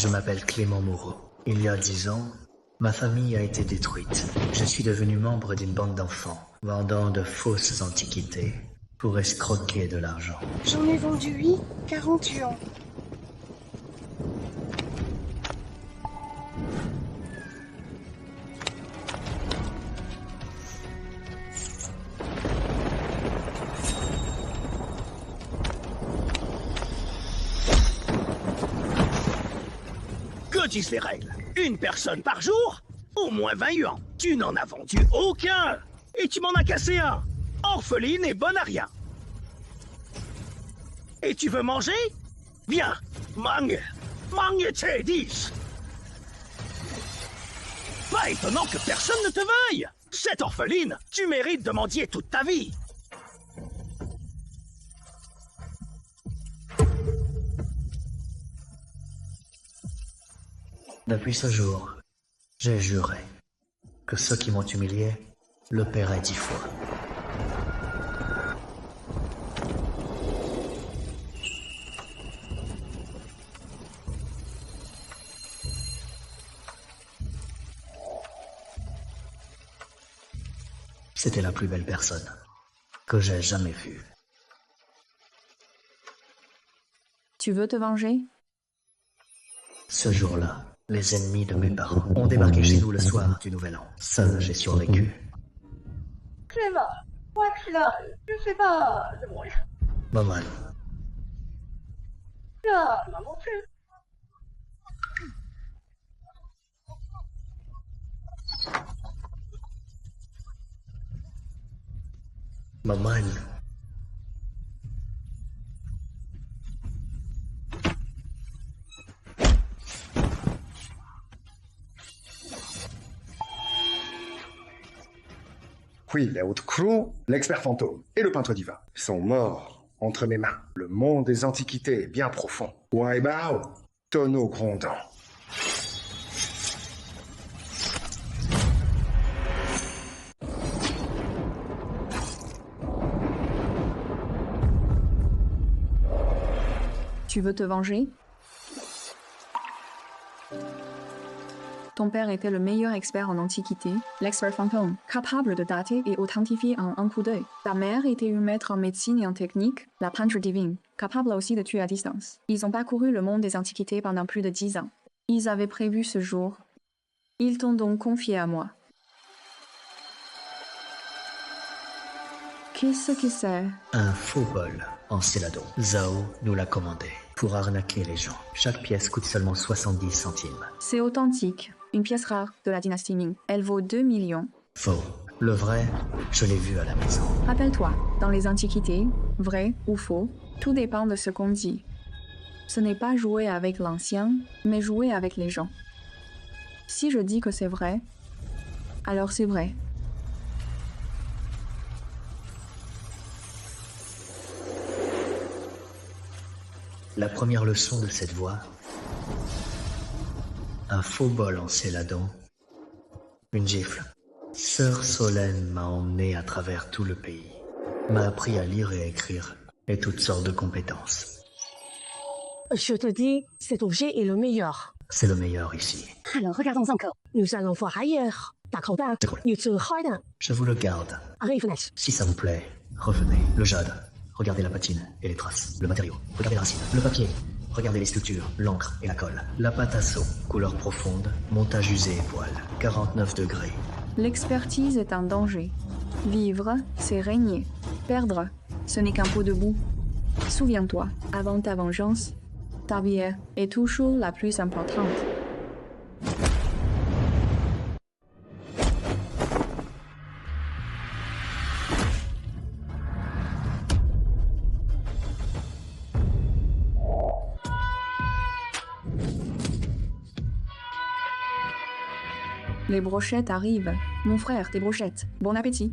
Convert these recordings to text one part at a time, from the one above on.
Je m'appelle Clément Moreau. Il y a 10 ans, ma famille a été détruite. Je suis devenu membre d'une bande d'enfants, vendant de fausses antiquités pour escroquer de l'argent. J'en ai vendu 8, 48 ans. Que disent les règles? Une personne par jour? Au moins 20 yuans. Tu n'en as vendu aucun. Et tu m'en as cassé un. Orpheline et bonne à rien. Et tu veux manger? Viens, mange. Mange tes 10. Pas étonnant que personne ne te veuille. Cette orpheline, tu mérites de mendier toute ta vie. Depuis ce jour, j'ai juré que ceux qui m'ont humilié le paieraient 10 fois. C'était la plus belle personne que j'ai jamais vue. Tu veux te venger? Ce jour-là, les ennemis de mes parents ont débarqué chez nous le soir du Nouvel An. Seul, j'ai survécu. Clément, quoi qu'il arrive, je sais pas de mourir. Maman, Ah, maman plus. maman, Oui, la haute crew, l'expert fantôme et le peintre divin sont morts entre mes mains. Le monde des antiquités est bien profond. Waibao, tonneau grondant. Tu veux te venger? Ton père était le meilleur expert en antiquité, l'expert fantôme, capable de dater et authentifier en un coup d'œil. Ta mère était une maître en médecine et en technique, la peintre divine, capable aussi de tuer à distance. Ils ont parcouru le monde des antiquités pendant plus de 10 ans. Ils avaient prévu ce jour. Ils t'ont donc confié à moi. Qu'est-ce que c'est? un faux bol en céladon. Zhao nous l'a commandé pour arnaquer les gens. Chaque pièce coûte seulement 70 centimes. C'est authentique, une pièce rare de la dynastie Ming. Elle vaut 2 millions. Faux. Le vrai, je l'ai vu à la maison. Rappelle-toi, dans les antiquités, vrai ou faux, tout dépend de ce qu'on dit. Ce n'est pas jouer avec l'ancien, mais jouer avec les gens. Si je dis que c'est vrai, alors c'est vrai. La première leçon de cette voie, un faux bol en céladon, une gifle. Sœur Solène m'a emmené à travers tout le pays, m'a appris à lire et écrire, et toutes sortes de compétences. Je te dis, cet objet est le meilleur. C'est le meilleur ici. Alors, regardons encore. Nous allons voir ailleurs. D'accord, C'est cool. Je vous le garde. Si ça vous plaît, revenez. Le jade. Regardez la patine et les traces. Le matériau. Regardez la racine. Le papier. Regardez les structures, l'encre et la colle. La pâte à seau, couleur profonde, montage usé et poil. 49 degrés. L'expertise est un danger. Vivre, c'est régner. Perdre, ce n'est qu'un pot de boue. Souviens-toi, avant ta vengeance, ta vie est toujours la plus importante. Les brochettes arrivent. Mon frère, tes brochettes. Bon appétit.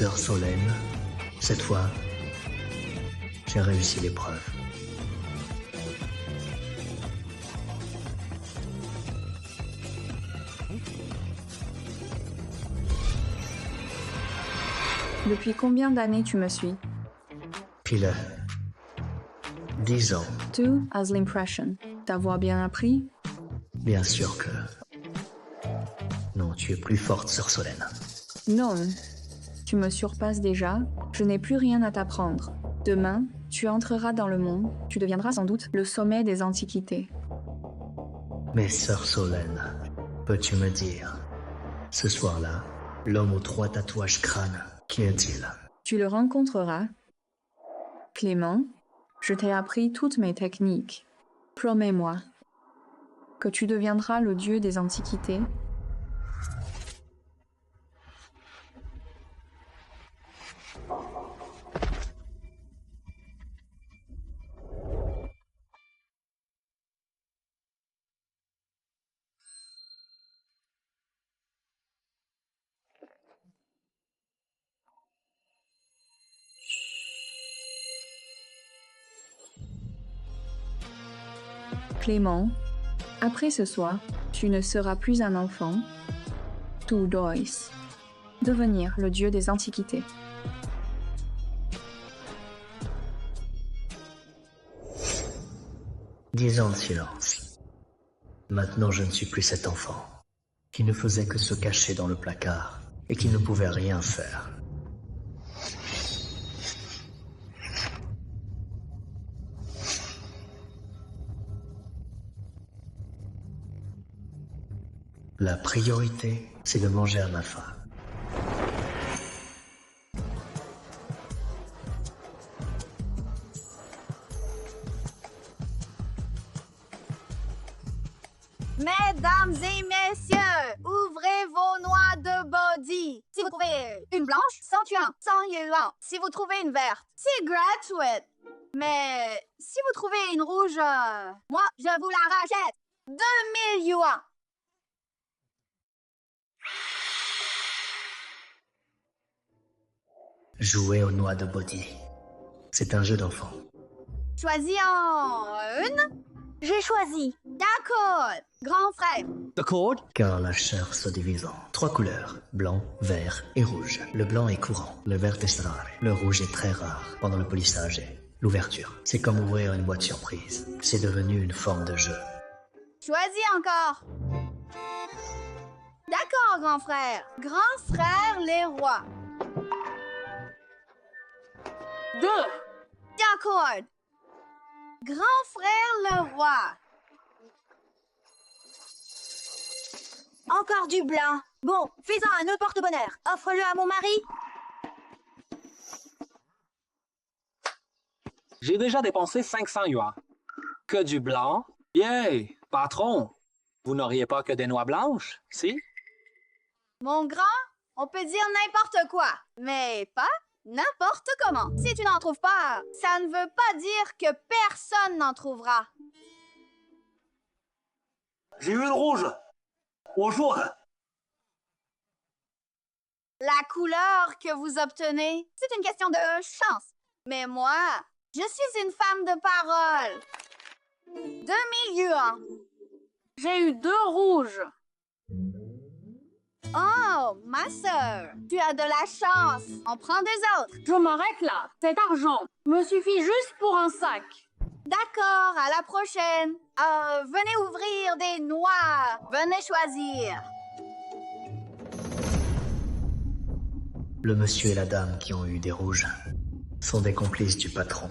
Sœur Solène, cette fois, j'ai réussi l'épreuve. Depuis combien d'années tu me suis? Pile 10 ans. Two as l'impression. Ta voix bien appris? Bien sûr que... Non, tu es plus forte, Sœur Solène. Non. Tu me surpasses déjà. Je n'ai plus rien à t'apprendre. Demain, tu entreras dans le monde. Tu deviendras sans doute le sommet des antiquités. Mais Sœur Solène, peux-tu me dire, ce soir-là, l'homme aux 3 tatouages crâne, qui est-il? Tu le rencontreras. Clément, je t'ai appris toutes mes techniques. Promets-moi que tu deviendras le dieu des antiquités. Clément, après ce soir, tu ne seras plus un enfant. Tu dois devenir le dieu des antiquités. Dix ans de silence. Maintenant, je ne suis plus cet enfant qui ne faisait que se cacher dans le placard et qui ne pouvait rien faire. La priorité, c'est de manger à ma faim. Mesdames et messieurs, ouvrez vos noix de body. Si vous trouvez une blanche, 100 yuan. Si vous trouvez une verte, c'est gratuit. Mais si vous trouvez une rouge, moi, je vous la rachète. 2000 yuan. Jouer aux noix de body. C'est un jeu d'enfant. Choisis en une. J'ai choisi. D'accord, grand frère. D'accord? Car la chair se divise en 3 couleurs, blanc, vert et rouge. Le blanc est courant, le vert est rare, le rouge est très rare pendant le polissage et l'ouverture. C'est comme ouvrir une boîte surprise. C'est devenu une forme de jeu. Choisis encore. D'accord, grand frère. Grand frère, les rois. 2. D'accord. Grand frère, le roi. Encore du blanc. Bon, fais-en un nœud porte-bonheur. Offre-le à mon mari. J'ai déjà dépensé 500 yuan. Que du blanc? Yay! Patron, vous n'auriez pas que des noix blanches, si? Mon grand, on peut dire n'importe quoi, mais pas n'importe comment. Si tu n'en trouves pas, ça ne veut pas dire que personne n'en trouvera. J'ai eu une rouge. Au jour. La couleur que vous obtenez, c'est une question de chance. Mais moi, je suis une femme de parole. 2000 yuan. J'ai eu 2 rouges. Oh, ma sœur, tu as de la chance. On prend des autres. Je m'arrête là. Cet argent me suffit juste pour un sac. D'accord, à la prochaine. Venez ouvrir des noix. Venez choisir. Le monsieur et la dame qui ont eu des rouges sont des complices du patron.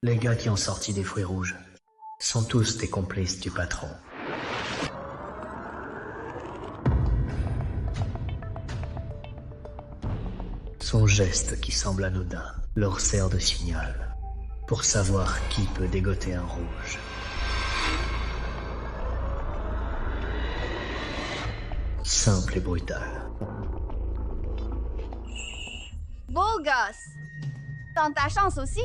Les gars qui ont sorti des fruits rouges sont tous des complices du patron. Son geste qui semble anodin leur sert de signal pour savoir qui peut dégoter un rouge. Simple et brutal. Beau gosse. Tente ta chance aussi.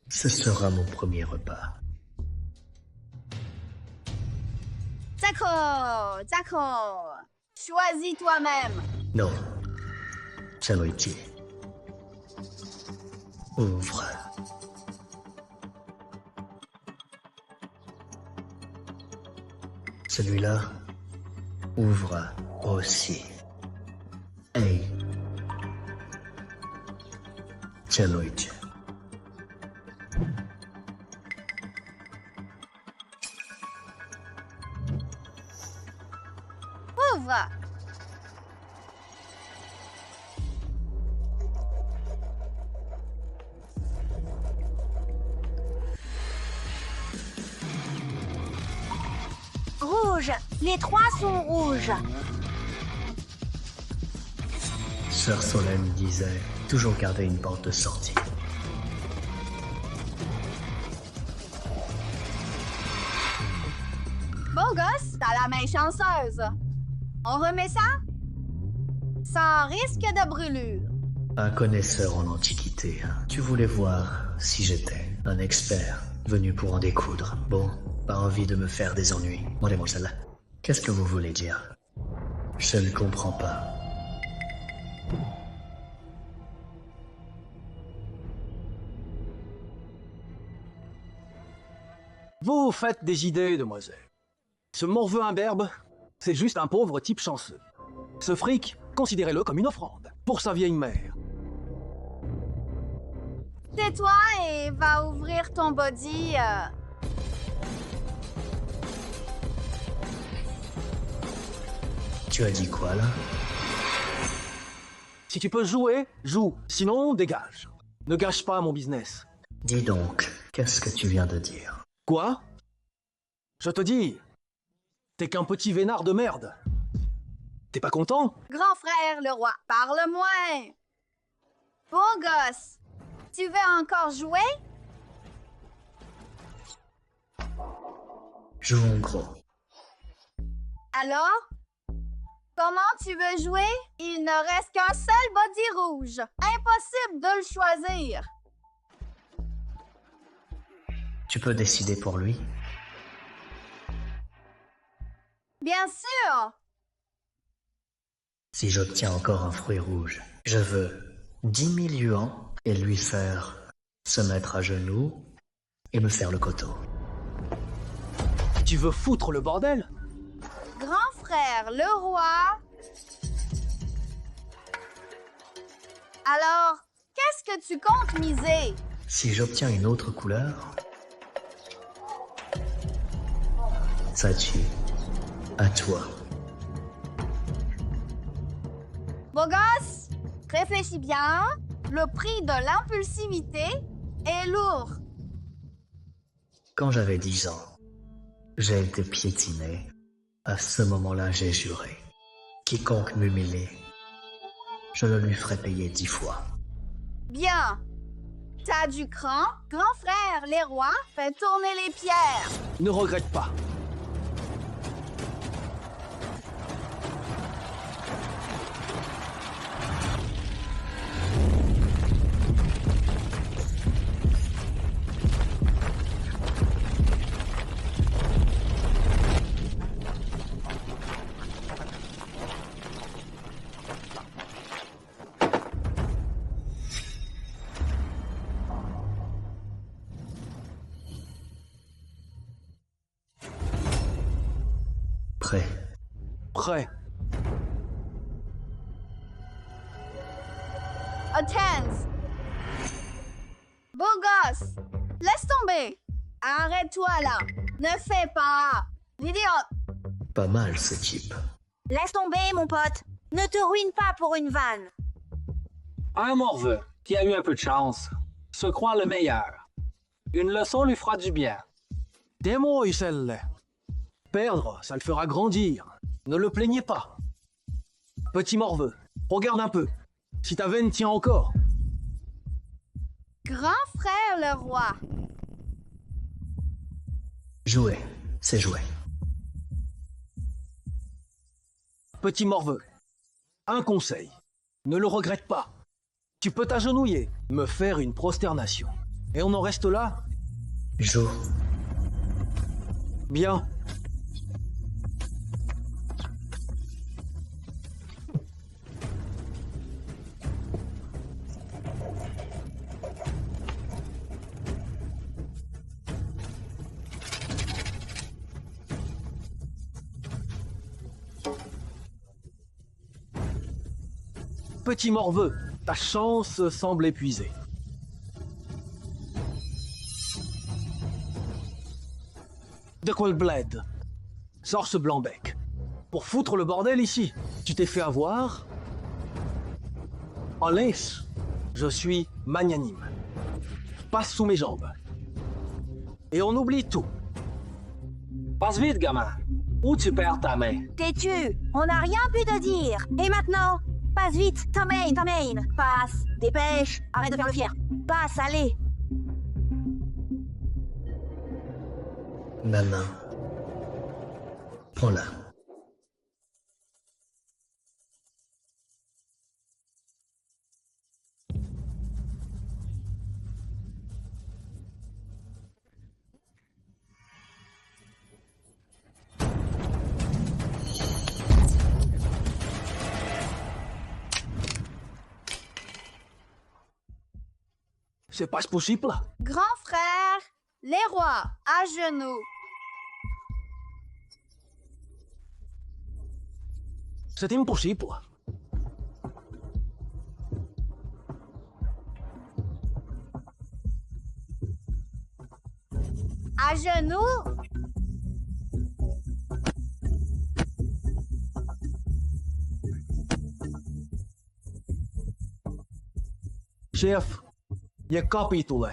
Ce sera mon premier repas. D'accord, d'accord. Choisis toi-même. Non, Chaloichi. Ouvre. Celui-là ouvre aussi. Hey. Chaloichi. Ouvre. Rouge. Les trois sont rouges. Sœur Solène disait toujours garder une porte de sortie. Beau gosse, t'as la main chanceuse. On remet ça? Sans risque de brûlure. Un connaisseur en antiquité. Tu voulais voir si j'étais un expert venu pour en découdre. Bon, pas envie de me faire des ennuis. Montrez-moi celle-là. Qu'est-ce que vous voulez dire? Je ne comprends pas. Vous faites des idées, demoiselle. Ce morveux imberbe, c'est juste un pauvre type chanceux. Ce fric, considérez-le comme une offrande pour sa vieille mère. Tais-toi et va ouvrir ton body. Tu as dit quoi, là? Si tu peux jouer, joue. Sinon, dégage. Ne gâche pas mon business. Dis donc, qu'est-ce que tu viens de dire? Quoi? Je te dis, t'es qu'un petit vénard de merde. T'es pas content? Grand frère, le roi, parle moins. Beau gosse, tu veux encore jouer? Jouons gros. Alors? Comment tu veux jouer? Il ne reste qu'un seul body rouge. Impossible de le choisir. Tu peux décider pour lui? Bien sûr. Si j'obtiens encore un fruit rouge, je veux 10 000 yuans et lui faire se mettre à genoux et me faire le coteau. Tu veux foutre le bordel? Grand frère, le roi. Alors, qu'est-ce que tu comptes miser? Si j'obtiens une autre couleur... Sachi, à toi. Beau gosse, réfléchis bien. Le prix de l'impulsivité est lourd. Quand j'avais 10 ans, j'ai été piétiné. À ce moment-là, j'ai juré. Quiconque m'humilie, je le lui ferai payer 10 fois. Bien. T'as du cran. Grand frère, les rois, fais tourner les pierres. Ne regrette pas. Prêt. Prêt. Attends. Beau gosse, laisse tomber. Arrête-toi là. Ne fais pas. L'idiote. Pas mal, ce type. Laisse tomber, mon pote. Ne te ruine pas pour une vanne. Un morveux qui a eu un peu de chance se croit le meilleur. Une leçon lui fera du bien. Démon, celle-là. Perdre, ça le fera grandir. Ne le plaignez pas. Petit morveux, regarde un peu. Si ta veine tient encore. Grand frère, le roi. Jouer, c'est jouer. Petit morveux, un conseil. Ne le regrette pas. Tu peux t'agenouiller, me faire une prosternation. Et on en reste là? Joue. Bien. Petit morveux, ta chance semble épuisée. De quoi le bled? Sors ce blanc-bec. Pour foutre le bordel ici, tu t'es fait avoir? En lynx, je suis magnanime. Passe sous mes jambes. Et on oublie tout. Passe vite, gamin. Ou tu perds ta main. Têtu, on n'a rien pu te dire. Et maintenant, passe vite, ta main. Passe, dépêche, arrête de faire le fier. Passe, allez. Ma main. Prends-la. C'est pas possible. Grand frère, les rois, à genoux. C'est impossible. À genoux. Chef, je capitule.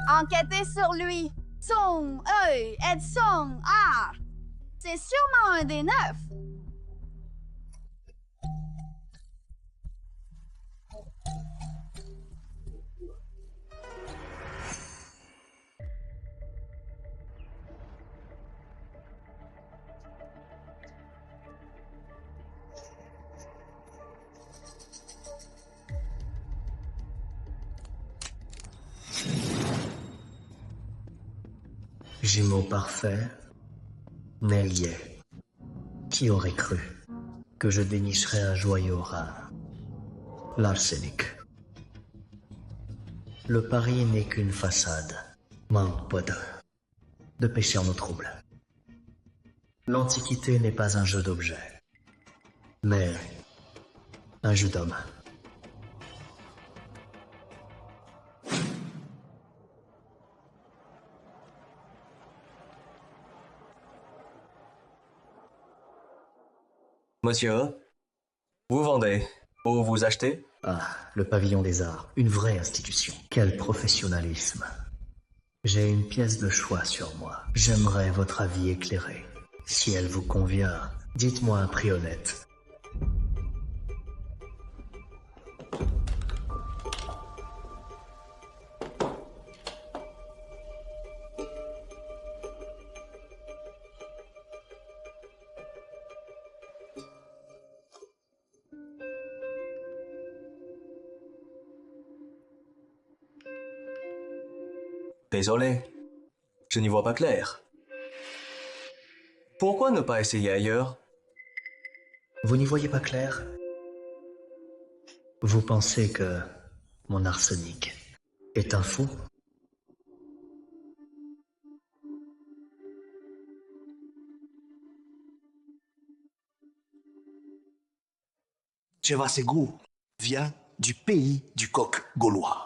Enquêtez sur lui. Son œil et son art. C'est sûrement un des 9. Jumeau parfait, Nellier. Qui aurait cru que je dénicherais un joyau rare? L'arsenic. Le pari n'est qu'une façade. Manque pas de péché en eau trouble. L'Antiquité n'est pas un jeu d'objets, mais un jeu d'hommes. Monsieur, vous vendez ou vous achetez? Ah, le pavillon des arts, une vraie institution. Quel professionnalisme. J'ai une pièce de choix sur moi. J'aimerais votre avis éclairé. Si elle vous convient, dites-moi un prix honnête. Désolé, je n'y vois pas clair. Pourquoi ne pas essayer ailleurs? Vous n'y voyez pas clair? Vous pensez que mon arsenic est un fou? Chevasegu vient du pays du coq gaulois.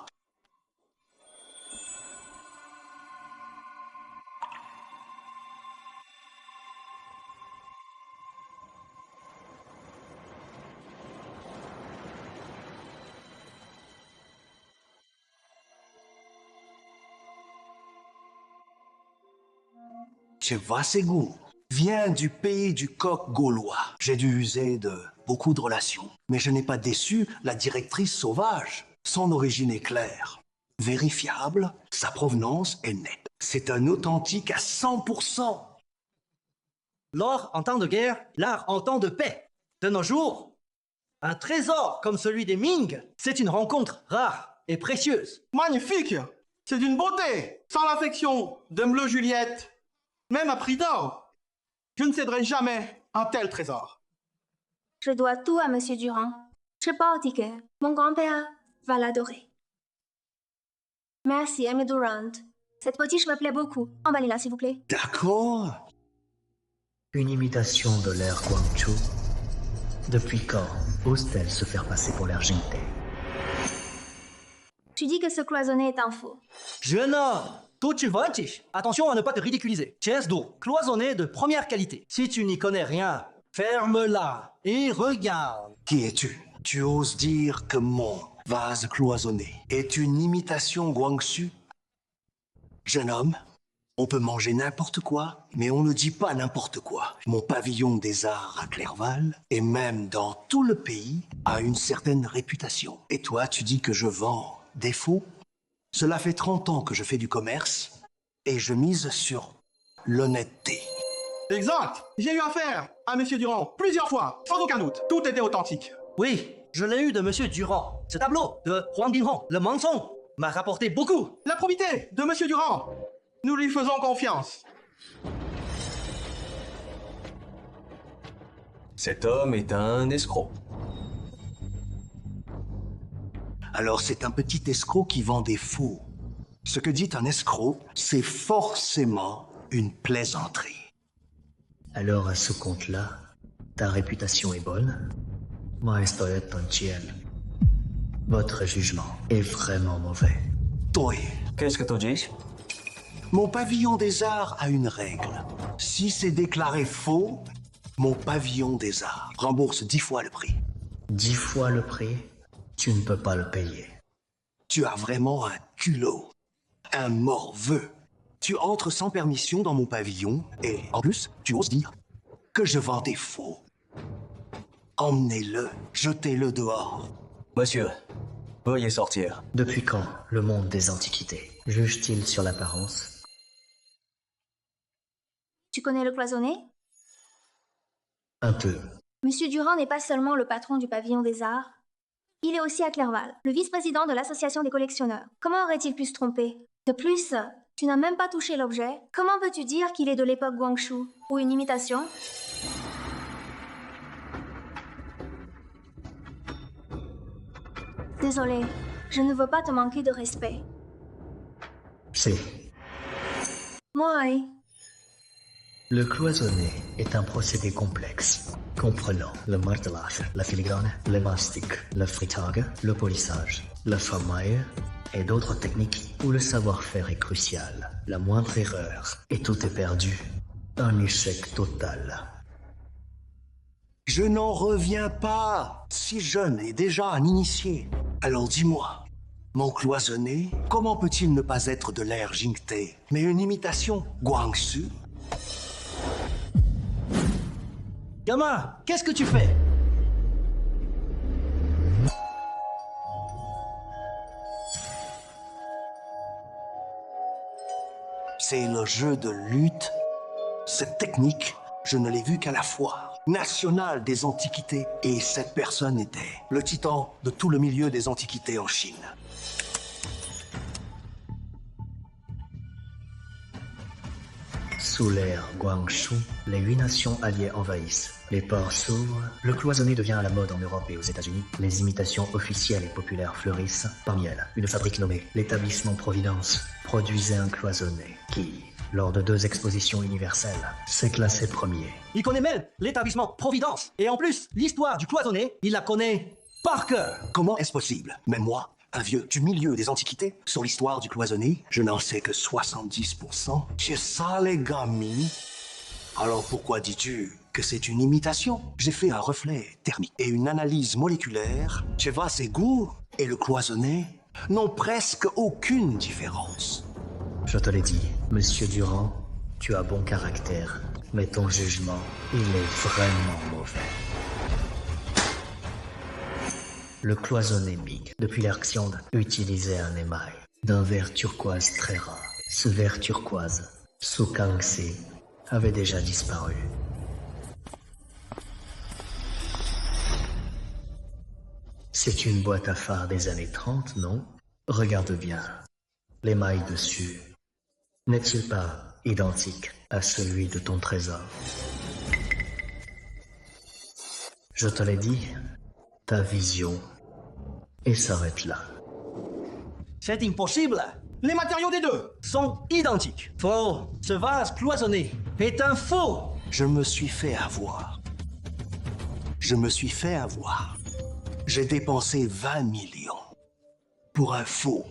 Chevasegu vient du pays du coq gaulois. J'ai dû user de beaucoup de relations, mais je n'ai pas déçu la directrice sauvage. Son origine est claire, vérifiable, sa provenance est nette. C'est un authentique à 100%. L'or en temps de guerre, l'art en temps de paix. De nos jours, un trésor comme celui des Ming, c'est une rencontre rare et précieuse. Magnifique! C'est d'une beauté! Sans l'affection de Mleu Juliette, même à prix d'or, je ne céderai jamais un tel trésor. Je dois tout à Monsieur Durand. Je dis que mon grand-père va l'adorer. Merci, Amy Durand. Cette potiche me plaît beaucoup. Emballez-la, s'il vous plaît. D'accord. Une imitation de l'air Guangzhou. Depuis quand ose-t-elle se faire passer pour l'air Jingte? Tu dis que ce cloisonné est un faux. Jeune homme, tout tu vantiges. Attention à ne pas te ridiculiser. Chaise d'eau, cloisonné de première qualité. Si tu n'y connais rien, ferme-la et regarde. Qui es-tu? Tu oses dire que mon vase cloisonné est une imitation Guangzhou? Jeune homme, on peut manger n'importe quoi, mais on ne dit pas n'importe quoi. Mon pavillon des arts à Clerval, et même dans tout le pays, a une certaine réputation. Et toi, tu dis que je vends des faux? Cela fait 30 ans que je fais du commerce, et je mise sur l'honnêteté. Exact. J'ai eu affaire à Monsieur Durand plusieurs fois, sans aucun doute. Tout était authentique. Oui, je l'ai eu de Monsieur Durand. Ce tableau de Huang Dinghong, le mensonge, m'a rapporté beaucoup. La probité de Monsieur Durand. Nous lui faisons confiance. Cet homme est un escroc. Alors c'est un petit escroc qui vend des faux. Ce que dit un escroc, c'est forcément une plaisanterie. Alors à ce compte-là, ta réputation est bonne? Moi, estoy tontiel. Votre jugement est vraiment mauvais. Toi, Qu'est-ce que tu dis? mon pavillon des arts a une règle. Si c'est déclaré faux, mon pavillon des arts rembourse 10 fois le prix. 10 fois le prix, tu ne peux pas le payer. Tu as vraiment un culot, un morveux. Tu entres sans permission dans mon pavillon et, en plus, tu oses dire que je vends des faux. Emmenez-le, jetez-le dehors. Monsieur, veuillez sortir. Depuis quand le monde des antiquités juge-t-il sur l'apparence? Tu connais le cloisonné? Un peu. Monsieur Durand n'est pas seulement le patron du pavillon des arts. Il est aussi à Clerval, le vice-président de l'association des collectionneurs. Comment aurait-il pu se tromper? De plus, tu n'as même pas touché l'objet. Comment peux-tu dire qu'il est de l'époque Guangzhou? Ou une imitation? Désolé, je ne veux pas te manquer de respect. C'est. Moi, Le cloisonné est un procédé complexe, comprenant le martelage, la filigrane, le mastic, le fritage, le polissage, le fermaille et d'autres techniques où le savoir-faire est crucial. La moindre erreur et tout est perdu. Un échec total. Je n'en reviens pas. Si jeune et déjà un initié. Alors dis-moi, mon cloisonné, comment peut-il ne pas être de l'ère Jingte, mais une imitation Guangzhou? Gamin, qu'est-ce que tu fais? C'est le jeu de lutte. Cette technique, je ne l'ai vue qu'à la foire nationale des antiquités. Et cette personne était le titan de tout le milieu des antiquités en Chine. Sous l'ère Guangzhou, les 8 nations alliées envahissent. Les ports s'ouvrent, le cloisonné devient à la mode en Europe et aux États-Unis. Les imitations officielles et populaires fleurissent. Parmi elles, une fabrique nommée l'Établissement Providence produisait un cloisonné qui, lors de 2 expositions universelles, s'est classé premier. Il connaît même l'établissement Providence. Et en plus, l'histoire du cloisonné, il la connaît par cœur. Comment est-ce possible? Même moi, un vieux du milieu des antiquités, sur l'histoire du cloisonné, je n'en sais que 70%. C'est ça, les gamins. Alors pourquoi dis-tu que c'est une imitation? J'ai fait un reflet thermique et une analyse moléculaire. Tu vois, ces goûts et le cloisonné n'ont presque aucune différence. Je te l'ai dit, Monsieur Durand, tu as bon caractère, mais ton jugement, il est vraiment mauvais. Le cloisonné Ming, depuis l'ère Xiande, utilisait un émail d'un vert turquoise très rare. Ce vert turquoise, sous Kangxi, avait déjà disparu. C'est une boîte à phare des années 30, non? Regarde bien. L'émail dessus n'est-il pas identique à celui de ton trésor? Je te l'ai dit, ta vision, et s'arrête là. C'est impossible. les matériaux des deux. Sont identiques. Faux. Ce vase cloisonné est un faux. Je me suis fait avoir. Je me suis fait avoir. J'ai dépensé 20 millions pour un faux.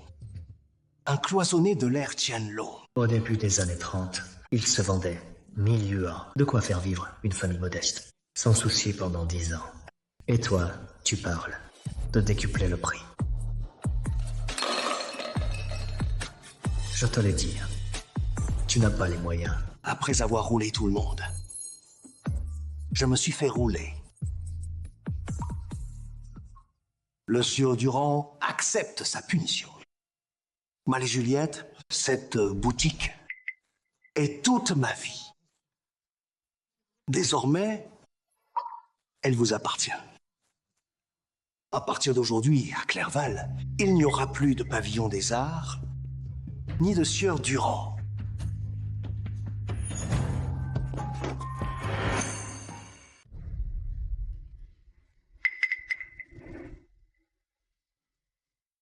Un cloisonné de l'ère Tianlong. Au début des années 30, il se vendait 1000 yuans. De quoi faire vivre une famille modeste. Sans souci pendant 10 ans. Et toi, tu parles de décupler le prix. Je te l'ai dit. Tu n'as pas les moyens. Après avoir roulé tout le monde, je me suis fait rouler. Le sieur Durand accepte sa punition. Mal et Juliette, cette boutique est toute ma vie. Désormais, elle vous appartient. À partir d'aujourd'hui, à Clerval, il n'y aura plus de pavillon des arts, ni de sieur Durand.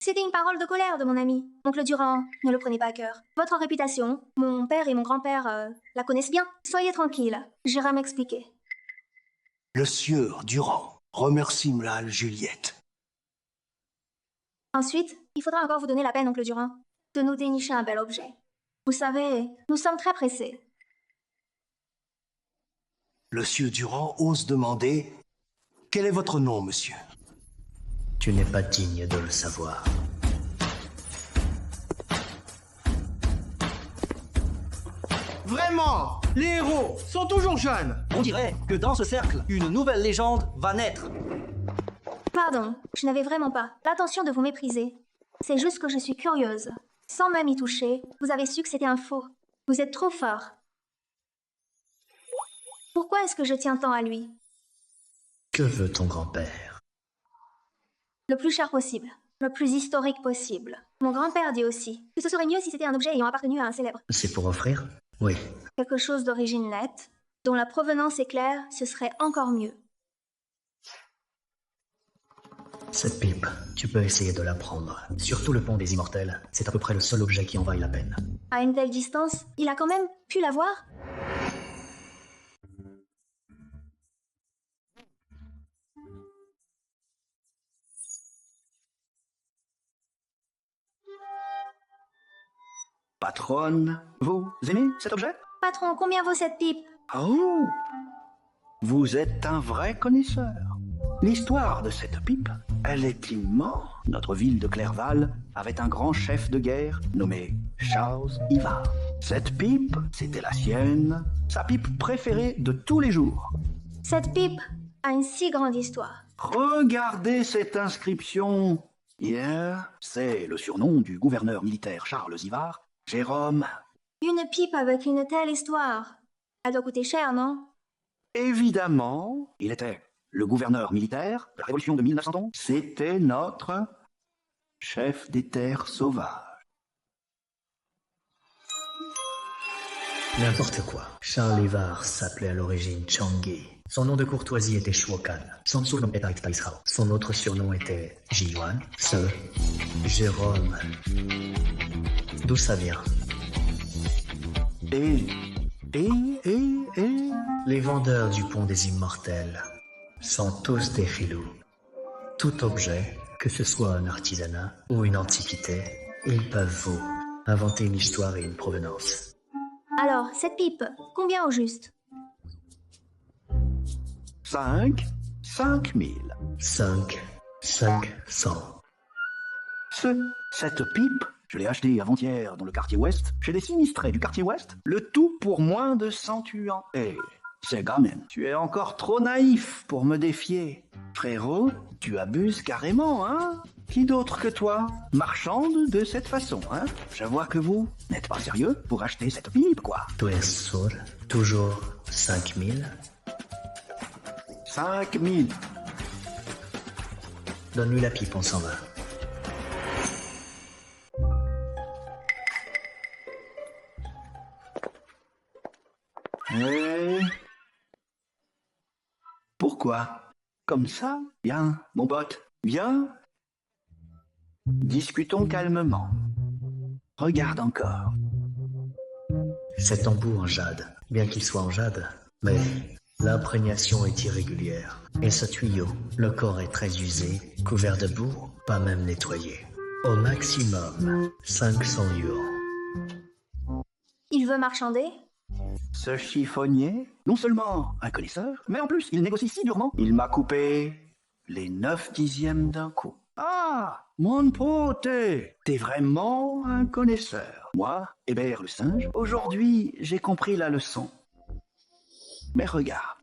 C'était une parole de colère de mon ami. Oncle Durand, ne le prenez pas à cœur. Votre réputation, mon père et mon grand-père la connaissent bien. Soyez tranquille, j'irai m'expliquer. Le sieur Durand remercie Mlal Juliette. Ensuite, il faudra encore vous donner la peine, oncle Durand, de nous dénicher un bel objet. Vous savez, nous sommes très pressés. Le sieur Durand ose demander « Quel est votre nom, monsieur ?» Tu n'es pas digne de le savoir. Vraiment, les héros sont toujours jeunes. On dirait que dans ce cercle, une nouvelle légende va naître. Pardon, je n'avais vraiment pas l'intention de vous mépriser. C'est juste que je suis curieuse. Sans même y toucher, vous avez su que c'était un faux. Vous êtes trop fort. Pourquoi est-ce que je tiens tant à lui? Que veut ton grand-père? Le plus cher possible, le plus historique possible. Mon grand-père dit aussi que ce serait mieux si c'était un objet ayant appartenu à un célèbre. C'est pour offrir? Oui. Quelque chose d'origine nette, dont la provenance est claire, ce serait encore mieux. Cette pipe, tu peux essayer de la prendre. Surtout le pont des Immortels, c'est à peu près le seul objet qui en vaille la peine. À une telle distance, il a quand même pu la voir? Patronne, vous aimez cet objet? Patron, combien vaut cette pipe? Oh! Vous êtes un vrai connaisseur. L'histoire de cette pipe, elle est immense. Notre ville de Clerval avait un grand chef de guerre nommé Charles Ivar. Cette pipe, c'était la sienne, sa pipe préférée de tous les jours. Cette pipe a une si grande histoire. Regardez cette inscription. Hier, c'est le surnom du gouverneur militaire Charles Ivar, Jérôme. Une pipe avec une telle histoire. Elle doit coûter cher, non? Évidemment, il était le gouverneur militaire de la Révolution de 1911. C'était notre chef des terres sauvages. N'importe quoi. Charles Ivar s'appelait à l'origine Changi. Son nom de courtoisie était Shuokan. Son surnom était Taishao. Son autre surnom était Jiyuan. Ce Jérôme. D'où ça vient? Les vendeurs du pont des Immortels sont tous des filous. Tout objet, que ce soit un artisanat ou une antiquité, ils peuvent vous inventer une histoire et une provenance. Alors, cette pipe, combien au juste? 5 000. 500. Cette pipe, je l'ai achetée avant-hier dans le quartier ouest, chez les sinistrés du quartier ouest, le tout pour moins de 100 yuans. Et c'est gamin, tu es encore trop naïf pour me défier. Frérot, tu abuses carrément, hein? Qui d'autre que toi marchande de cette façon, hein? Je vois que vous n'êtes pas sérieux pour acheter cette pipe, quoi. Tu es sûr? Toujours 5000? 5000. Donne-lui la pipe, on s'en va. Et... Pourquoi? Comme ça? Viens, mon pote, viens. Discutons calmement. Regarde encore. Cet embout en jade, bien qu'il soit en jade, mais l'imprégnation est irrégulière. Et ce tuyau, le corps est très usé, couvert de boue, pas même nettoyé. Au maximum, 500 yuan. Il veut marchander? Ce chiffonnier, non seulement un connaisseur, mais en plus, il négocie si durement. Il m'a coupé les 9/10 d'un coup. Ah, mon pote, t'es vraiment un connaisseur. Moi, Hébert le singe, aujourd'hui, j'ai compris la leçon. Mais regarde,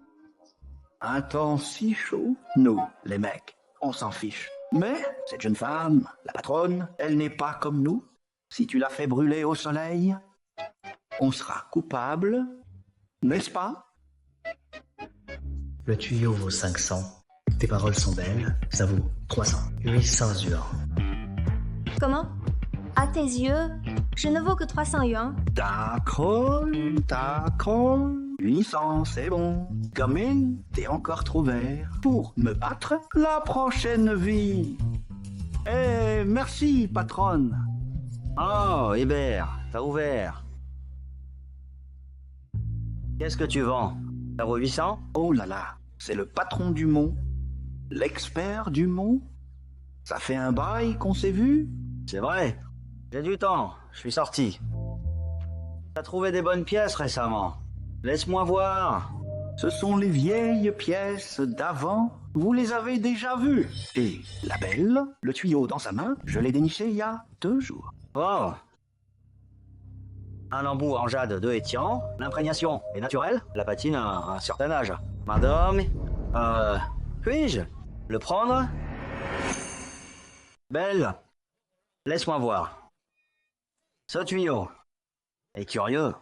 un temps si chaud, nous, les mecs, on s'en fiche. Mais cette jeune femme, la patronne, elle n'est pas comme nous. Si tu la fais brûler au soleil, on sera coupable, n'est-ce pas? Le tuyau vaut 500. Tes paroles sont belles, ça vaut 300. 800 yuan. Comment? À tes yeux, je ne vaux que 300 yuan. D'accord, d'accord. 800, c'est bon. Gamine, t'es encore trop vert pour me battre la prochaine vie. Eh, merci, patronne. Oh, Hébert, t'as ouvert. Qu'est-ce que tu vends? Ça vaut 800? Oh là là, c'est le patron du Mont. L'expert du Mont. Ça fait un bail qu'on s'est vu? C'est vrai. J'ai du temps, je suis sorti. T'as trouvé des bonnes pièces récemment. Laisse-moi voir. Ce sont les vieilles pièces d'avant. Vous les avez déjà vues. Et la belle, le tuyau dans sa main, je l'ai déniché il y a 2 jours. Oh. Un embout en jade de Étian. L'imprégnation est naturelle. La patine a un certain âge. Madame, puis-je le prendre? Belle, laisse-moi voir. Ce tuyau est curieux.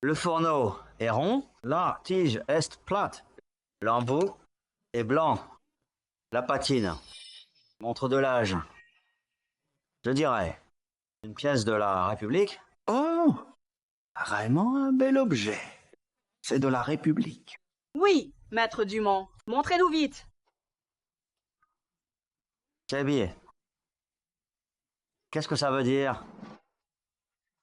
Le fourneau est rond, la tige est plate. L'embout est blanc. La patine montre de l'âge. Je dirais une pièce de la République. Oh, vraiment un bel objet. C'est de la République. Oui, maître Dumont. Montrez-nous vite. C'est bien. Qu'est-ce que ça veut dire?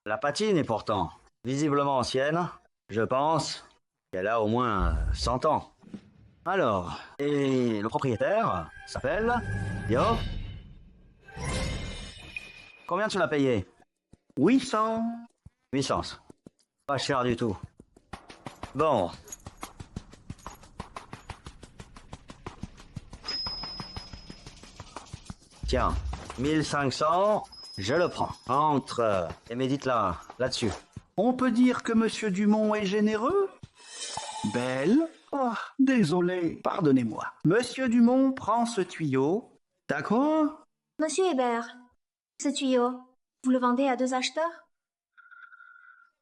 La patine est pourtant visiblement ancienne. Je pense qu'elle a au moins 100 ans. Alors, et le propriétaire s'appelle Yo. Combien tu l'as payé? 800. 800. Pas cher du tout. Bon. Tiens, 1500, je le prends. Entre et médite là-dessus. On peut dire que Monsieur Dumont est généreux? Belle? Oh, désolé, pardonnez-moi. Monsieur Dumont prend ce tuyau. D'accord? Monsieur Hébert, ce tuyau, vous le vendez à 2 acheteurs?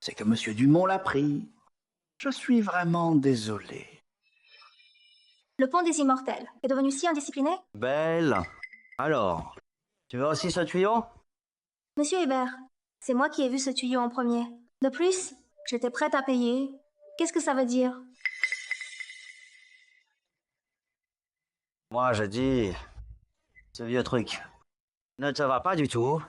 C'est que Monsieur Dumont l'a pris. Je suis vraiment désolé. Le pont des Immortels est devenu si indiscipliné? Belle. Alors, tu veux aussi ce tuyau? Monsieur Hébert, c'est moi qui ai vu ce tuyau en premier. De plus, j'étais prête à payer. Qu'est-ce que ça veut dire? Moi, je dis, ce vieux truc ne te va pas du tout.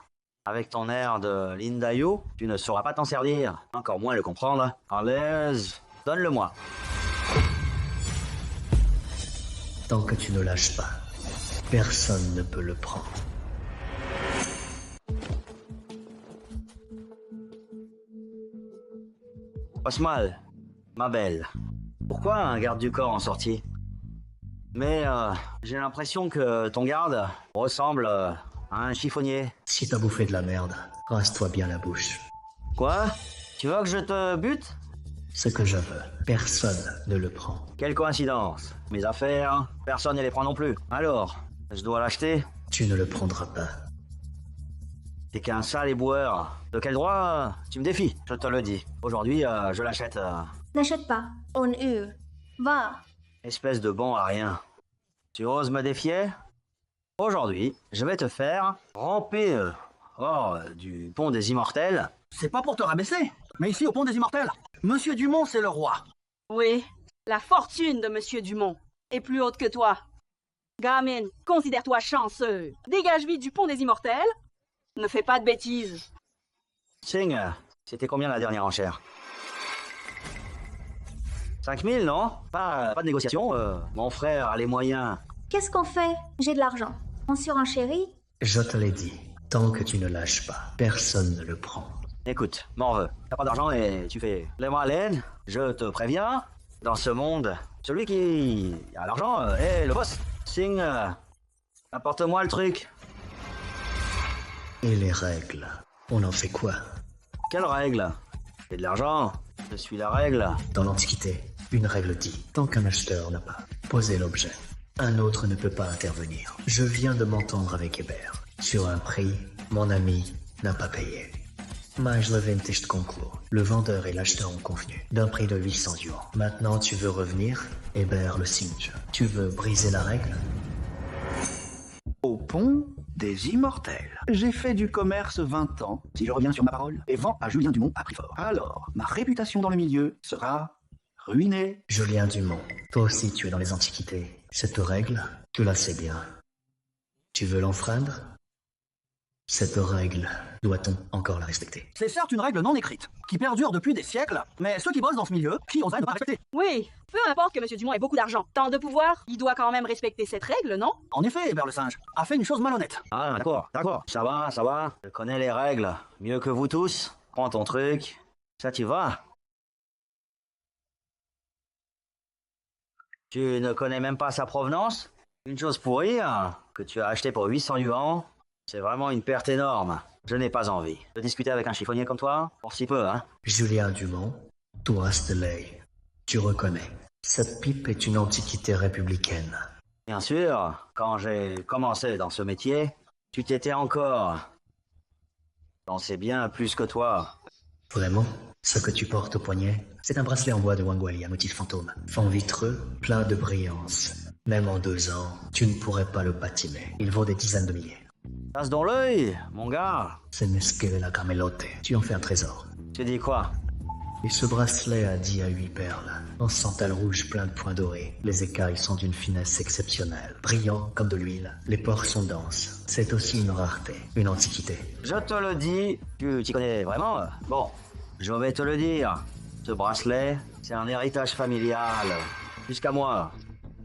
Avec ton air de Lindayo, tu ne sauras pas t'en servir, encore moins le comprendre. À l'aise, donne-le-moi. Tant que tu ne lâches pas, personne ne peut le prendre. Osmal, ma belle, pourquoi un garde du corps en sortie? Mais j'ai l'impression que ton garde ressemble à un chiffonnier. Si t'as bouffé de la merde, rase-toi bien la bouche. Quoi? Tu veux que je te bute? Ce que je veux, personne ne le prend. Quelle coïncidence. Mes affaires, personne ne les prend non plus. Alors, je dois l'acheter? Tu ne le prendras pas. T'es qu'un sale éboueur. De quel droit tu me défies? Je te le dis. Aujourd'hui, je l'achète. N'achète pas, on hurle. Va. Espèce de bon à rien. Tu oses me défier? Aujourd'hui, je vais te faire ramper hors du pont des Immortels. C'est pas pour te rabaisser, mais ici au pont des Immortels, Monsieur Dumont c'est le roi. Oui, la fortune de Monsieur Dumont est plus haute que toi. Gamine, considère-toi chanceux. Dégage vite du pont des Immortels. Ne fais pas de bêtises. Sing, c'était combien la dernière enchère? 5000, non? Pas de négociation, mon frère a les moyens. Qu'est-ce qu'on fait? J'ai de l'argent. On surenchérit? Je te l'ai dit, tant que tu ne lâches pas, personne ne le prend. Écoute, m'en veux. T'as pas d'argent et tu fais les malades. Je te préviens, dans ce monde, celui qui a l'argent est le boss. Sing, apporte-moi le truc. Et les règles, on en fait quoi? Quelle règle? J'ai de l'argent, je suis la règle. Dans l'Antiquité, une règle dit, tant qu'un acheteur n'a pas posé l'objet, un autre ne peut pas intervenir. Je viens de m'entendre avec Hébert. Sur un prix, mon ami n'a pas payé. Mais le vintage te conclut. Le vendeur et l'acheteur ont convenu d'un prix de 800 yuan. Maintenant, tu veux revenir? Hébert le singe. Tu veux briser la règle? Au pont des Immortels. J'ai fait du commerce 20 ans, si je reviens sur ma parole, et vends à Julien Dumont à prix fort. Alors, ma réputation dans le milieu sera ruinée. Julien Dumont, toi aussi tu es dans les Antiquités. Cette règle, tu la sais bien. Tu veux l'enfreindre? Cette règle, doit-on encore la respecter? C'est certes une règle non écrite, qui perdure depuis des siècles, mais ceux qui bossent dans ce milieu, qui oseraient ne pas respecter? Oui, peu importe que M. Dumont ait beaucoup d'argent, tant de pouvoir, il doit quand même respecter cette règle, non? En effet, Hébert le singe a fait une chose malhonnête. Ah, d'accord. Ça va. Je connais les règles, mieux que vous tous. Prends ton truc, ça t'y va. Tu ne connais même pas sa provenance? Une chose pourrie, que tu as acheté pour 800 yuan, c'est vraiment une perte énorme. Je n'ai pas envie de discuter avec un chiffonnier comme toi, pour si peu, hein. Julien Dumont, toi, Stellay, tu reconnais. Cette pipe est une antiquité républicaine. Bien sûr, quand j'ai commencé dans ce métier, tu t'étais encore... J'en sais bien plus que toi. Vraiment? Ce que tu portes au poignet, c'est un bracelet en bois de Wangwali à motif fantôme. Fond vitreux, plein de brillance. Même en 2 ans, tu ne pourrais pas le patiner. Il vaut des dizaines de milliers. Passe dans l'œil, mon gars. C'est Mesquele la Camelote. Tu en fais un trésor. Tu dis quoi? Et ce bracelet a 10 à 8 perles, en santal rouge plein de points dorés. Les écailles sont d'une finesse exceptionnelle, brillants comme de l'huile. Les pores sont denses. C'est aussi une rareté, une antiquité. Je te le dis, tu t'y connais vraiment? Bon, je vais te le dire. Ce bracelet, c'est un héritage familial. Jusqu'à moi,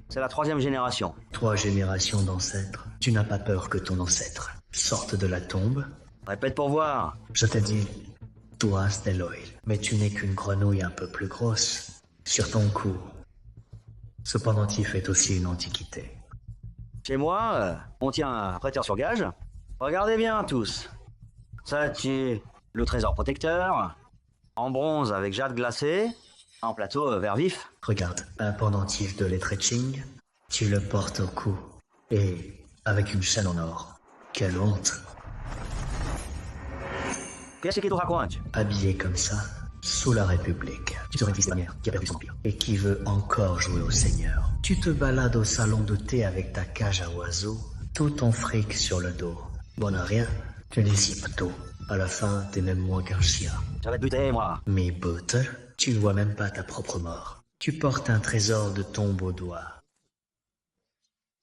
c'est la 3e génération. 3 générations d'ancêtres. Tu n'as pas peur que ton ancêtre sorte de la tombe? Répète pour voir. Je t'ai dit, toi, Stelloil, mais tu n'es qu'une grenouille un peu plus grosse. Sur ton cou. Ce pendentif est aussi une antiquité. Chez moi, on tient un prêteur sur gage. Regardez bien tous. Ça, tu le trésor protecteur, en bronze avec jade glacé, en plateau vert vif. Regarde, un pendentif de Lettreching, tu le portes au cou. Et avec une chaîne en or. Quelle honte. Qu'est-ce qui te raconte? Habillé comme ça, sous la République, tu serais une fils dernière qui a perdu son empire et qui veut encore jouer au seigneur. Tu te balades au salon de thé avec ta cage à oiseaux, tout ton fric sur le dos. Bon à rien, tu dissipes tout. À la fin, t'es même moins qu'un chien. Ça va te buter, moi. Mais Butter, tu ne vois même pas ta propre mort. Tu portes un trésor de tombe au doigt.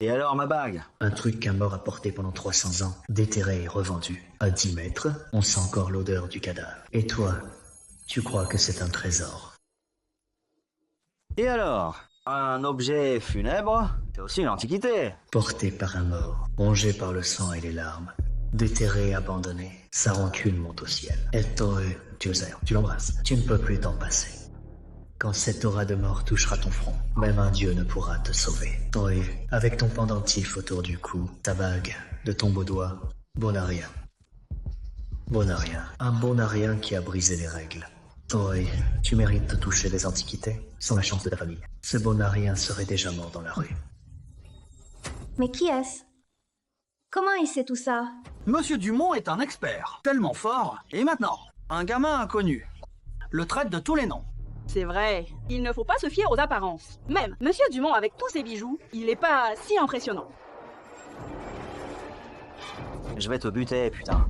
Et alors, ma bague? Un truc qu'un mort a porté pendant 300 ans, déterré et revendu. À 10 mètres, on sent encore l'odeur du cadavre. Et toi, tu crois que c'est un trésor? Et alors? Un objet funèbre, c'est aussi une antiquité. Porté par un mort, rongé par le sang et les larmes, déterré et abandonné, sa rancune monte au ciel. Elle t'aurait, tu le sais, tu l'embrasses, tu ne peux plus t'en passer. Quand cette aura de mort touchera ton front, même un dieu ne pourra te sauver. Oui, avec ton pendentif autour du cou, ta bague de ton beau doigt, Bonarien. Bonarien, un Bonarien qui a brisé les règles. Oui, tu mérites de toucher les antiquités, sans la chance de ta famille. Ce Bonarien serait déjà mort dans la rue. Mais qui est-ce? Comment il sait tout ça? Monsieur Dumont est un expert, tellement fort. Et maintenant, un gamin inconnu le traite de tous les noms. C'est vrai, il ne faut pas se fier aux apparences. Même Monsieur Dumont avec tous ses bijoux, il n'est pas si impressionnant. Je vais te buter, putain.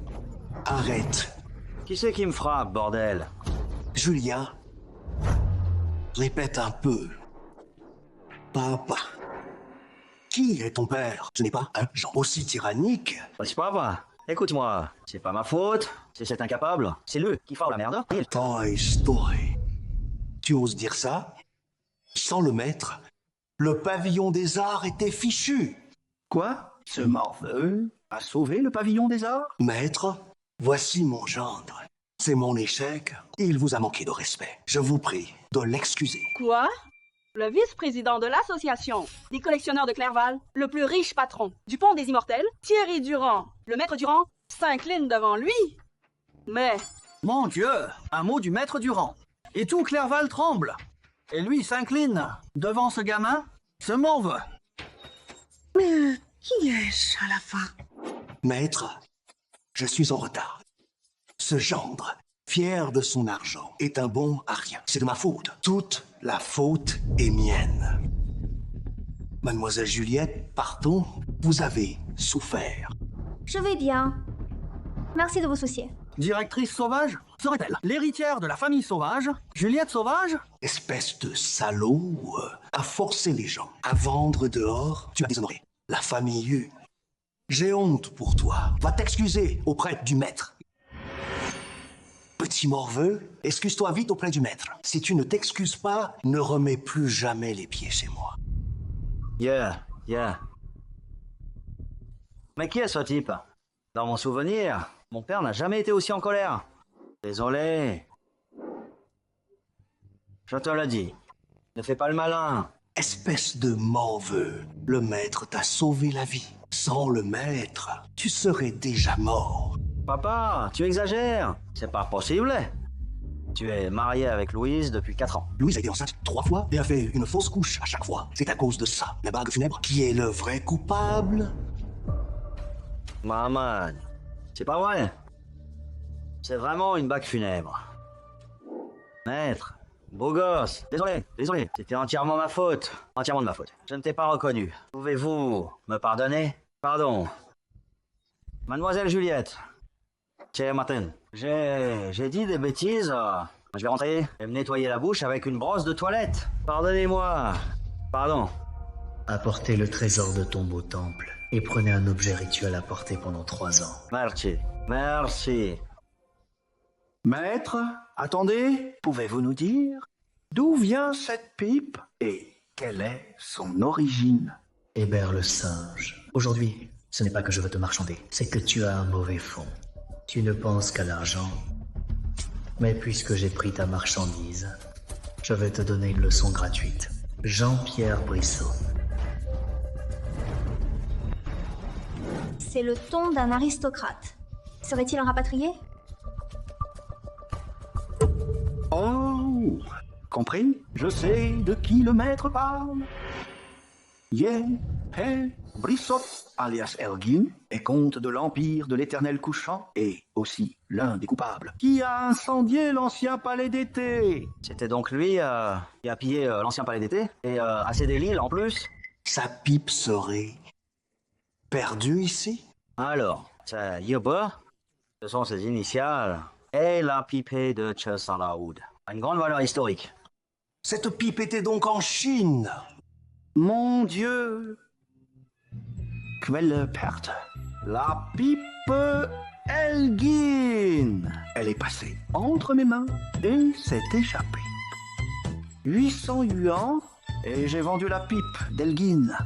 Arrête. Qui c'est qui me frappe, bordel? Julia, répète un peu. Papa. Qui est ton père? Ce n'est pas un genre aussi tyrannique. C'est papa. Écoute-moi, c'est pas ma faute, c'est cet incapable, c'est lui qui fait la merde. Toy Story. Tu oses dire ça? Sans le maître, le pavillon des arts était fichu. Quoi? Ce morveux a sauvé le pavillon des arts? Maître, voici mon gendre. C'est mon échec, il vous a manqué de respect. Je vous prie de l'excuser. Quoi? Le vice-président de l'association des collectionneurs de Clerval, le plus riche patron du Pont des Immortels, Thierry Durand, le maître Durand, s'incline devant lui. Mais... Mon Dieu, un mot du maître Durand. Et tout Clerval tremble. Et lui s'incline devant ce gamin, ce mauve. Mais qui est-ce à la fin? Maître, je suis en retard. Ce gendre, fier de son argent, est un bon à rien. C'est de ma faute. Toute la faute est mienne. Mademoiselle Juliette, partons, vous avez souffert. Je vais bien. Merci de vous soucier. Directrice Sauvage serait-elle l'héritière de la famille Sauvage, Juliette Sauvage? Espèce de salaud, à forcer les gens, à vendre dehors, tu as déshonoré la famille U. J'ai honte pour toi. Va t'excuser auprès du maître. Petit morveux, excuse-toi vite auprès du maître. Si tu ne t'excuses pas, ne remets plus jamais les pieds chez moi. Yeah. Mais qui est ce type? Dans mon souvenir, mon père n'a jamais été aussi en colère. Désolé. Je te le dis, ne fais pas le malin. Espèce de morveux, le maître t'a sauvé la vie. Sans le maître, tu serais déjà mort. Papa, tu exagères. C'est pas possible. Tu es marié avec Louise depuis 4 ans. Louise a été enceinte 3 fois et a fait une fausse couche à chaque fois. C'est à cause de ça, la bague funèbre, qui est le vrai coupable. Maman, c'est pas vrai. C'est vraiment une bague funèbre. Maître, beau gosse. Désolé. C'était entièrement ma faute. Entièrement de ma faute. Je ne t'ai pas reconnu. Pouvez-vous me pardonner? Pardon. Mademoiselle Juliette. Chère Martin, j'ai dit des bêtises. Je vais rentrer et me nettoyer la bouche avec une brosse de toilette. Pardonnez-moi. Pardon. Apportez le trésor de ton beau temple et prenez un objet rituel à porter pendant 3 ans. Merci. Maître, attendez, pouvez-vous nous dire d'où vient cette pipe et quelle est son origine? Hébert le singe. Aujourd'hui, ce n'est pas que je veux te marchander, c'est que tu as un mauvais fond. Tu ne penses qu'à l'argent. Mais puisque j'ai pris ta marchandise, je vais te donner une leçon gratuite. Jean-Pierre Brissot. C'est le ton d'un aristocrate. Serait-il un rapatrié? Oh, compris? Je sais de qui le maître parle. Brissot, alias Elgin, est comte de l'Empire de l'Éternel Couchant et aussi l'un des coupables qui a incendié l'ancien palais d'été. C'était donc lui qui a pillé l'ancien palais d'été et a cédé l'île en plus. Sa pipe serait perdue ici? Alors, c'est Yoba, ce sont ses initiales, et la pipée de Chasalaoud. A une grande valeur historique. Cette pipe était donc en Chine. Mon Dieu! Quelle perte! La pipe Elgin! Elle est passée entre mes mains et s'est échappée. 800 yuans et j'ai vendu la pipe d'Elgin.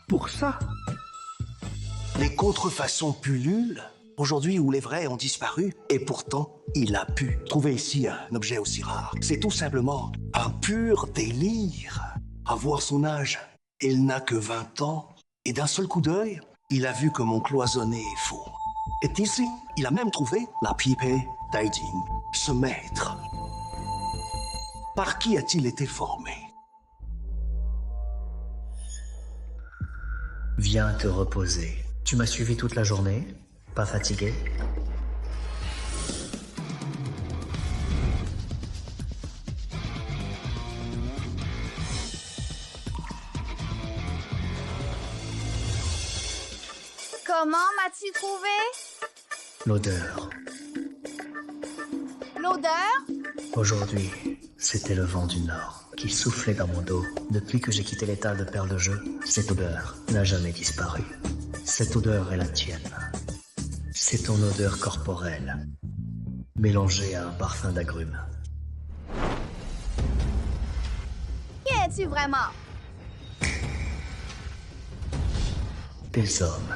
Pour ça. Les contrefaçons pullulent, aujourd'hui où les vrais ont disparu, et pourtant, il a pu trouver ici un objet aussi rare. C'est tout simplement un pur délire. À voir son âge, il n'a que 20 ans, et d'un seul coup d'œil, il a vu que mon cloisonné est faux. Et ici, il a même trouvé la pipe d'Aiding, ce maître. Par qui a-t-il été formé? Viens te reposer. Tu m'as suivi toute la journée? Pas fatigué? Comment m'as-tu trouvé? L'odeur. L'odeur? Aujourd'hui, c'était le vent du Nord qui soufflait dans mon dos. Depuis que j'ai quitté l'étal de perles de jeu, cette odeur n'a jamais disparu. Cette odeur est la tienne. C'est ton odeur corporelle, mélangée à un parfum d'agrumes. Qui es-tu vraiment? Tes hommes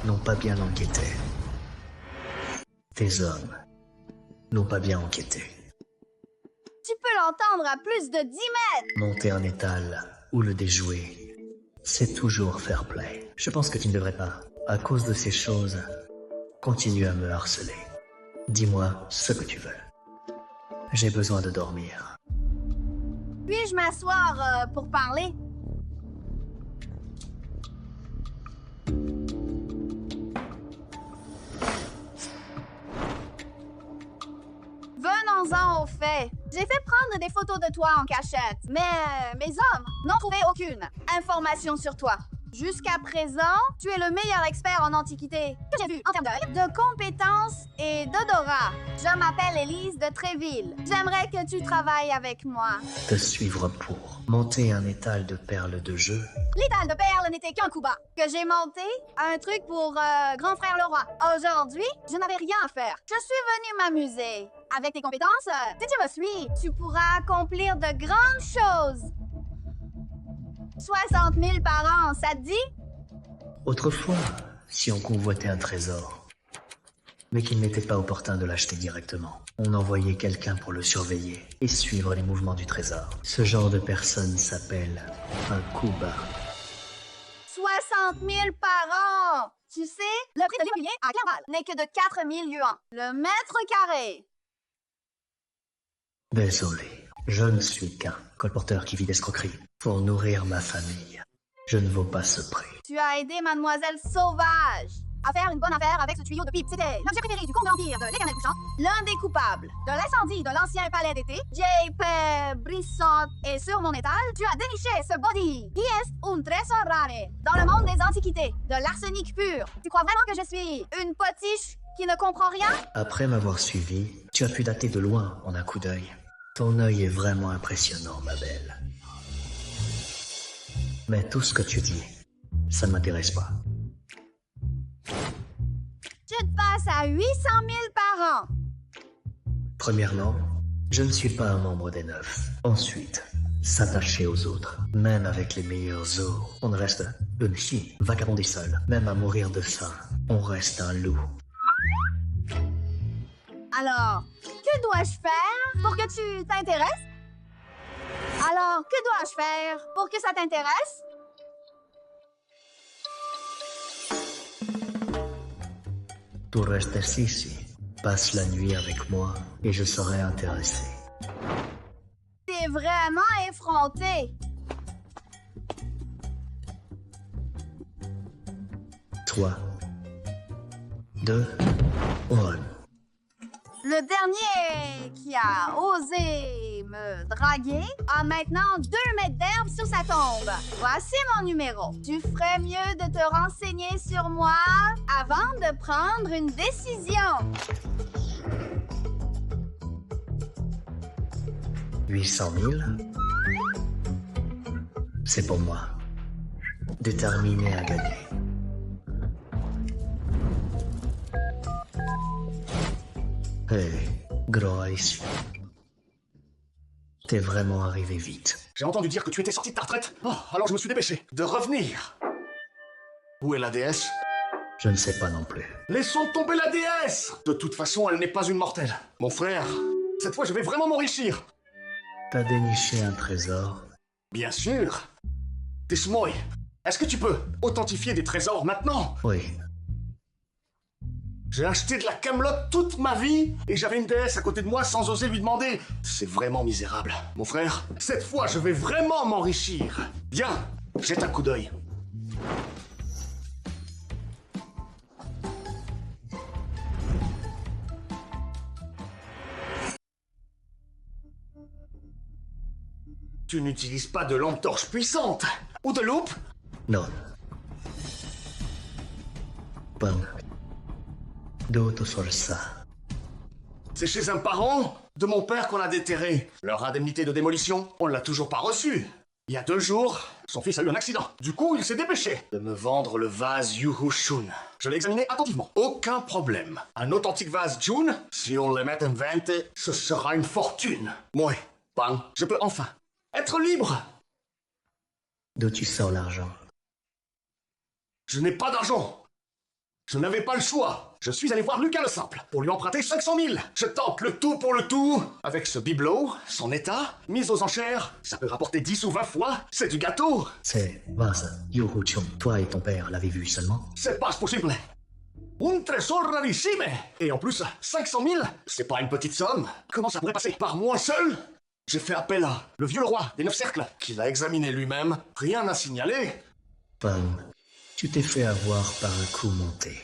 n'ont pas bien enquêté. Tes hommes n'ont pas bien enquêté. Tu peux l'entendre à plus de 10 mètres! Monter un étal ou le déjouer, c'est toujours fair play. Je pense que tu ne devrais pas, à cause de ces choses, continuer à me harceler. Dis-moi ce que tu veux. J'ai besoin de dormir. Puis-je m'asseoir pour parler? Venons-en au fait. J'ai fait prendre des photos de toi en cachette, mais mes hommes n'ont trouvé aucune information sur toi. Jusqu'à présent, tu es le meilleur expert en antiquité que j'ai vu en termes d'œil, de compétences et d'odorat. Je m'appelle Élise de Tréville. J'aimerais que tu travailles avec moi. Te suivre pour monter un étal de perles de jeu. L'étal de perles n'était qu'un coup bas. Que j'ai monté un truc pour grand frère le roi. Aujourd'hui, je n'avais rien à faire. Je suis venue m'amuser. Avec tes compétences, si tu me suis, tu pourras accomplir de grandes choses. 60 000 par an, ça te dit? Autrefois, si on convoitait un trésor, mais qu'il n'était pas opportun de l'acheter directement, on envoyait quelqu'un pour le surveiller et suivre les mouvements du trésor. Ce genre de personne s'appelle un coup bas. 60 000 par an! Tu sais, le prix de l'immobilier à Clerval n'est que de 4 000 yuans. Le mètre carré. Désolé, je ne suis qu'un colporteur qui vit d'escroquerie pour nourrir ma famille. Je ne vaux pas ce prix. Tu as aidé Mademoiselle Sauvage à faire une bonne affaire avec ce tuyau de pipe. C'était l'objet préféré du comte d'Empire de l'Éternel Couchant, l'un des coupables de l'incendie de l'ancien palais d'été. J.P. Brissot est sur mon étal. Tu as déniché ce body. Qui est un trésor rare dans le monde des antiquités, de l'arsenic pur. Tu crois vraiment que je suis une potiche qui ne comprend rien? Après m'avoir suivi, tu as pu dater de loin en un coup d'œil. Ton œil est vraiment impressionnant, ma belle. Mais tout ce que tu dis, ça ne m'intéresse pas. Tu te passes à 800 000 par an. Premièrement, je ne suis pas un membre des Neufs. Ensuite, s'attacher aux autres, même avec les meilleurs os, on reste une fille, vagabonder seul. Même à mourir de faim, on reste un loup. Alors, que dois-je faire pour que tu t'intéresses? Alors, que dois-je faire pour que ça t'intéresse? Tu restes ici, passe la nuit avec moi et je serai intéressé. T'es vraiment effronté. 3, 2, 1. Le dernier qui a osé me draguer a maintenant 2 mètres d'herbe sur sa tombe. Voici mon numéro. Tu ferais mieux de te renseigner sur moi avant de prendre une décision. 800 000? C'est pour moi. Déterminé à gagner. Hey, gros ici. T'es vraiment arrivé vite. J'ai entendu dire que tu étais sorti de ta retraite. Oh, alors je me suis dépêché de revenir. Où est la déesse? Je ne sais pas non plus. Laissons tomber la déesse! De toute façon, elle n'est pas une mortelle. Mon frère, cette fois je vais vraiment m'enrichir. T'as déniché un trésor? Bien sûr. Tismoy, est-ce que tu peux authentifier des trésors maintenant? Oui. J'ai acheté de la camelote toute ma vie et j'avais une déesse à côté de moi sans oser lui demander. C'est vraiment misérable. Mon frère, cette fois je vais vraiment m'enrichir. Viens, jette un coup d'œil. Tu n'utilises pas de lampe torche puissante ou de loupe? Non. Bon. D'autres sur ça. C'est chez un parent de mon père qu'on a déterré. Leur indemnité de démolition, on ne l'a toujours pas reçue. Il y a 2 jours, son fils a eu un accident. Du coup, il s'est dépêché de me vendre le vase Yuhu Shun. Je l'ai examiné attentivement. Aucun problème. Un authentique vase Jun, si on le met en vente, ce sera une fortune. Moi, bang, je peux enfin être libre. D'où tu sors l'argent? Je n'ai pas d'argent. Je n'avais pas le choix. Je suis allé voir Lucas le Simple pour lui emprunter 500 000. Je tente le tout pour le tout. Avec ce bibelot, son état, mise aux enchères, ça peut rapporter 10 ou 20 fois. C'est du gâteau. C'est vase Yuhu Chun. Toi et ton père l'avez vu seulement? C'est pas possible. Un trésor rarissime. Et en plus, 500 000, c'est pas une petite somme. Comment ça pourrait passer par moi seul? J'ai fait appel à le vieux roi des 9 cercles, qui l'a examiné lui-même. Rien à signaler. Pam, tu t'es fait avoir par un coup monté.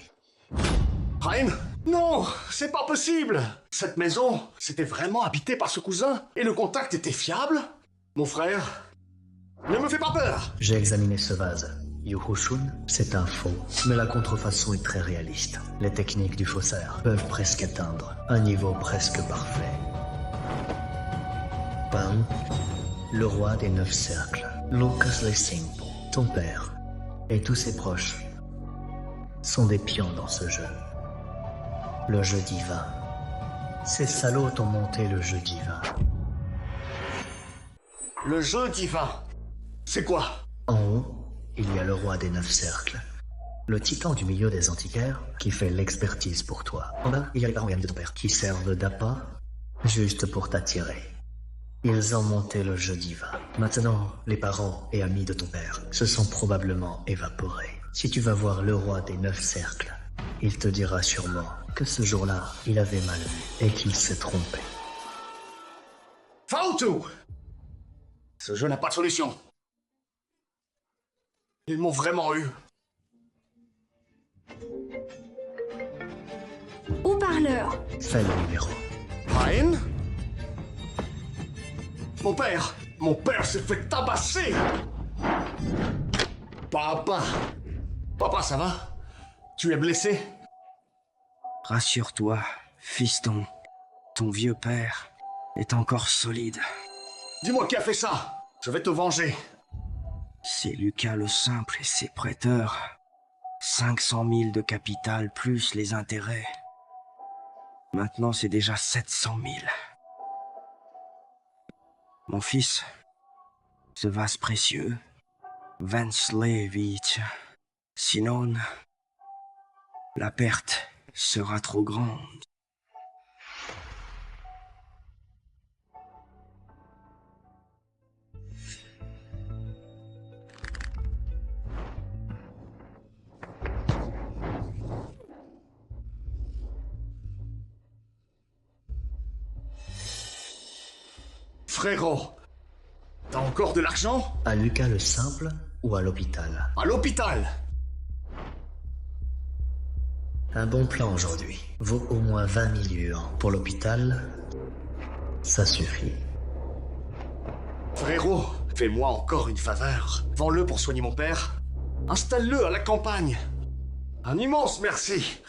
Hein? Non, c'est pas possible. Cette maison, c'était vraiment habité par ce cousin, et le contact était fiable. Mon frère, ne me fais pas peur. J'ai examiné ce vase. Yuhu Shun, c'est un faux, mais la contrefaçon est très réaliste. Les techniques du faussaire peuvent presque atteindre un niveau presque parfait. Pam, le roi des 9 cercles, Lucas le Simple, ton père, et tous ses proches sont des pions dans ce jeu. Le jeu divin. Ces salauds ont monté le jeu divin. Le jeu divin. C'est quoi? En haut, il y a le roi des 9 cercles. Le titan du milieu des antiquaires qui fait l'expertise pour toi. En bas, il y a les parents et amis de ton père qui servent d'appât juste pour t'attirer. Ils ont monté le jeu divin. Maintenant, les parents et amis de ton père se sont probablement évaporés. Si tu vas voir le roi des 9 cercles, il te dira sûrement que ce jour-là, il avait mal vu et qu'il s'est trompé. Fautu! Ce jeu n'a pas de solution. Ils m'ont vraiment eu. Haut-parleur. Fais le numéro. Ryan? Mon père s'est fait tabasser. Papa, ça va? Tu es blessé? Rassure-toi, fiston. Ton vieux père est encore solide. Dis-moi qui a fait ça. Je vais te venger. C'est Lucas le Simple et ses prêteurs. 500 000 de capital plus les intérêts. Maintenant, c'est déjà 700 000. Mon fils, ce vase précieux, Venslevich. Sinon, la perte sera trop grande. Frérot, t'as encore de l'argent? À Lucas le Simple ou à l'hôpital? À l'hôpital! Un bon plan aujourd'hui vaut au moins 20 millions. Pour l'hôpital, ça suffit. Frérot, fais-moi encore une faveur. Vends-le pour soigner mon père. Installe-le à la campagne. Un immense merci.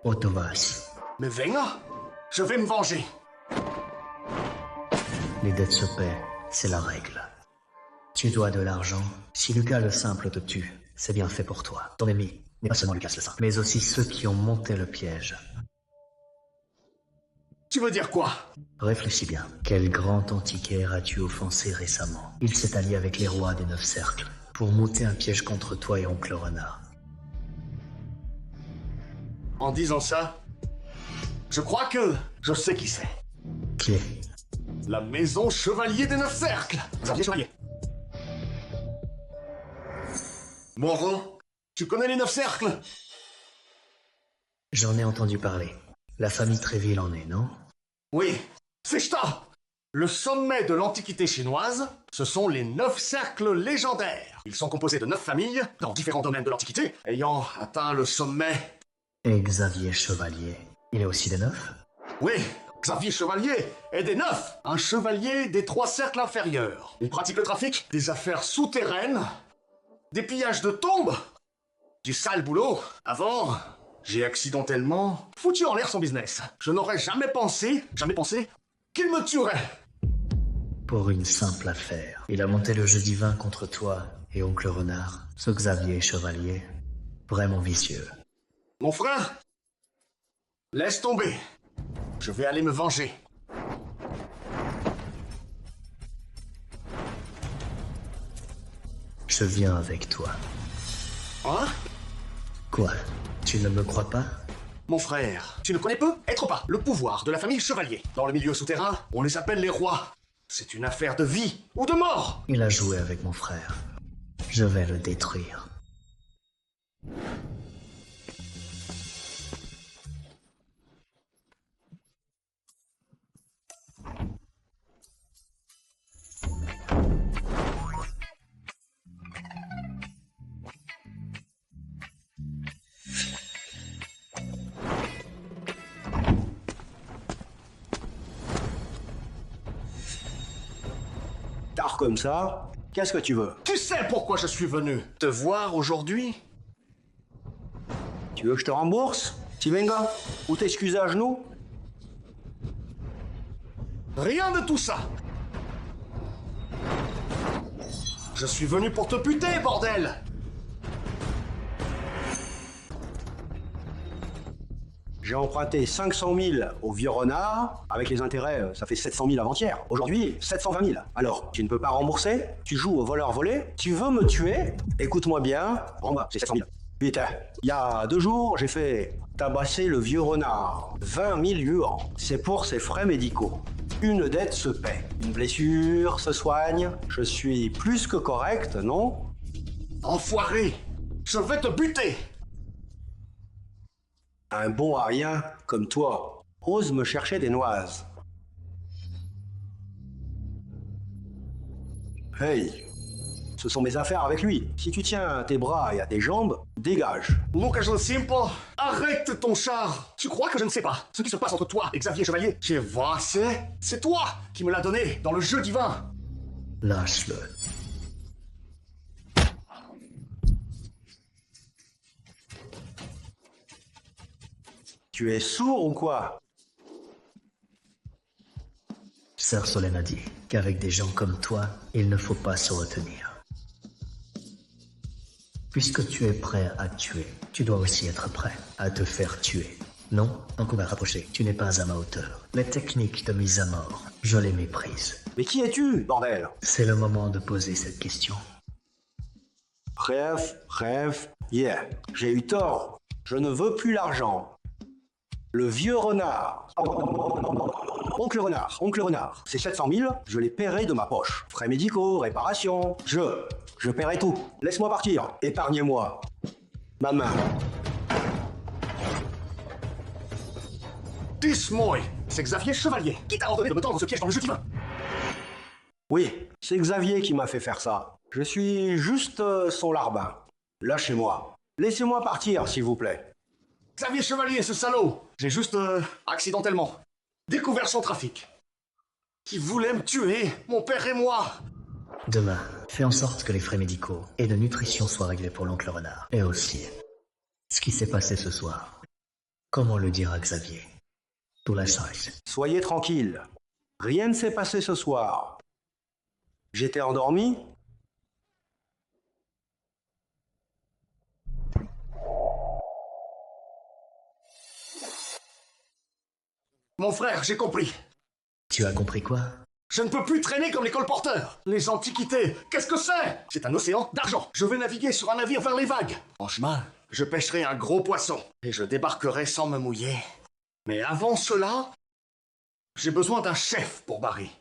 Otovas. Mais venga, je vais me venger. Les dettes se paient, c'est la règle. Tu dois de l'argent. Si Lucas le Simple te tue, c'est bien fait pour toi. Ton ennemi n'est pas seulement Lucas le Simple, mais aussi ceux qui ont monté le piège. Tu veux dire quoi? Réfléchis bien. Quel grand antiquaire as-tu offensé récemment? Il s'est allié avec les rois des 9 cercles pour monter un piège contre toi et oncle Renard. En disant ça, je crois que je sais qui c'est. Qui? La maison Chevalier des 9 cercles. Xavier Chevalier. Moreau, tu connais les 9 cercles? J'en ai entendu parler. La famille Tréville en est, non? Oui, c'est ça. Le sommet de l'Antiquité chinoise, ce sont les 9 cercles légendaires. Ils sont composés de 9 familles, dans différents domaines de l'Antiquité, ayant atteint le sommet. Et Xavier Chevalier, il est aussi des 9? Oui, Xavier Chevalier est des 9, un chevalier des 3 cercles inférieurs. Il pratique le trafic, des affaires souterraines, des pillages de tombes, du sale boulot. Avant, j'ai accidentellement foutu en l'air son business. Je n'aurais jamais pensé qu'il me tuerait. pour une simple affaire. Il a monté le jeu divin contre toi et Oncle Renard, ce Xavier Chevalier, vraiment vicieux. Mon frère, laisse tomber. Je vais aller me venger. Je viens avec toi. Hein? Quoi? Tu ne me crois pas? Mon frère, tu ne connais peu, être pas, le pouvoir de la famille Chevalier. Dans le milieu souterrain, on les appelle les rois. C'est une affaire de vie ou de mort. Il a joué avec mon frère. Je vais le détruire. Tard comme ça, qu'est-ce que tu veux? Tu sais pourquoi je suis venu? Te voir aujourd'hui? Tu veux que je te rembourse, Timenga? Ou t'excuser à genoux? Rien de tout ça. Je suis venu pour te buter, bordel! J'ai emprunté 500 000 au vieux renard. Avec les intérêts, ça fait 700 000 avant-hier. Aujourd'hui, 720 000. Alors, tu ne peux pas rembourser? Tu joues au voleur volé? Tu veux me tuer? Écoute-moi bien. En bas, c'est 700 000. Vite, il y a 2 jours, j'ai fait tabasser le vieux renard. 20 000 yuans. C'est pour ses frais médicaux. Une dette se paie. Une blessure se soigne. Je suis plus que correct, non? Enfoiré! Je vais te buter! Un bon à rien comme toi ose me chercher des noises. Hey, ce sont mes affaires avec lui. Si tu tiens à tes bras et à tes jambes, dégage. Lucas Simple, arrête ton char! Tu crois que je ne sais pas ce qui se passe entre toi et Xavier Chevalier? Tu vois, c'est toi qui me l'as donné dans le jeu divin. Lâche-le. Tu es sourd ou quoi? Sœur Solène a dit qu'avec des gens comme toi, il ne faut pas se retenir. Puisque tu es prêt à tuer, tu dois aussi être prêt à te faire tuer. Non, en combat rapproché, tu n'es pas à ma hauteur. Les techniques de mise à mort, je les méprise. Mais qui es-tu, bordel? C'est le moment de poser cette question. Rêve, yeah. J'ai eu tort. Je ne veux plus l'argent. Le vieux renard. Oncle Renard, c'est 700 000, je les paierai de ma poche. Frais médicaux, réparations, je paierai tout. Laisse-moi partir, épargnez-moi. Ma main. Dis-moi, c'est Xavier Chevalier qui t'a ordonné de me tendre ce piège dans le jeu divin. Oui, c'est Xavier qui m'a fait faire ça. Je suis juste son larbin. Lâchez-moi. Laissez-moi partir, s'il vous plaît. Xavier Chevalier, ce salaud! J'ai juste, accidentellement, découvert son trafic. Qui voulait me tuer, mon père et moi! Demain, fais en sorte que les frais médicaux et de nutrition soient réglés pour l'oncle Renard. Et aussi, ce qui s'est passé ce soir. Comment le dire à Xavier? Tout la charge. Soyez tranquille. Rien ne s'est passé ce soir. J'étais endormi. Mon frère, j'ai compris. Tu as compris quoi? Je ne peux plus traîner comme les colporteurs. Les antiquités, qu'est-ce que c'est? C'est un océan d'argent. Je vais naviguer sur un navire vers les vagues. En chemin, je pêcherai un gros poisson et je débarquerai sans me mouiller. Mais avant cela, j'ai besoin d'un chef pour Barry.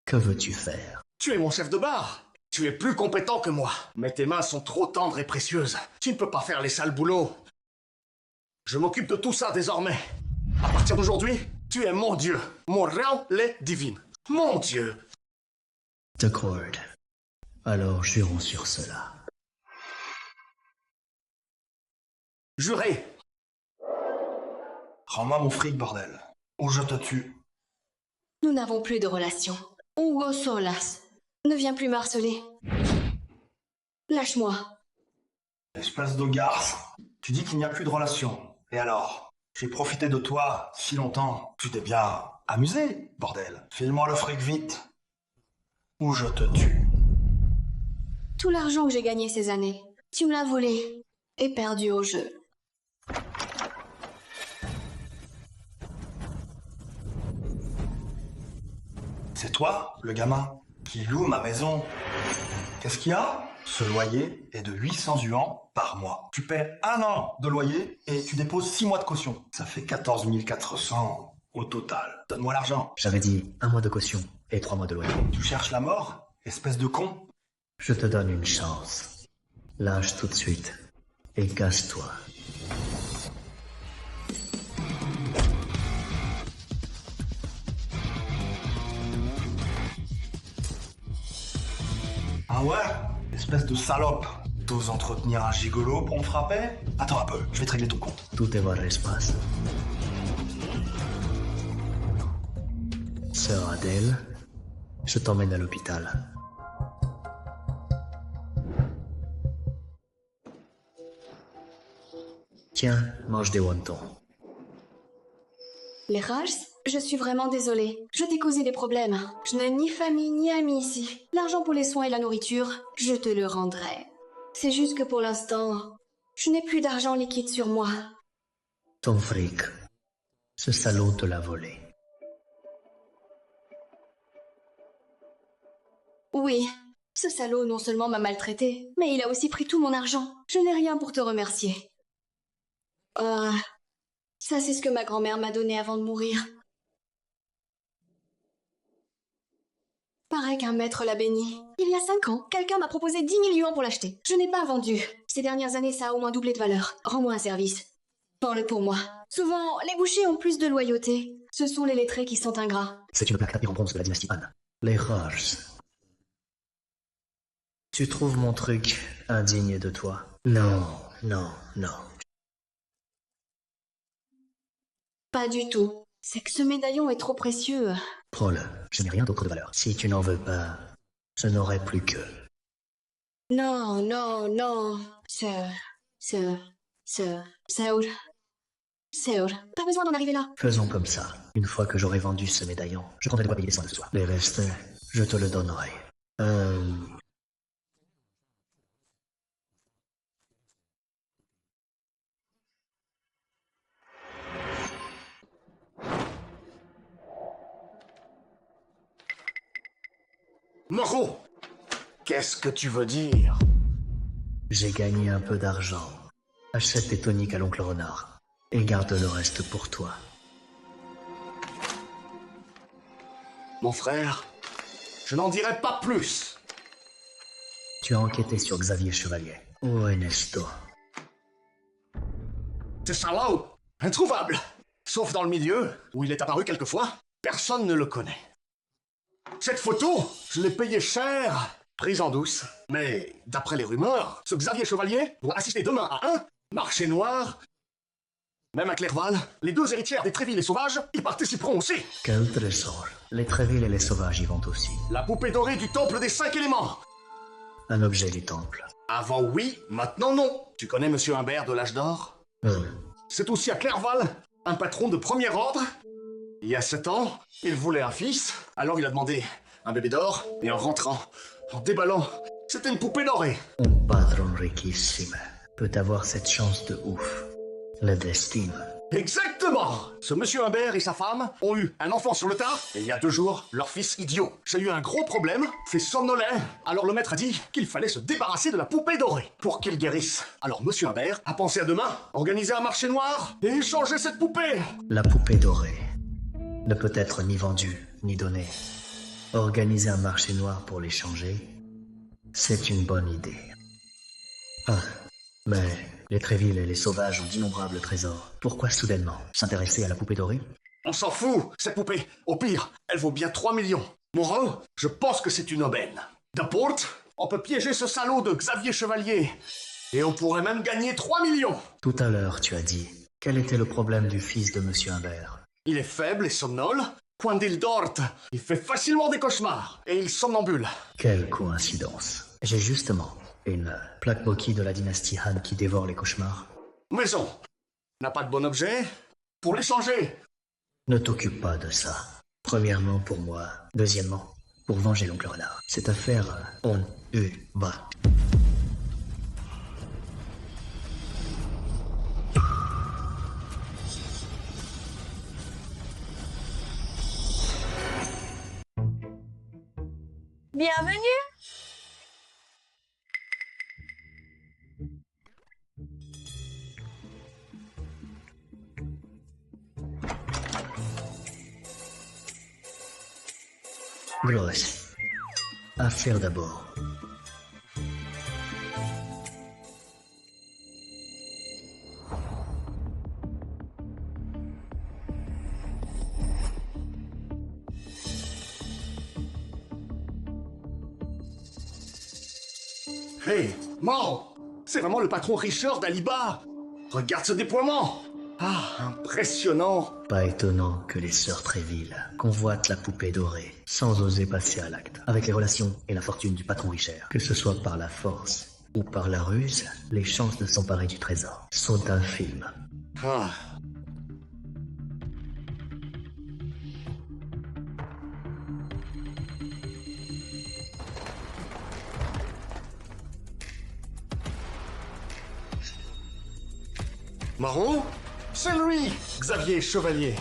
Que veux-tu faire? Tu es mon chef de bar. Tu es plus compétent que moi. Mais tes mains sont trop tendres et précieuses. Tu ne peux pas faire les sales boulots. Je m'occupe de tout ça désormais. À partir d'aujourd'hui, tu es mon dieu. Mon relais divin. Mon dieu. D'accord. Alors jurons sur cela. Juré. Rends-moi mon fric, bordel. Ou je te tue. Nous n'avons plus de relation. Hugo Solas. Ne viens plus m'harceler. Lâche-moi. Espèce de garce. Tu dis qu'il n'y a plus de relation. Et alors? J'ai profité de toi si longtemps. Tu t'es bien amusé, bordel. File-moi le fric vite. ou je te tue. Tout l'argent que j'ai gagné ces années, tu me l'as volé et perdu au jeu. C'est toi, le gamin, qui loue ma maison. Qu'est-ce qu'il y a? Ce loyer est de 800 yuans par mois. Tu paies 1 an de loyer et tu déposes 6 mois de caution. Ça fait 14 400 au total. Donne-moi l'argent. J'avais dit 1 mois de caution et 3 mois de loyer. Tu cherches la mort, espèce de con? Je te donne une chance. Lâche tout de suite et casse-toi. Ah ouais? Espèce de salope. T'oses entretenir un gigolo pour me frapper? Attends un peu, je vais te régler ton compte. Tout est voir l'espace. Sœur Adèle, je t'emmène à l'hôpital. Tiens, mange des wontons. Les Rars, je suis vraiment désolée. Je t'ai causé des problèmes. Je n'ai ni famille ni amis ici. L'argent pour les soins et la nourriture, je te le rendrai. C'est juste que pour l'instant, je n'ai plus d'argent liquide sur moi. Ton fric, ce salaud te l'a volé. Oui, ce salaud non seulement m'a maltraité, mais il a aussi pris tout mon argent. Je n'ai rien pour te remercier. Ça c'est ce que ma grand-mère m'a donné avant de mourir. Paraît qu'un maître l'a béni. Il y a 5 ans, quelqu'un m'a proposé 10 000 yuans pour l'acheter. Je n'ai pas vendu. Ces dernières années, ça a au moins doublé de valeur. Rends-moi un service. Prends-le pour moi. Souvent, les bouchers ont plus de loyauté. Ce sont les lettrés qui sont ingrats. C'est une plaque tapée en bronze de la dynastie Han. Les Rars. Tu trouves mon truc indigne de toi? Non, non, non. Pas du tout. C'est que ce médaillon est trop précieux. Prends-le, je n'ai rien d'autre de valeur. Si tu n'en veux pas, je n'aurai plus que... Non, non, non. Sœur. Pas besoin d'en arriver là. Faisons comme ça. Une fois que j'aurai vendu ce médaillon, je comptais de quoi payer les soins de ce soir. Les restes, je te le donnerai. Moreau, qu'est-ce que tu veux dire? J'ai gagné un peu d'argent. Achète tes toniques à l'oncle Renard et garde le reste pour toi. Mon frère, je n'en dirai pas plus. Tu as enquêté sur Xavier Chevalier. Où est Nesto? C'est ça là-haut, introuvable. Sauf dans le milieu, où il est apparu quelquefois, personne ne le connaît. Cette photo, je l'ai payée cher, prise en douce. Mais, d'après les rumeurs, ce Xavier Chevalier doit assister demain à un marché noir. Même à Clerval, les 2 héritières des Tréville et Sauvages y participeront aussi. Quel trésor. Les Tréville et les Sauvages y vont aussi. La poupée dorée du temple des 5 éléments. Un objet du temple. Avant oui, maintenant non. Tu connais Monsieur Humbert de l'âge d'or? C'est aussi à Clerval, un patron de premier ordre. Il y a 7 ans, il voulait un fils, alors il a demandé un bébé d'or, et en rentrant, en déballant, c'était une poupée dorée. Un patron riquissime peut avoir cette chance de ouf. Le destin. Exactement! Ce monsieur Humbert et sa femme ont eu un enfant sur le tas, et il y a 2 jours, leur fils idiot. J'ai eu un gros problème, fait somnolent. Alors le maître a dit qu'il fallait se débarrasser de la poupée dorée pour qu'il guérisse. Alors monsieur Humbert a pensé à demain, organiser un marché noir et échanger cette poupée. La poupée dorée ne peut être ni vendue ni donnée. Organiser un marché noir pour l'échanger, c'est une bonne idée. Ah, mais les Tréville et les Sauvages ont d'innombrables trésors. Pourquoi soudainement s'intéresser à la poupée dorée? On s'en fout, cette poupée. Au pire, elle vaut bien 3 millions. Moreau, je pense que c'est une aubaine. D'importe, on peut piéger ce salaud de Xavier Chevalier. Et on pourrait même gagner 3 millions. Tout à l'heure, tu as dit, quel était le problème du fils de Monsieur Humbert? Il est faible et somnole. Quand il dort, il fait facilement des cauchemars. Et il somnambule. Quelle coïncidence. J'ai justement une plaque Boki de la dynastie Han qui dévore les cauchemars. Maison, n'a pas de bon objet? Pour l'échanger. Ne t'occupe pas de ça. Premièrement pour moi. Deuxièmement, pour venger l'oncle Renard. Cette affaire, on va. Bienvenue. Grosse. Affaire d'abord. Hey, Mao! C'est vraiment le patron Richard d'Aliba! Regarde ce déploiement! Ah, impressionnant! Pas étonnant que les sœurs Tréville convoitent la poupée dorée sans oser passer à l'acte. Avec les relations et la fortune du patron Richard, que ce soit par la force ou par la ruse, les chances de s'emparer du trésor sont infimes. Ah. Marron? C'est lui, Xavier Chevalier.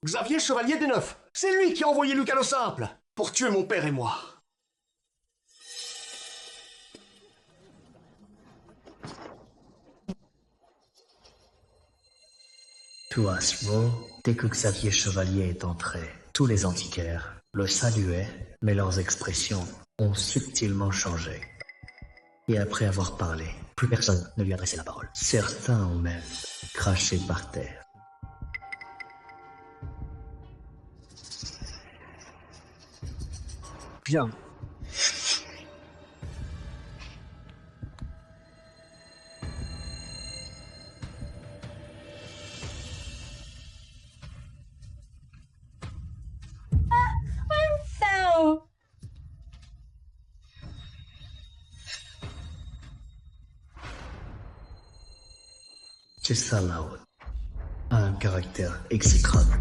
Xavier Chevalier des Neufs. C'est lui qui a envoyé Lucas le Simple pour tuer mon père et moi. Tout à ce mot, dès que Xavier Chevalier est entré, tous les antiquaires le saluaient, mais leurs expressions ont subtilement changé. Et après avoir parlé, plus personne ne lui adressait la parole. Certains ont même craché par terre. Bien. So. C'est ça là-haut. Un caractère exécrable.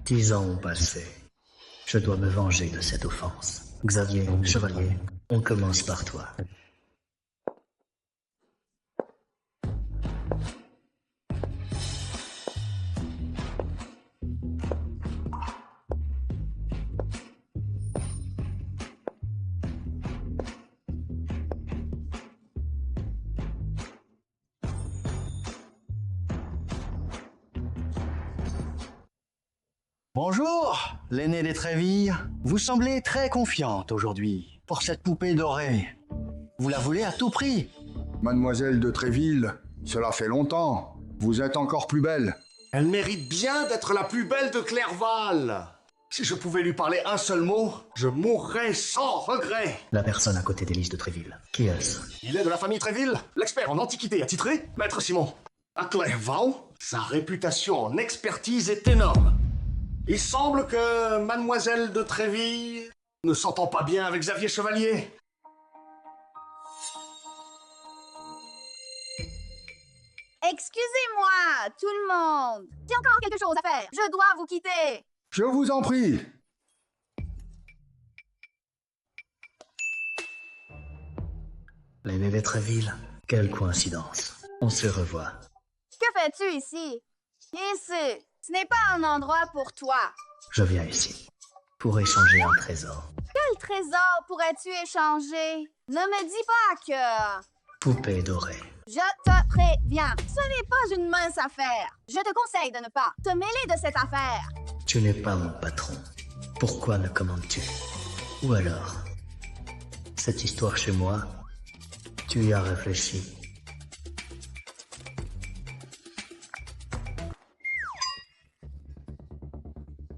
10 ans ont passé. Je dois me venger de cette offense. Xavier Chevalier, on commence par toi. Bonjour, l'aîné des Tréville. Vous semblez très confiante aujourd'hui pour cette poupée dorée. Vous la voulez à tout prix. Mademoiselle de Tréville, cela fait longtemps. Vous êtes encore plus belle. Elle mérite bien d'être la plus belle de Clerval. Si je pouvais lui parler un seul mot, je mourrais sans regret. La personne à côté d'Élise de Tréville. Qui est-ce? Il est de la famille Tréville, l'expert en antiquité attitré, Maître Simon. À Clerval, sa réputation en expertise est énorme. Il semble que Mademoiselle de Tréville ne s'entend pas bien avec Xavier Chevalier. Excusez-moi, tout le monde. J'ai encore quelque chose à faire. Je dois vous quitter. Je vous en prie. Les bébés Tréville, quelle coïncidence. On se revoit. Que fais-tu ici? Ici, ce n'est pas un endroit pour toi. Je viens ici pour échanger un trésor. Quel trésor pourrais-tu échanger? Ne me dis pas que... Poupée dorée. Je te préviens, ce n'est pas une mince affaire. Je te conseille de ne pas te mêler de cette affaire. Tu n'es pas mon patron. Pourquoi me commandes-tu? Ou alors, cette histoire chez moi, tu y as réfléchi.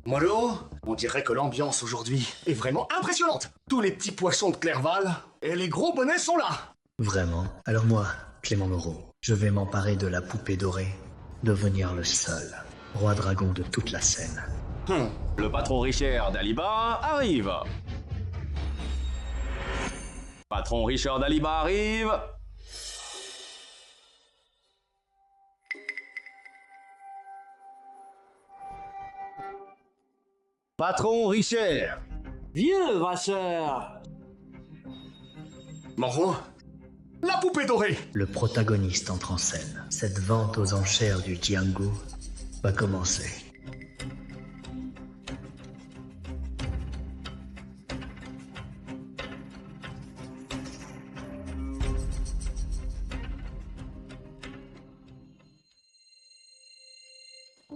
Molo, on dirait que l'ambiance aujourd'hui est vraiment impressionnante. Tous les petits poissons de Clerval et les gros bonnets sont là. Vraiment? Alors moi, Clément Moreau. Je vais m'emparer de la poupée dorée, devenir le seul roi dragon de toute la scène. Le patron Richard d'Aliba arrive. Patron Richard d'Aliba arrive. Patron Richard. Vieux, Vasseur. Moreau, la poupée dorée. Le protagoniste entre en scène. Cette vente aux enchères du Django va commencer.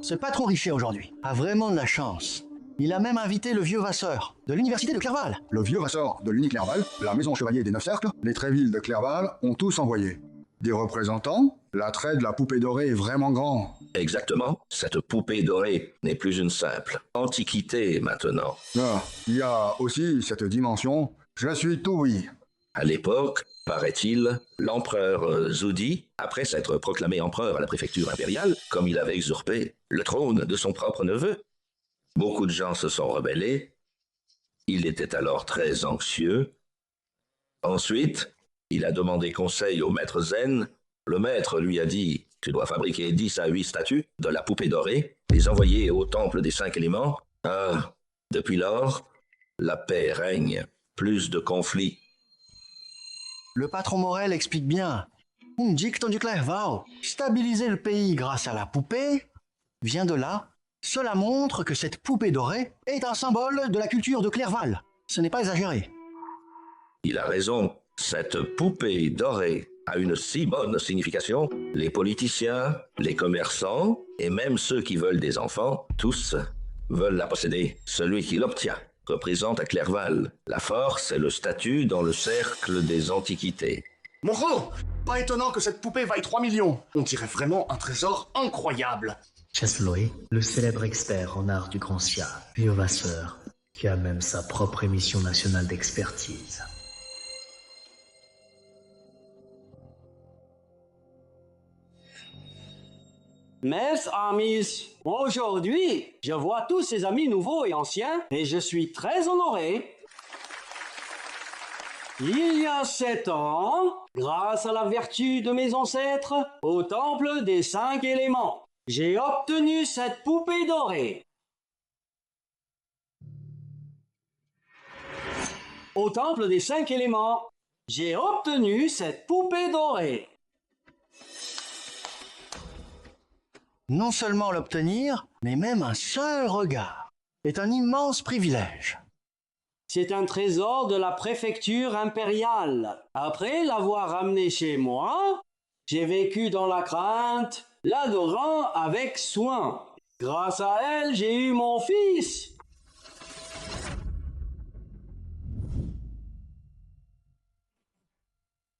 Ce patron Richard aujourd'hui a vraiment de la chance. Il a même invité le vieux Vasseur de l'université de Clerval. Le vieux Vasseur de l'Uni Clerval, la maison chevalier des 9 cercles, les Tréville de Clerval ont tous envoyé des représentants. L'attrait de la poupée dorée est vraiment grand. Exactement. Cette poupée dorée n'est plus une simple antiquité maintenant. Ah, il y a aussi cette dimension. Je suis tout oui. À l'époque, paraît-il, l'empereur Zudi, après s'être proclamé empereur à la préfecture impériale, comme il avait usurpé le trône de son propre neveu, beaucoup de gens se sont rebellés. Il était alors très anxieux. Ensuite, il a demandé conseil au maître Zen. Le maître lui a dit « Tu dois fabriquer 10 à 8 statues de la poupée dorée, les envoyer au temple des 5 éléments. » Ah, depuis lors, la paix règne, plus de conflits. Le patron Morel explique bien. Dicton du Clerval, stabiliser le pays grâce à la poupée, vient de là. Cela montre que cette poupée dorée est un symbole de la culture de Clerval. Ce n'est pas exagéré. Il a raison. Cette poupée dorée a une si bonne signification. Les politiciens, les commerçants et même ceux qui veulent des enfants, tous veulent la posséder. Celui qui l'obtient représente à Clerval la force et le statut dans le cercle des antiquités. Moreau, pas étonnant que cette poupée vaille 3 millions. On dirait vraiment un trésor incroyable. Chasloé, le célèbre expert en art du Grancia, vieux Vasseur, qui a même sa propre émission nationale d'expertise. Mes amis, aujourd'hui, je vois tous ces amis nouveaux et anciens et je suis très honoré. Il y a 7 ans, grâce à la vertu de mes ancêtres, au temple des 5 éléments, j'ai obtenu cette poupée dorée. Au temple des 5 éléments, j'ai obtenu cette poupée dorée. Non seulement l'obtenir, mais même un seul regard est un immense privilège. C'est un trésor de la préfecture impériale. Après l'avoir ramené chez moi, j'ai vécu dans la crainte, l'adorant avec soin. Grâce à elle, j'ai eu mon fils.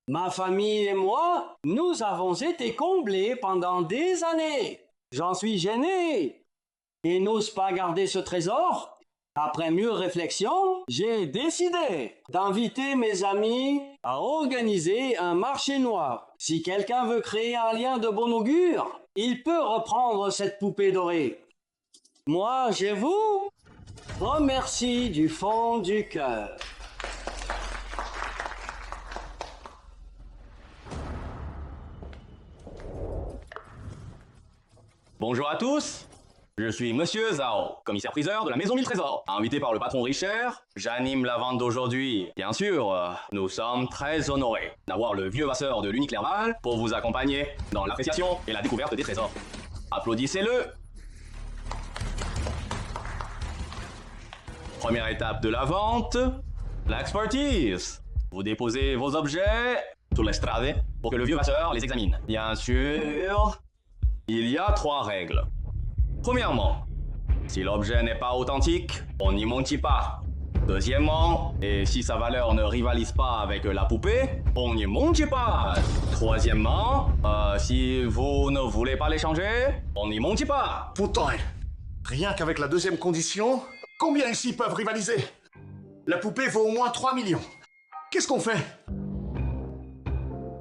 Ma famille et moi, nous avons été comblés pendant des années. J'en suis gêné et n'ose pas garder ce trésor. Après mûre réflexion, j'ai décidé d'inviter mes amis à organiser un marché noir. Si quelqu'un veut créer un lien de bon augure, il peut reprendre cette poupée dorée. Moi, je vous remercie du fond du cœur. Bonjour à tous, je suis Monsieur Zhao, commissaire-priseur de la Maison Mille Trésors. Invité par le patron Richard, j'anime la vente d'aujourd'hui. Bien sûr, nous sommes très honorés d'avoir le vieux Vasseur de l'Uni Clerval pour vous accompagner dans l'appréciation et la découverte des trésors. Applaudissez-le. Première étape de la vente, l'expertise. Vous déposez vos objets sur l'estrade pour que le vieux Vasseur les examine. Bien sûr, il y a 3 règles. Premièrement, si l'objet n'est pas authentique, on n'y monte pas. Deuxièmement, et si sa valeur ne rivalise pas avec la poupée, on n'y monte pas. Troisièmement, si vous ne voulez pas l'échanger, on n'y monte pas. Pourtant, rien qu'avec la deuxième condition, combien ici peuvent rivaliser? La poupée vaut au moins 3 millions. Qu'est-ce qu'on fait?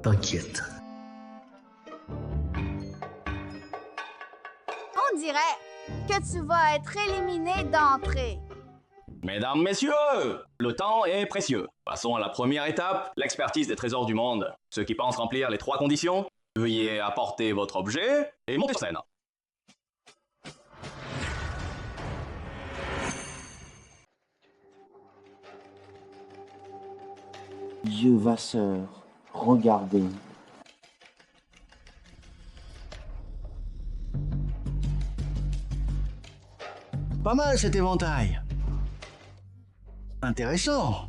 T'inquiète, dirais que tu vas être éliminé d'entrée. Mesdames, messieurs, le temps est précieux. Passons à la première étape, l'expertise des trésors du monde. Ceux qui pensent remplir les 3 conditions, veuillez apporter votre objet et montez sur scène. Vieux Vasseur, regardez. Pas mal cet éventail. Intéressant.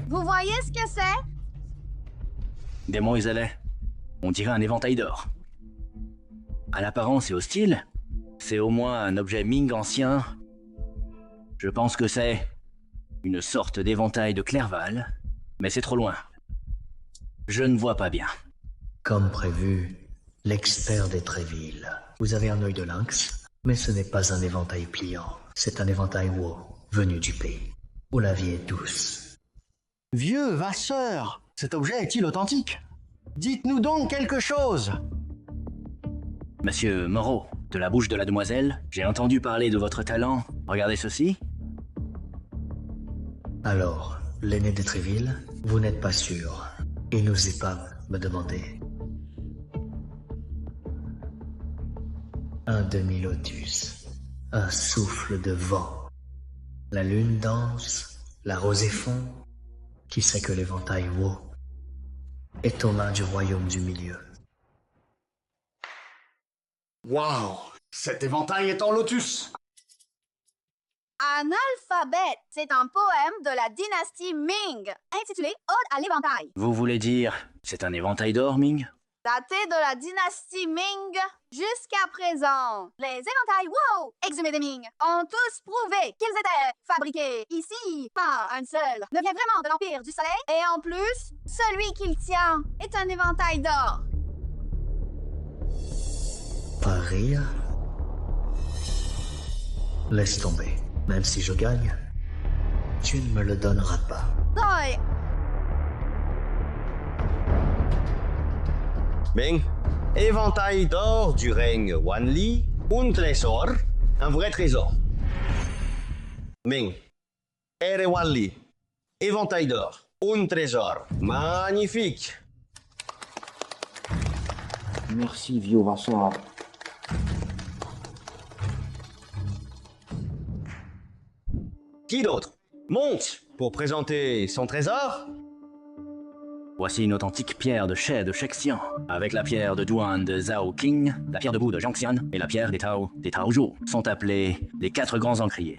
Vous voyez ce que c'est? Des moiselets. On dirait un éventail d'or. À l'apparence et au style, c'est au moins un objet Ming ancien. Je pense que c'est une sorte d'éventail de Clerval, mais c'est trop loin. Je ne vois pas bien. Comme prévu, l'expert des Trévilles. Vous avez un œil de lynx, mais ce n'est pas un éventail pliant. C'est un éventail Wo, venu du pays, où la vie est douce. Vieux Vasseur, cet objet est-il authentique? Dites-nous donc quelque chose. Monsieur Moreau, de la bouche de la demoiselle, j'ai entendu parler de votre talent. Regardez ceci. Alors, l'aîné des Trévilles, vous n'êtes pas sûr. Et n'osez pas me demander. Un demi-lotus, un souffle de vent. La lune danse, la rosée fond. Qui sait que l'éventail Wo est aux mains du royaume du milieu. Waouh! Cet éventail est en lotus! Analphabet, c'est un poème de la dynastie Ming, intitulé Ode à l'éventail. Vous voulez dire, c'est un éventail d'or, Ming? Daté de la dynastie Ming jusqu'à présent. Les éventails Wo, exhumés des Ming, ont tous prouvé qu'ils étaient fabriqués ici par un seul. Ne vient vraiment de l'Empire du Soleil. Et en plus, celui qu'il tient est un éventail d'or. Pas rire. Laisse tomber. Même si je gagne, tu ne me le donneras pas. Doi. Ming, éventail d'or du règne Wanli, un trésor, un vrai trésor. Ming, Ere Wanli, éventail d'or, un trésor, magnifique. Merci, vieux Vasseur. Qui d'autre monte pour présenter son trésor? Voici une authentique pierre de She de Shexian, avec la pierre de Duan de Zhao King, la pierre de Wu de Jiangxian et la pierre des Taozhou sont appelés les 4 grands encriers.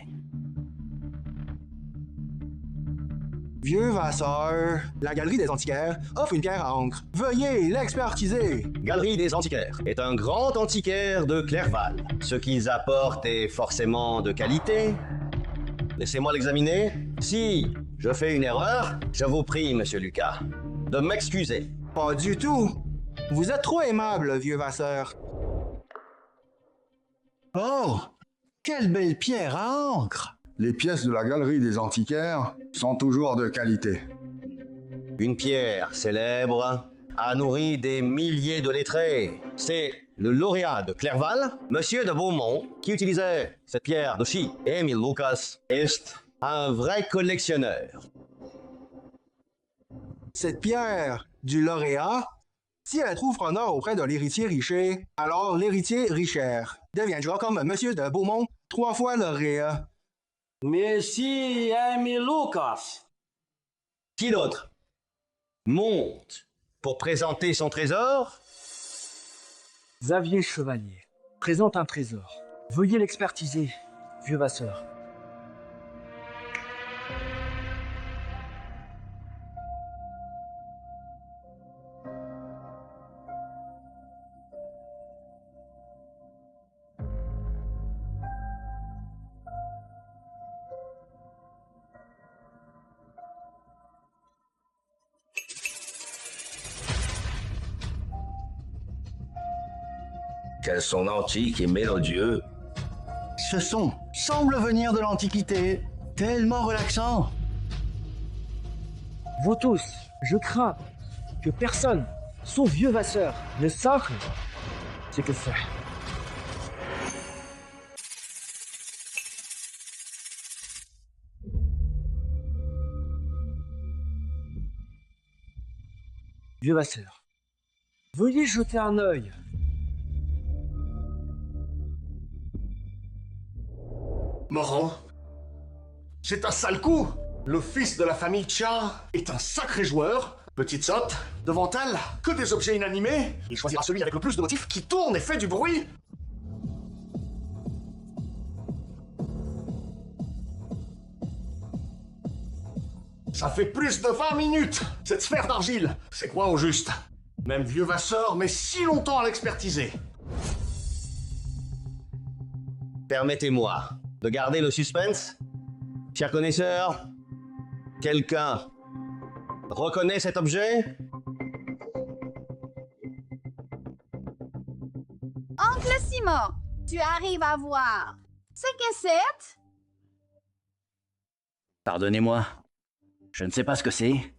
Vieux Vasseur, la Galerie des Antiquaires offre une pierre à encre. Veuillez l'expertiser. Galerie des Antiquaires est un grand antiquaire de Clerval. Ce qu'ils apportent est forcément de qualité. Laissez-moi l'examiner. Si je fais une erreur, je vous prie, monsieur Lucas, de m'excuser. Pas du tout. Vous êtes trop aimable, vieux Vasseur. Oh, quelle belle pierre à encre! Les pièces de la Galerie des Antiquaires sont toujours de qualité. Une pierre célèbre a nourri des milliers de lettrés. C'est le lauréat de Clerval, Monsieur de Beaumont, qui utilisait cette pierre de Chi. Émile Lucas est un vrai collectionneur. Cette pierre du lauréat, si elle trouve honneur auprès de l'héritier Richer, alors l'héritier Richer deviendra comme Monsieur de Beaumont, 3 fois lauréat. Merci, Émile Lucas. Qui d'autre monte pour présenter son trésor? Xavier Chevalier présente un trésor. Veuillez l'expertiser, vieux Vasseur. Quels sont antiques et mélodieux. Ce son semble venir de l'Antiquité, tellement relaxant. Vous tous, je crains que personne, sauf vieux Vasseur, ne sache ce que c'est. Vieux Vasseur, veuillez jeter un œil. Moran, c'est un sale coup. Le fils de la famille Cha est un sacré joueur. Petite sotte, devant elle, que des objets inanimés. Il choisira celui avec le plus de motifs qui tourne et fait du bruit. Ça fait plus de 20 minutes, cette sphère d'argile. C'est quoi au juste? Même vieux Vasseur met si longtemps à l'expertiser. Permettez-moi de garder le suspense. Chers connaisseurs, quelqu'un reconnaît cet objet? Oncle Simon, tu arrives à voir. C'est que c'est? Pardonnez-moi, je ne sais pas ce que c'est,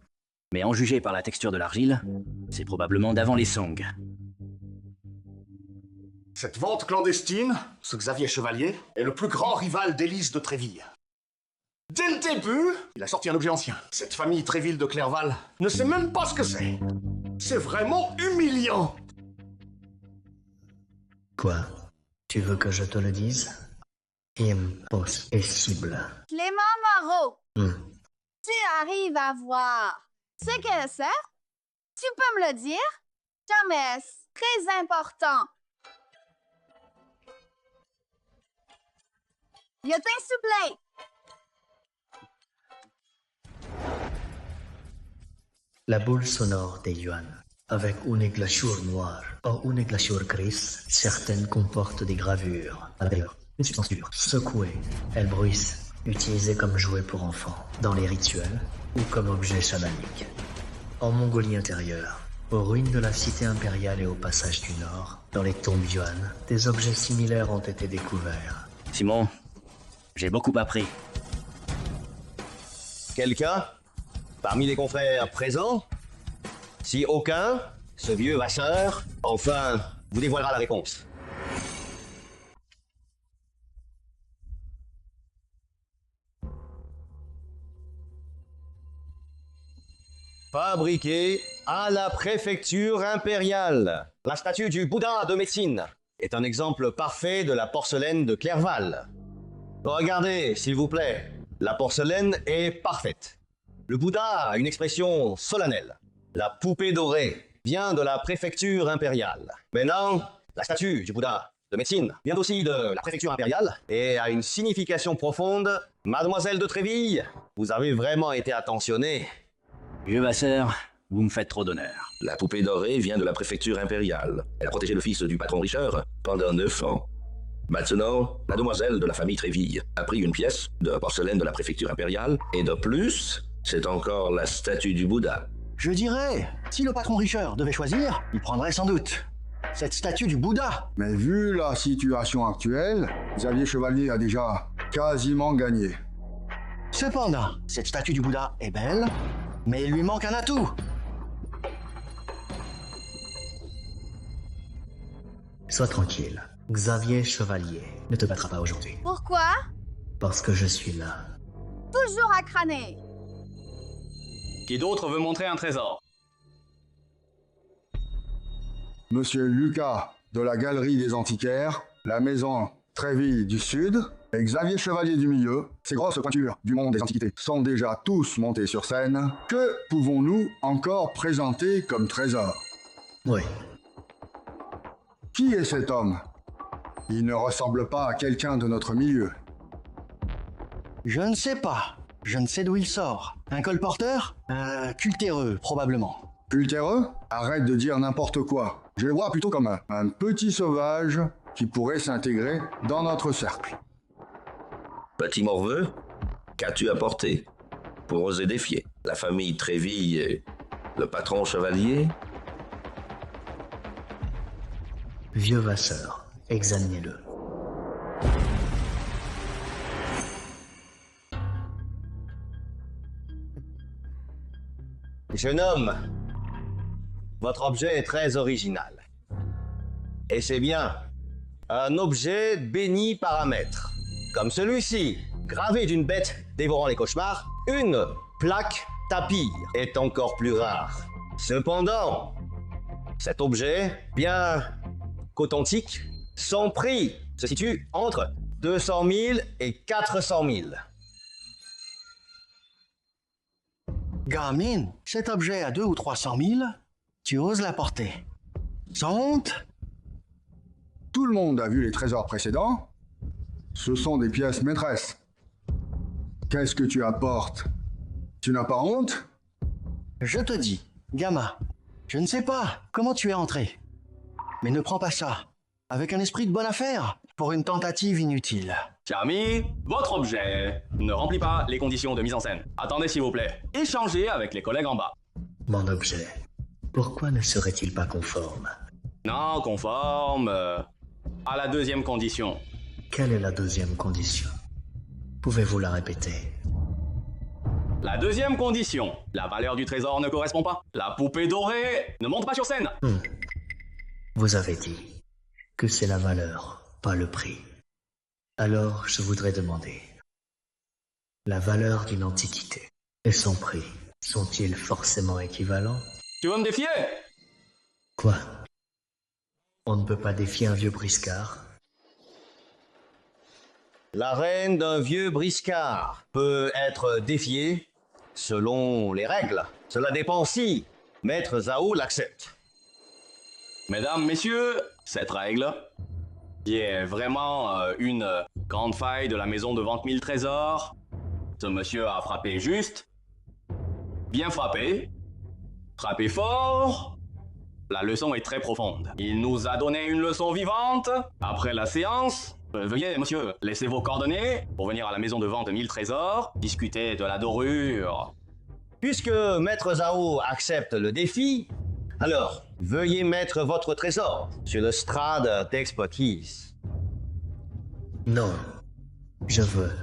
mais en juger par la texture de l'argile, c'est probablement d'avant les Song. Cette vente clandestine, ce Xavier Chevalier, est le plus grand rival d'Élise de Tréville. Dès le début, il a sorti un objet ancien. Cette famille Tréville de Clerval ne sait même pas ce que c'est. C'est vraiment humiliant. Quoi? Tu veux que je te le dise? Impossible. Clément Moreau, tu arrives à voir. C'est que c'est? Tu peux me le dire? Jamais, très important. Lieutenant Soupley. La boule sonore des yuan, avec une églachure noire ou une églachure grise, certaines comportent des gravures. À l'intérieur, une substance dure, secouée, elle bruisse, utilisée comme jouet pour enfants, dans les rituels ou comme objet chamanique. En Mongolie intérieure, aux ruines de la cité impériale et au passage du Nord, dans les tombes yuan, des objets similaires ont été découverts. Simon, j'ai beaucoup appris. Quelqu'un, parmi les confrères présents, si aucun, ce vieux Vasseur, enfin, vous dévoilera la réponse. Fabriqué à la préfecture impériale, la statue du Bouddha de médecine est un exemple parfait de la porcelaine de Clerval. Regardez, s'il vous plaît, la porcelaine est parfaite. Le Bouddha a une expression solennelle. La poupée dorée vient de la préfecture impériale. Maintenant, la statue du Bouddha de médecine vient aussi de la préfecture impériale et a une signification profonde. Mademoiselle de Tréville, vous avez vraiment été attentionnée. Vieux Vasseur, vous me faites trop d'honneur. La poupée dorée vient de la préfecture impériale. Elle a protégé le fils du patron Richard pendant 9 ans. Maintenant, la demoiselle de la famille Tréville a pris une pièce de porcelaine de la préfecture impériale, et de plus, c'est encore la statue du Bouddha. Je dirais, si le patron Richard devait choisir, il prendrait sans doute cette statue du Bouddha. Mais vu la situation actuelle, Xavier Chevalier a déjà quasiment gagné. Cependant, cette statue du Bouddha est belle, mais il lui manque un atout. Sois tranquille. Xavier Chevalier ne te battra pas aujourd'hui. Pourquoi? Parce que je suis là. Toujours à crâner. Qui d'autre veut montrer un trésor? Monsieur Lucas de la Galerie des Antiquaires, la maison Tréville du Sud et Xavier Chevalier du Milieu, ces grosses pointures du monde des antiquités, sont déjà tous montés sur scène. Que pouvons-nous encore présenter comme trésor? Oui. Qui est cet homme? Il ne ressemble pas à quelqu'un de notre milieu. Je ne sais pas. Je ne sais d'où il sort. Un colporteur? Cultéreux, probablement. Cultéreux? Arrête de dire n'importe quoi. Je le vois plutôt comme un petit sauvage qui pourrait s'intégrer dans notre cercle. Petit morveux, qu'as-tu apporté pour oser défier la famille Tréville et le patron Chevalier? Vieux Vasseur, examinez-le. Jeune homme, Votre objet est très original. Et c'est bien un objet béni paramètre. Comme celui-ci, gravé d'une bête dévorant les cauchemars, une plaque tapir est encore plus rare. Cependant, cet objet, bien qu'authentique, son prix se situe entre 200 000 et 400 000. Gamine, cet objet à 200 ou 300 000, tu oses l'apporter. Sans honte? Tout le monde a vu les trésors précédents. Ce sont des pièces maîtresses. Qu'est-ce que tu apportes? Tu n'as pas honte? Je te dis, Gamma, je ne sais pas comment tu es entré. Mais ne prends pas ça avec un esprit de bonne affaire pour une tentative inutile. Cher ami, votre objet ne remplit pas les conditions de mise en scène. Attendez s'il vous plaît. Échangez avec les collègues en bas. Mon objet, pourquoi ne serait-il pas conforme? Non, conforme à la deuxième condition. Quelle est la deuxième condition? Pouvez-vous la répéter? La deuxième condition, la valeur du trésor ne correspond pas. La poupée dorée ne monte pas sur scène. Vous avez dit que c'est la valeur, pas le prix. Alors, je voudrais demander, la valeur d'une antiquité et son prix sont-ils forcément équivalents? Tu veux me défier? Quoi? On ne peut pas défier un vieux briscard? La reine d'un vieux briscard peut être défiée selon les règles. Cela dépend si Maître Zhao l'accepte. Mesdames, messieurs, cette règle, qui est vraiment une grande faille de la maison de vente 1000 trésors, ce monsieur a frappé juste, bien frappé, frappé fort. La leçon est très profonde. Il nous a donné une leçon vivante. Après la séance, veuillez, monsieur, laisser vos coordonnées pour venir à la maison de vente 1000 trésors, discuter de la dorure. Puisque Maître Zhao accepte le défi, alors veuillez mettre votre trésor sur le strade d'expertise. Non, je veux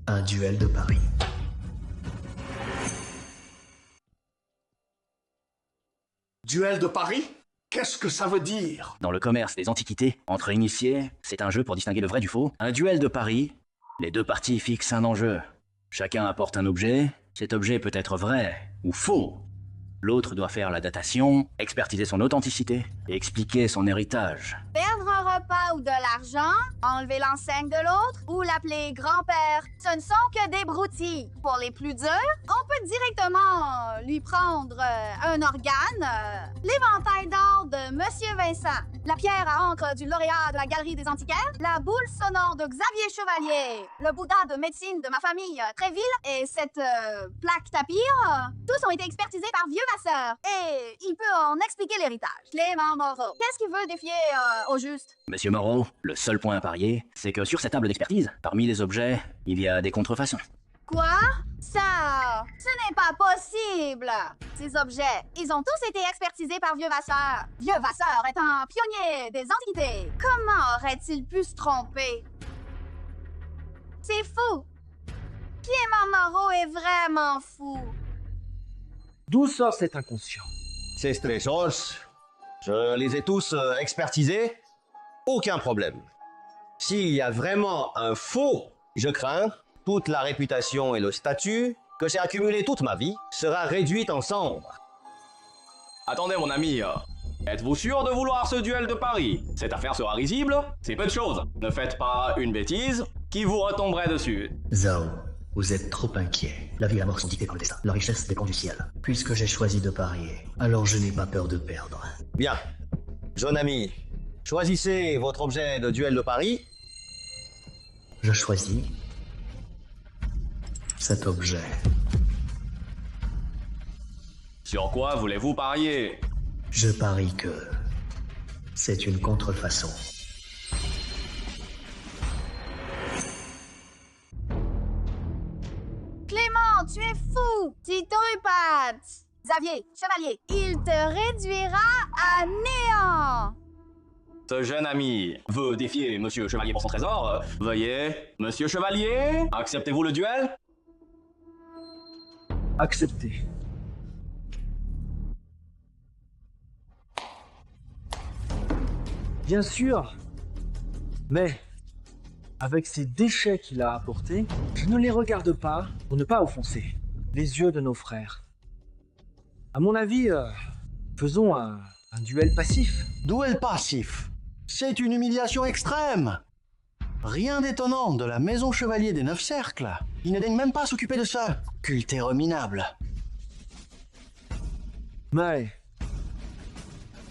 un duel de paris. Duel de paris? Qu'est-ce que ça veut dire? Dans le commerce des antiquités, entre initiés, c'est un jeu pour distinguer le vrai du faux. Un duel de paris, les deux parties fixent un enjeu. Chacun apporte un objet, cet objet peut être vrai ou faux. L'autre doit faire la datation, expertiser son authenticité et expliquer son héritage. Perdre un repas ou de l'argent, enlever l'enseigne de l'autre ou l'appeler grand-père, ce ne sont que des broutilles. Pour les plus durs, on peut directement lui prendre un organe, l'éventail d'or de Monsieur Vincent, la pierre à encre du lauréat de la Galerie des Antiquaires, la boule sonore de Xavier Chevalier, le Bouddha de médecine de ma famille Tréville et cette plaque tapir. Tous ont été expertisés par vieux Vasseur et il peut en expliquer l'héritage. Clément Moreau, qu'est-ce qu'il veut défier au juste? Monsieur Moreau, le seul point à parier, c'est que sur cette table d'expertise, parmi les objets, il y a des contrefaçons. Quoi? Ça, ce n'est pas possible! Ces objets, ils ont tous été expertisés par Vieux Vasseur. Vieux Vasseur est un pionnier des antiquités. Comment aurait-il pu se tromper? C'est fou! Clément Moreau est vraiment fou. D'où sort cet inconscient? Ces trésors, je les ai tous expertisés. Aucun problème. S'il y a vraiment un faux, je crains, toute la réputation et le statut que j'ai accumulé toute ma vie sera réduite en cendres. Attendez mon ami, êtes-vous sûr de vouloir ce duel de paris? Cette affaire sera risible, c'est peu de choses. Ne faites pas une bêtise qui vous retomberait dessus. Zhao, vous êtes trop inquiet. La vie et la mort sont dictées par le destin. La richesse dépend du ciel. Puisque j'ai choisi de parier, alors je n'ai pas peur de perdre. Bien. Jeune ami, choisissez votre objet de duel de paris. Je choisis cet objet. Sur quoi voulez-vous parier? Je parie que c'est une contrefaçon. Clément, tu es fou! Tito et Pat! Xavier, Chevalier, il te réduira à néant! Ce jeune ami veut défier Monsieur Chevalier pour son trésor. Veuillez, Monsieur Chevalier, acceptez-vous le duel? Accepté. Bien sûr. Mais, avec ces déchets qu'il a apportés, je ne les regarde pas pour ne pas offenser les yeux de nos frères. À mon avis, faisons un duel passif. Duel passif. C'est une humiliation extrême. Rien d'étonnant de la maison chevalier des 9 cercles. Il ne daigne même pas s'occuper de ça. Cultère minable. Mais,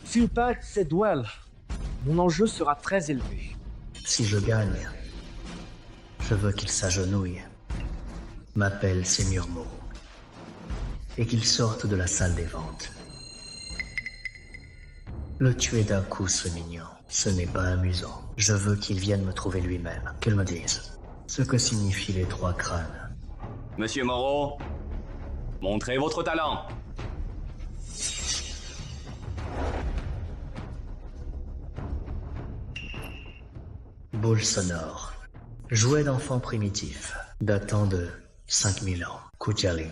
s'il perd ces duels, mon enjeu sera très élevé. Si je gagne, je veux qu'il s'agenouille, m'appelle ses murmures, et qu'il sorte de la salle des ventes. Le tuer d'un coup, ce mignon, ce n'est pas amusant. Je veux qu'il vienne me trouver lui-même, qu'il me dise ce que signifient les 3 crânes. Monsieur Moreau, montrez votre talent. Boule sonore. Jouet d'enfant primitif, datant de 5000 ans. Kujali,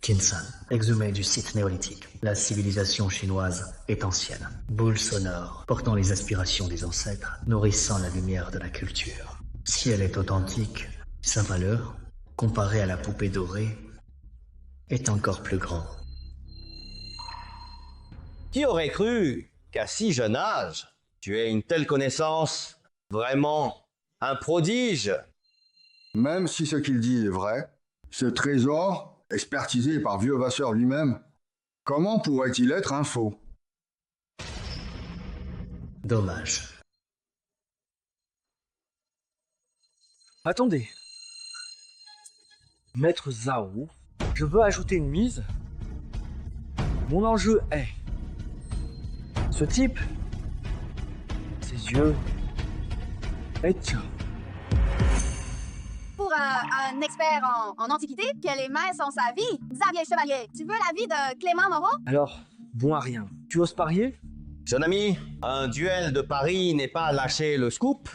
Kinsan, exhumé du site néolithique. La civilisation chinoise est ancienne. Boule sonore, portant les aspirations des ancêtres, nourrissant la lumière de la culture. Si elle est authentique, sa valeur, comparée à la poupée dorée, est encore plus grande. Qui aurait cru qu'à si jeune âge, tu aies une telle connaissance? Vraiment un prodige. Même si ce qu'il dit est vrai, ce trésor, expertisé par Vieux Vasseur lui-même, comment pourrait-il être un faux? Dommage. Attendez. Maître Zhao, je veux ajouter une mise. Mon enjeu est... ce type, ses yeux... et tiens. Pour un expert en antiquité, que les mains sont sa vie, Xavier Chevalier, tu veux l'avis de Clément Moreau? Alors, bon à rien. Tu oses parier? Jeune ami, un duel de Paris n'est pas lâcher le scoop.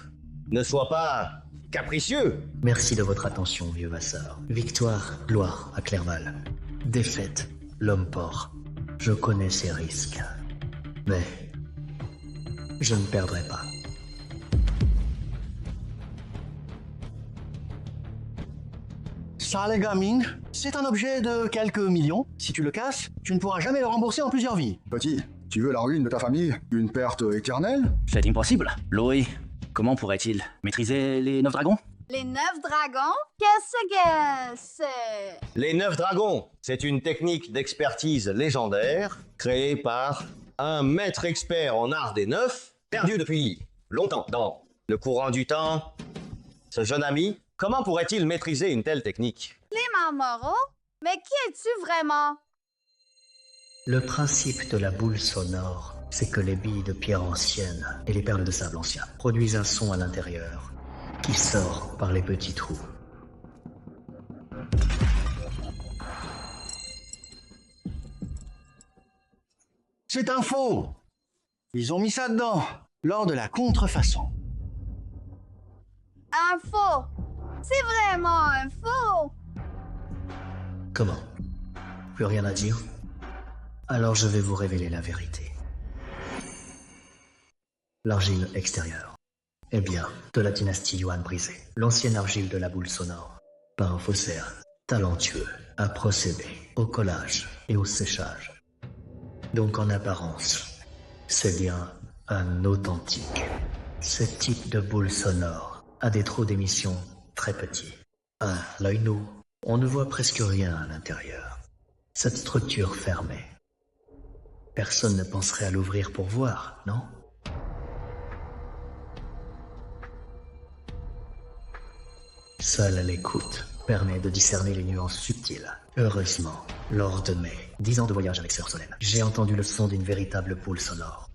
Ne sois pas capricieux. Merci de votre attention, vieux Vasseur. Victoire, gloire à Clerval. Défaite, l'homme-port. Je connais ses risques. Mais je ne perdrai pas. Ça, les gamines, c'est un objet de quelques millions. Si tu le casses, tu ne pourras jamais le rembourser en plusieurs vies. Petit, tu veux la ruine de ta famille? Une perte éternelle? C'est impossible. Loé, comment pourrait-il maîtriser les 9 dragons? Les 9 dragons? Qu'est-ce que c'est? Les 9 dragons, c'est une technique d'expertise légendaire créée par un maître expert en art des 9, perdu depuis longtemps dans le courant du temps. Ce jeune ami, comment pourrait-il maîtriser une telle technique? Clément Moreau? Mais qui es-tu vraiment? Le principe de la boule sonore, c'est que les billes de pierre ancienne et les perles de sable ancien produisent un son à l'intérieur qui sort par les petits trous. C'est un faux. Ils ont mis ça dedans, lors de la contrefaçon. Un faux? C'est vraiment un faux? Comment? Plus rien à dire? Alors je vais vous révéler la vérité. L'argile extérieure. Eh bien, de la dynastie Yuan brisée, l'ancienne argile de la boule sonore, par un faussaire talentueux à procéder au collage et au séchage. Donc en apparence, c'est bien un authentique. Ce type de boule sonore a des trous d'émission très petits. À l'œil nu, on ne voit presque rien à l'intérieur. Cette structure fermée. Personne ne penserait à l'ouvrir pour voir, non? Seule l'écoute permet de discerner les nuances subtiles. Heureusement, lors de mes 10 ans de voyage avec Sœur Solène, j'ai entendu le son d'une véritable boule sonore.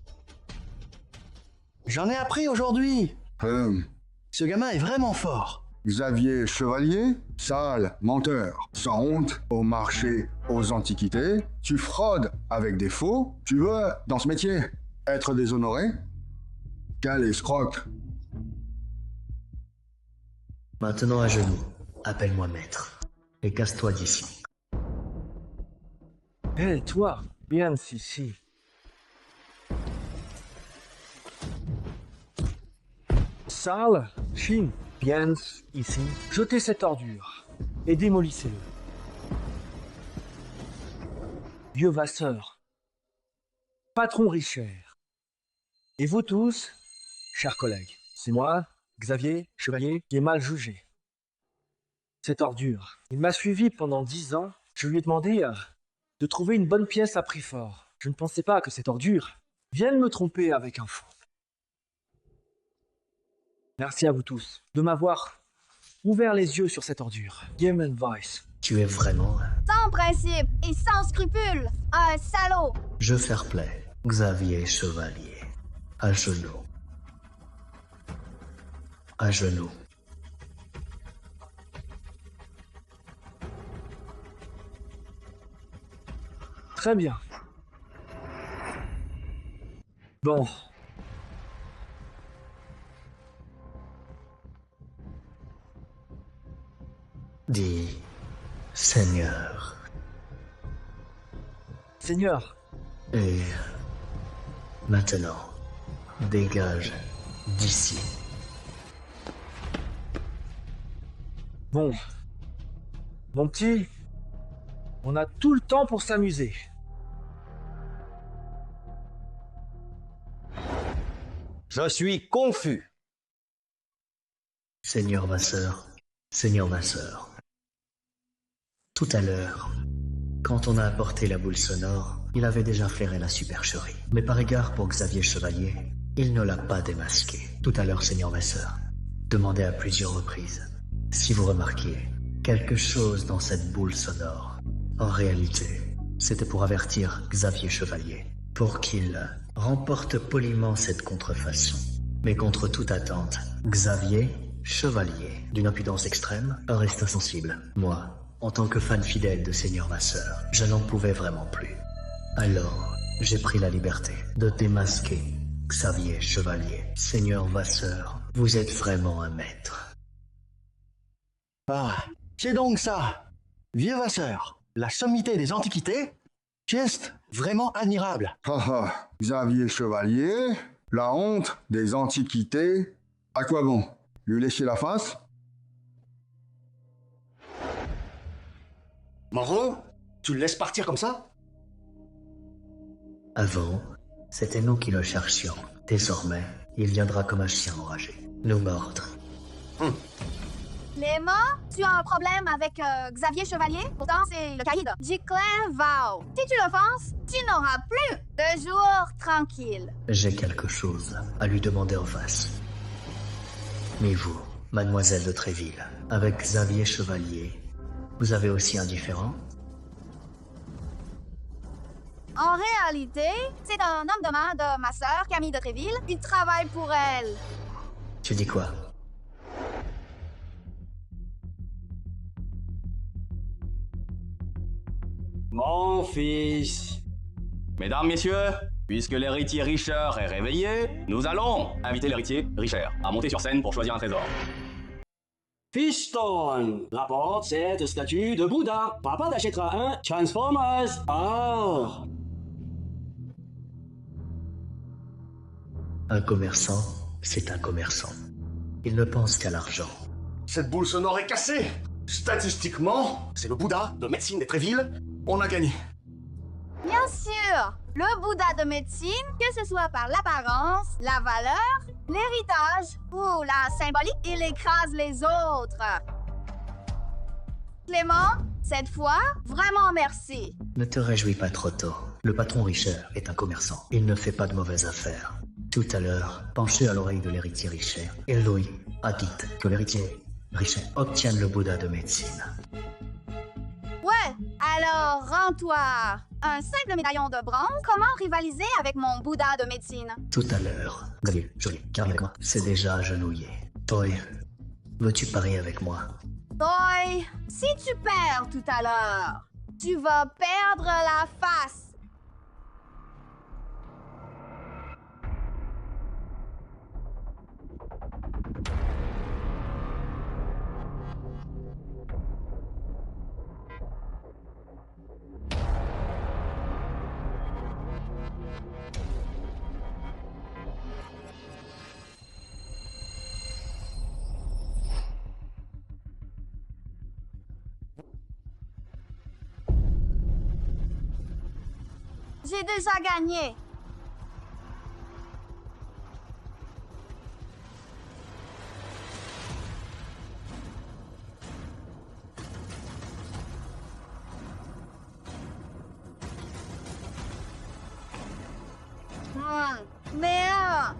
J'en ai appris aujourd'hui. Ce gamin est vraiment fort. Xavier Chevalier, sale menteur, sans honte, au marché aux antiquités, tu fraudes avec des faux, tu veux, dans ce métier, être déshonoré? Quel escroc! Maintenant à genoux, appelle-moi maître, et casse-toi d'ici. Hé, toi, bien ici. salle, Chine, viens ici, jetez cette ordure et démolissez-le. Vieux Vasseur, patron Richer, et vous tous, chers collègues, c'est moi, Xavier Chevalier, qui ai mal jugé. Cette ordure, il m'a suivi pendant 10 ans, je lui ai demandé de trouver une bonne pièce à prix fort. Je ne pensais pas que cette ordure vienne me tromper avec un fou. Merci à vous tous de m'avoir ouvert les yeux sur cette ordure. Yemen Vice. Tu es vraiment... Sans principe et sans scrupules, un salaud. Je fair play. Xavier Chevalier. À genoux. À genoux. Très bien. Bon. Dis, Seigneur. Seigneur. Et maintenant, dégage d'ici. Bon. Mon petit, on a tout le temps pour s'amuser. Je suis confus. Seigneur Vasseur, Seigneur Vasseur. Tout à l'heure, quand on a apporté la boule sonore, il avait déjà flairé la supercherie. Mais par égard pour Xavier Chevalier, il ne l'a pas démasqué. Tout à l'heure, Seigneur Vasseur, demandez à plusieurs reprises si vous remarquiez quelque chose dans cette boule sonore. En réalité, c'était pour avertir Xavier Chevalier, pour qu'il remporte poliment cette contrefaçon. Mais contre toute attente, Xavier Chevalier, d'une impudence extrême, reste insensible. Moi, en tant que fan fidèle de Seigneur Vasseur, je n'en pouvais vraiment plus. Alors, j'ai pris la liberté de démasquer Xavier Chevalier. Seigneur Vasseur, vous êtes vraiment un maître. Ah, c'est donc ça, vieux Vasseur. La sommité des antiquités, geste vraiment admirable. Ah, Xavier Chevalier, la honte des antiquités. À quoi bon? Lui lécher la face? Moreau, tu le laisses partir comme ça? Avant, c'était nous qui le cherchions. Désormais, il viendra comme un chien enragé, nous mordre. Clément, tu as un problème avec Xavier Chevalier? Pourtant, c'est le caïd du clan Vao. Si tu l'offenses, tu n'auras plus de jours tranquilles. J'ai quelque chose à lui demander en face. Mais vous, mademoiselle de Tréville, avec Xavier Chevalier, vous avez aussi un différend? En réalité, c'est un homme de main de ma sœur, Camille de Tréville. Il travaille pour elle. Tu dis quoi? Mon fils. Mesdames, messieurs, puisque l'héritier Richer est réveillé, nous allons inviter l'héritier Richer à monter sur scène pour choisir un trésor. Fiston, rapporte cette statue de Bouddha. Papa t'achètera un Transformers. Ah. Un commerçant, c'est un commerçant. Il ne pense qu'à l'argent. Cette boule sonore est cassée. Statistiquement, c'est le Bouddha de médecine des Tréville. On a gagné. Bien sûr, le Bouddha de médecine, que ce soit par l'apparence, la valeur, l'héritage ou la symbolique, il écrase les autres. Clément, cette fois, vraiment merci. Ne te réjouis pas trop tôt. Le patron Richer est un commerçant. Il ne fait pas de mauvaises affaires. Tout à l'heure, penché à l'oreille de l'héritier Richer, et Louis a dit que l'héritier Richer obtienne le Bouddha de médecine. Ouais, alors rends-toi un simple médaillon de bronze. Comment rivaliser avec mon Bouddha de médecine? Tout à l'heure, Xavier, joli, car avec moi, c'est déjà agenouillé. Toi, veux-tu parier avec moi? Toy, si tu perds tout à l'heure, tu vas perdre la face. J'ai déjà gagné.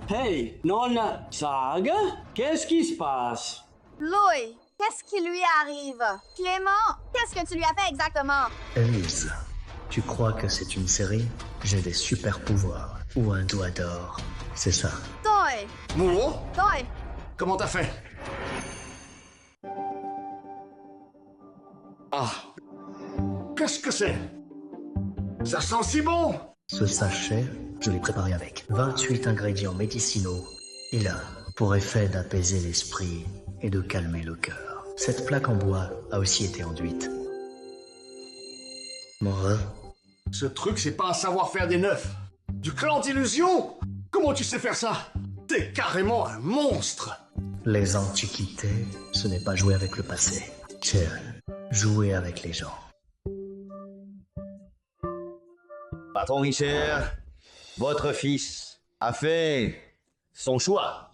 Hey, non, Sag, qu'est-ce qui se passe? Louis, qu'est-ce qui lui arrive? Clément, qu'est-ce que tu lui as fait exactement? Elise, tu crois que c'est une série? J'ai des super pouvoirs. Ou un doigt d'or. C'est ça. Toi! Momo? Toi! Comment t'as fait? Ah. Qu'est-ce que c'est? Ça sent si bon! Ce sachet, je l'ai préparé avec 28 ingrédients médicinaux. Il a pour effet d'apaiser l'esprit et de calmer le cœur. Cette plaque en bois a aussi été enduite. Mon ref. Ce truc, c'est pas un savoir-faire des neufs. Du clan d'illusion? Comment tu sais faire ça? T'es carrément un monstre! Les antiquités, ce n'est pas jouer avec le passé. C'est jouer avec les gens. Patron Richard, votre fils a fait son choix.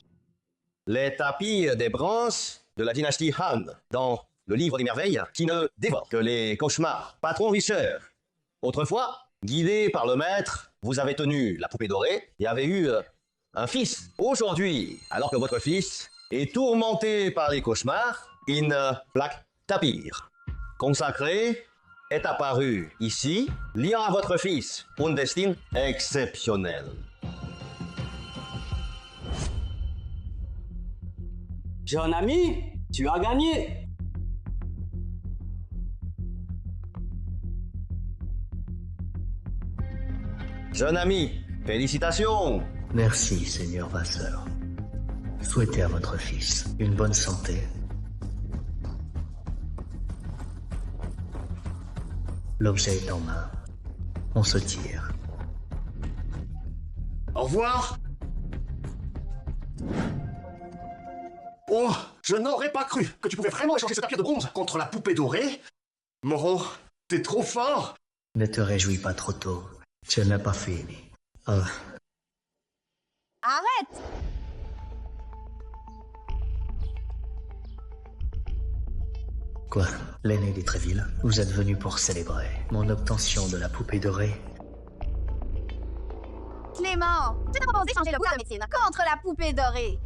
Les tapis des branches de la dynastie Han dans le livre des merveilles qui ne dévore que les cauchemars. Patron Richard, autrefois, guidé par le maître, vous avez tenu la poupée dorée et avez eu un fils. Aujourd'hui, alors que votre fils est tourmenté par les cauchemars, une plaque tapir consacrée est apparue ici, liant à votre fils un destin exceptionnel. Jeune ami, tu as gagné. Jeune ami, félicitations. Merci, Seigneur Vasseur. Souhaitez à votre fils une bonne santé. L'objet est en main. On se tire. Au revoir. Oh, je n'aurais pas cru que tu pouvais vraiment échanger ce tapis de bronze contre la poupée dorée. Moreau, t'es trop fort. Ne te réjouis pas trop tôt. Tu n'as pas fini. Ah. Arrête! Quoi? L'aîné des Tréville? Vous êtes venu pour célébrer mon obtention de la poupée dorée? Clément, je te propose d'échanger le bout de médecine contre la poupée dorée.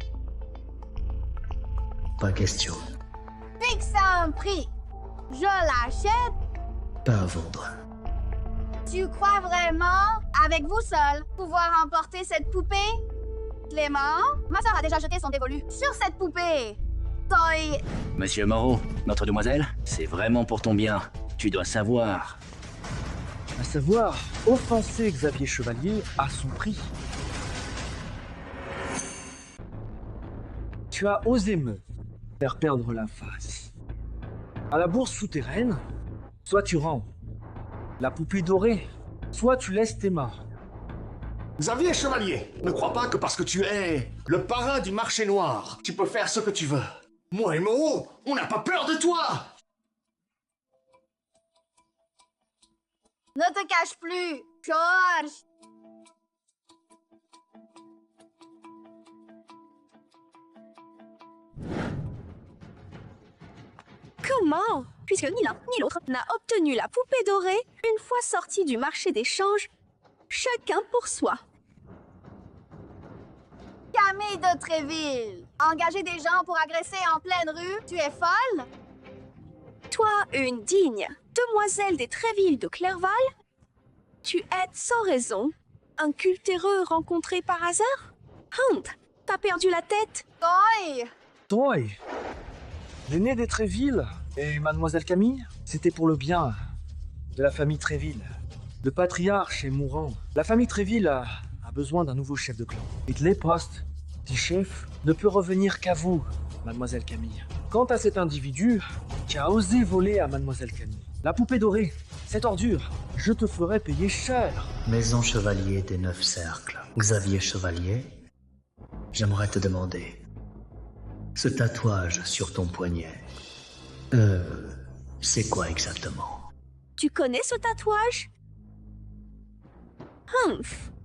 Pas question. Fixe un prix. Je l'achète. Pas à vendre. Tu crois vraiment, avec vous seul, pouvoir emporter cette poupée? Clément, ma soeur a déjà jeté son dévolu sur cette poupée. Toi... Monsieur Moreau, notre demoiselle, c'est vraiment pour ton bien. Tu dois savoir. À savoir, offenser Xavier Chevalier à son prix. Tu as osé me faire perdre la face. À la bourse souterraine, soit tu rends la poupée dorée, soit tu laisses tes mains. Xavier Chevalier, ne crois pas que parce que tu es le parrain du marché noir, tu peux faire ce que tu veux. Moi et Moreau, on n'a pas peur de toi! Ne te cache plus, George! Comment? Puisque ni l'un ni l'autre n'a obtenu la poupée dorée une fois sorti du marché d'échange, chacun pour soi. Camille de Tréville, engager des gens pour agresser en pleine rue, tu es folle? Toi, une digne demoiselle des Tréville de Clerval, tu aides sans raison un cultéreux rencontré par hasard? Hunt, t'as perdu la tête? Toy! Toy! L'aîné des Tréville et Mademoiselle Camille, c'était pour le bien de la famille Tréville. Le patriarche est mourant. La famille Tréville a besoin d'un nouveau chef de clan. Et les postes du chef ne peut revenir qu'à vous, Mademoiselle Camille. Quant à cet individu qui a osé voler à Mademoiselle Camille, la poupée dorée, cette ordure, je te ferai payer cher. Maison Chevalier des 9 cercles. Xavier Chevalier, j'aimerais te demander, ce tatouage sur ton poignet, c'est quoi exactement? Tu connais ce tatouage?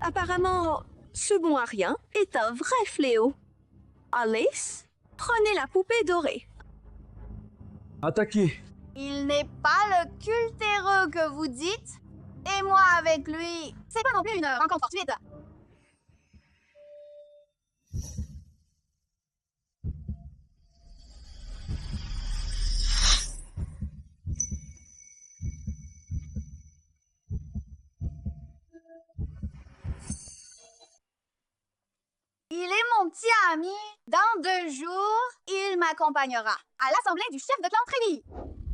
Apparemment, ce bon à rien est un vrai fléau. Alice, prenez la poupée dorée. Attaquez. Il n'est pas le cultéreux que vous dites. Et moi avec lui, c'est pas non plus une rencontre fortuite. Il est mon petit ami. Dans 2 jours, il m'accompagnera à l'assemblée du chef de clan Tréville.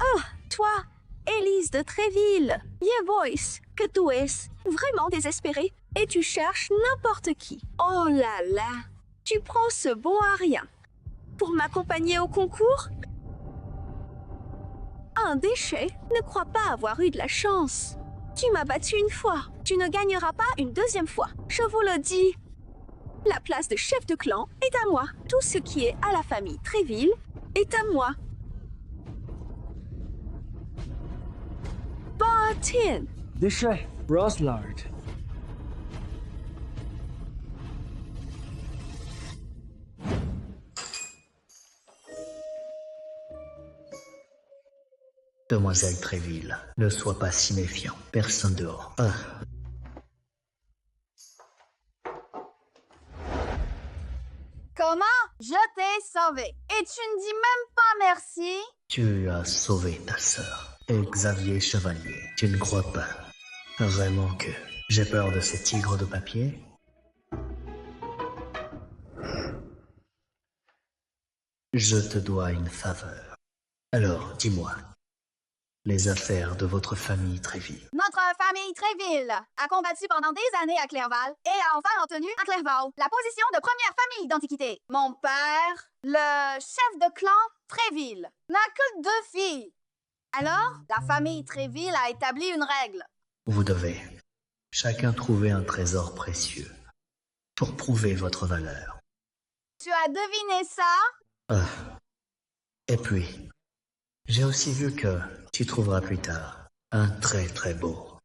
Oh, toi, Élise de Tréville. Yeah, voice, que tu es vraiment désespérée et tu cherches n'importe qui. Oh là là, tu prends ce bon à rien pour m'accompagner au concours? Un déchet ne croit pas avoir eu de la chance. Tu m'as battu une fois, tu ne gagneras pas une deuxième fois. Je vous le dis. La place de chef de clan est à moi. Tout ce qui est à la famille Tréville est à moi. Bartin. Déchet. Roslard. Demoiselle Tréville, ne sois pas si méfiant. Personne dehors. Comment? Je t'ai sauvé. Et tu ne dis même pas merci? Tu as sauvé ta sœur. Et Xavier Chevalier. Tu ne crois pas vraiment que j'ai peur de ces tigres de papier? Je te dois une faveur. Alors, dis-moi, les affaires de votre famille Tréville. Notre famille Tréville a combattu pendant des années à Clairval et a enfin obtenu à Clairval la position de première famille d'Antiquité. Mon père, le chef de clan Tréville, n'a que 2 filles. Alors, la famille Tréville a établi une règle. Vous devez chacun trouver un trésor précieux pour prouver votre valeur. Tu as deviné ça? Et puis, j'ai aussi vu que tu trouveras plus tard un très très beau,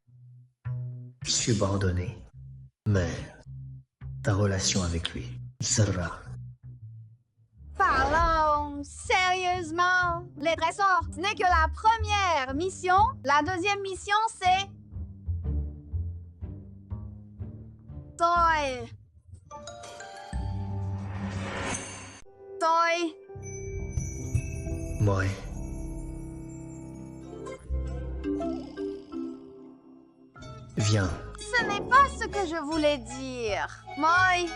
subordonné, mais ta relation avec lui sera... Parlons sérieusement. Les trésors, ce n'est que la première mission. La deuxième mission, c'est... Toy. Moi. Viens. Ce n'est pas ce que je voulais dire. Moi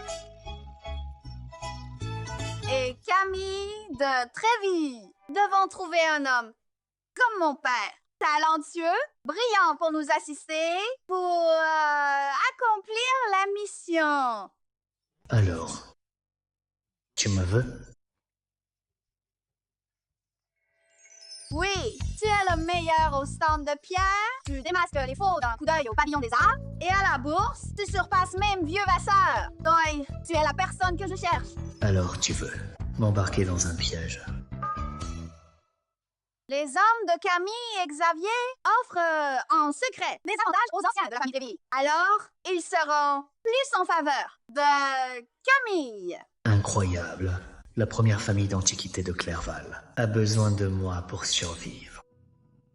et Camille de Tréville devons trouver un homme comme mon père, talentueux, brillant pour nous assister, pour accomplir la mission. Alors, tu me veux? Oui, tu es le meilleur au stand de pierre, tu démasques les faux d'un coup d'œil au pavillon des arts, et à la bourse, tu surpasses même Vieux Vasseur. Toi, tu es la personne que je cherche. Alors tu veux m'embarquer dans un piège. Les hommes de Camille et Xavier offrent en secret des avantages aux anciens de la famille Tréville. Alors, ils seront plus en faveur de Camille. Incroyable. La première famille d'Antiquité de Clairval a besoin de moi pour survivre.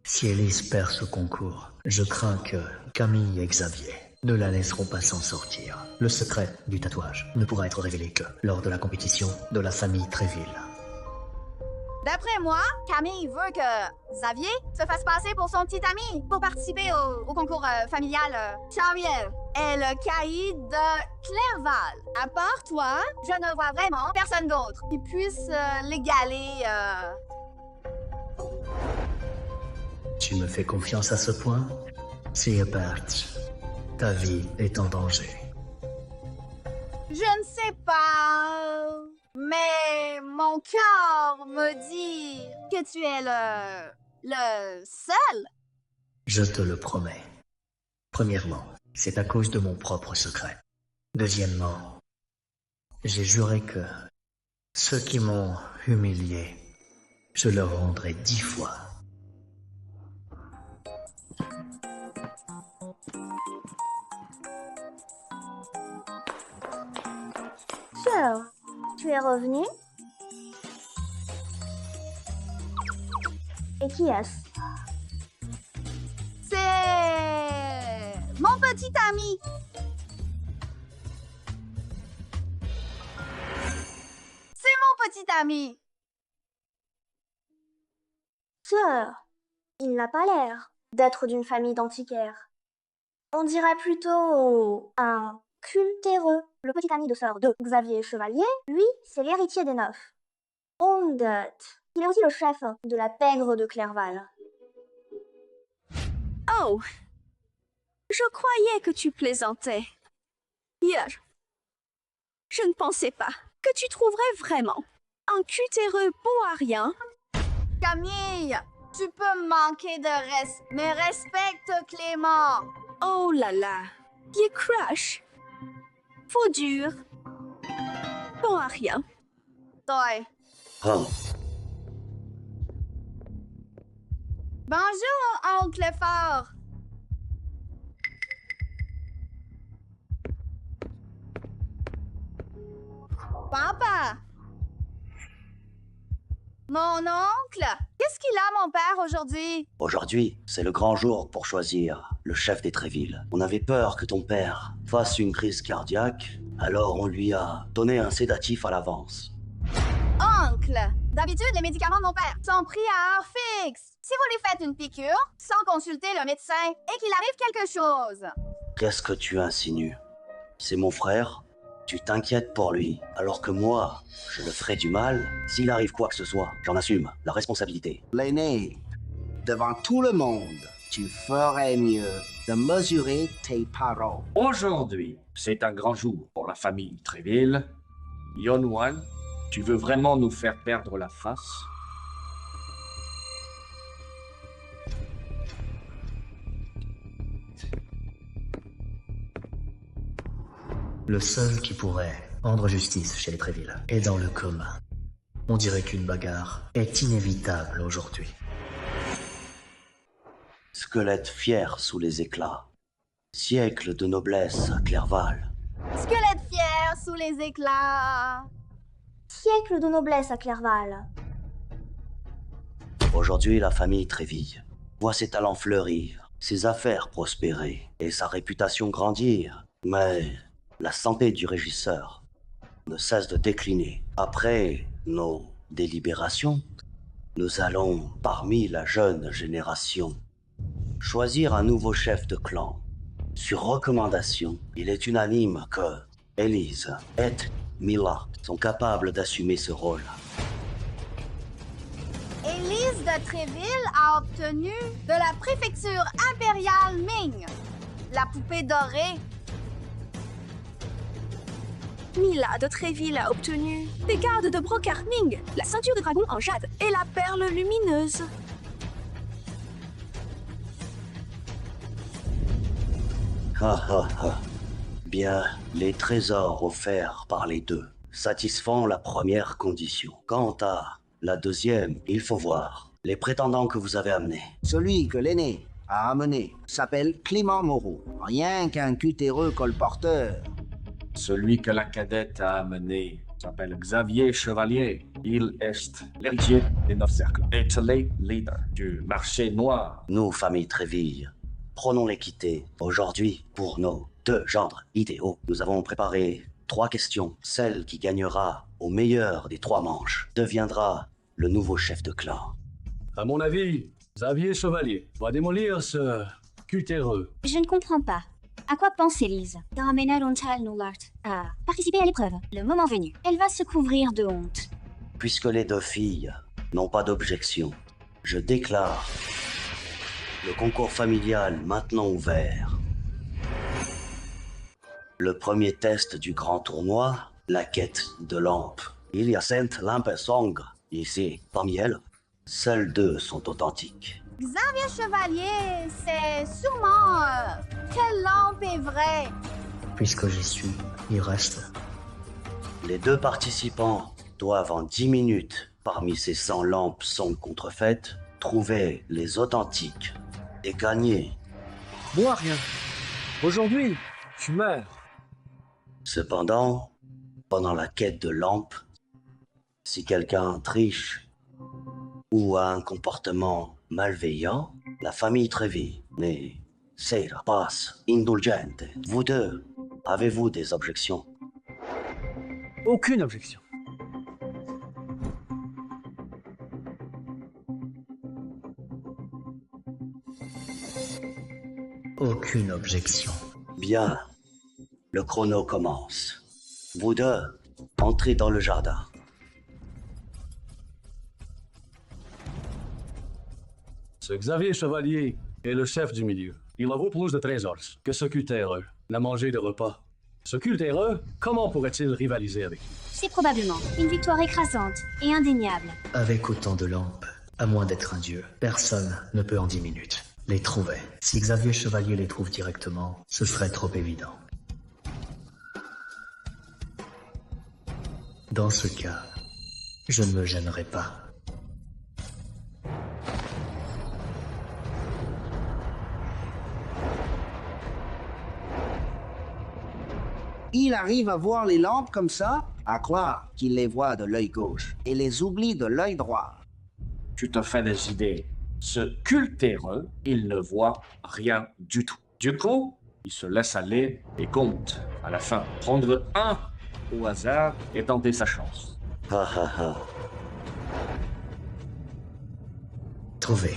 Si Élise perd ce concours, je crains que Camille et Xavier ne la laisseront pas s'en sortir. Le secret du tatouage ne pourra être révélé que lors de la compétition de la famille Tréville. D'après moi, Camille veut que Xavier se fasse passer pour son petit ami pour participer au concours familial Xavier est le caïd de Clairval. À part toi, je ne vois vraiment personne d'autre qui puisse l'égaler. Tu me fais confiance à ce point? Siebert, ta vie est en danger. Je ne sais pas, mais mon cœur me dit que tu es le seul. Je te le promets. Premièrement, c'est à cause de mon propre secret. Deuxièmement, j'ai juré que ceux qui m'ont humilié, je leur rendrai 10 fois. Sœur, tu es revenue? Et qui est-ce? C'est mon petit ami. C'est mon petit ami. Sœur, il n'a pas l'air d'être d'une famille d'antiquaires. On dirait plutôt un cultéreux. Le petit ami de sœur de Xavier Chevalier, lui, c'est l'héritier des Neufs. Ondet. Il est aussi le chef de la pègre de Clerval. Oh, je croyais que tu plaisantais. Hier, je ne pensais pas que tu trouverais vraiment un cultéreux beau à rien. Camille, tu peux manquer de respect, mais respecte Clément. Oh là là, il crush. Faux dur. Bon à rien. Toi. Oh. Bonjour, oncle Fort. Papa. Mon oncle, qu'est-ce qu'il a, mon père, aujourd'hui? Aujourd'hui, c'est le grand jour pour choisir le chef des Tréville. On avait peur que ton père fasse une crise cardiaque, alors on lui a donné un sédatif à l'avance. Oncle, d'habitude, les médicaments de mon père sont pris à heure fixe. Si vous lui faites une piqûre, sans consulter le médecin, et qu'il arrive quelque chose. Qu'est-ce que tu insinues? C'est mon frère? Tu t'inquiètes pour lui, alors que moi, je le ferai du mal s'il arrive quoi que ce soit. J'en assume la responsabilité. L'aîné, devant tout le monde, tu ferais mieux de mesurer tes paroles. Aujourd'hui, c'est un grand jour pour la famille Tréville. Yonwan, tu veux vraiment nous faire perdre la face? Le seul qui pourrait rendre justice chez les Tréville est dans le coma. On dirait qu'une bagarre est inévitable aujourd'hui. Squelette fier sous les éclats. Siècle de noblesse à Clerval. Squelette fier sous les éclats. Siècle de noblesse à Clerval. Aujourd'hui, la famille Tréville voit ses talents fleurir, ses affaires prospérer et sa réputation grandir. Mais la santé du régisseur ne cesse de décliner. Après nos délibérations, nous allons, parmi la jeune génération, choisir un nouveau chef de clan. Sur recommandation, il est unanime que Élise et Mila sont capables d'assumer ce rôle. Élise de Tréville a obtenu de la préfecture impériale Ming la poupée dorée. Mila de Tréville a obtenu des gardes de brocart Ming, la ceinture de dragon en jade et la perle lumineuse. Bien, les trésors offerts par les deux satisfont la première condition. Quant à la deuxième, il faut voir les prétendants que vous avez amenés. Celui que l'aîné a amené s'appelle Clément Moreau. Rien qu'un cultéreux colporteur. Celui que la cadette a amené s'appelle Xavier Chevalier. Il est l'héritier des 9 cercles. Étalé leader du marché noir. Nous, famille Tréville, prenons l'équité. Aujourd'hui, pour nos 2 gendres idéaux, nous avons préparé 3 questions. Celle qui gagnera au meilleur des 3 manches deviendra le nouveau chef de clan. À mon avis, Xavier Chevalier va démolir ce cultéreux. Je ne comprends pas. À quoi pense Élise? À participer à l'épreuve, le moment venu. Elle va se couvrir de honte. Puisque les 2 filles n'ont pas d'objection, je déclare le concours familial maintenant ouvert. Le premier test du grand tournoi, la quête de lampe. Il y a 5 lampes Song ici. Parmi elles, seules 2 sont authentiques. Xavier Chevalier, c'est sûrement... quelle lampe est vraie? Puisque j'y suis, il reste. Les 2 participants doivent en 10 minutes, parmi ces 100 lampes Song contrefaites, trouver les authentiques et gagner. Moi, rien. Aujourd'hui, tu meurs. Cependant, pendant la quête de lampes, si quelqu'un triche ou a un comportement malveillant, la famille Trevi n'est sera pas indulgente. Vous deux, avez-vous des objections? Aucune objection. Aucune objection. Bien. Le chrono commence. Vous deux, entrez dans le jardin. Ce Xavier Chevalier est le chef du milieu. Il a vaut plus de trésors que ce cultéreux n'a mangé de repas. Ce cultéreux, comment pourrait-il rivaliser avec lui? C'est probablement une victoire écrasante et indéniable. Avec autant de lampes, à moins d'être un dieu, personne ne peut en 10 minutes les trouver. Si Xavier Chevalier les trouve directement, ce serait trop évident. Dans ce cas, je ne me gênerai pas. Il arrive à voir les lampes comme ça, à croire qu'il les voit de l'œil gauche et les oublie de l'œil droit. Tu te fais des idées. Ce cultéreux, il ne voit rien du tout. Du coup, il se laisse aller et compte. À la fin, prendre un au hasard et tenter sa chance. Ha ha ha. Trouvé.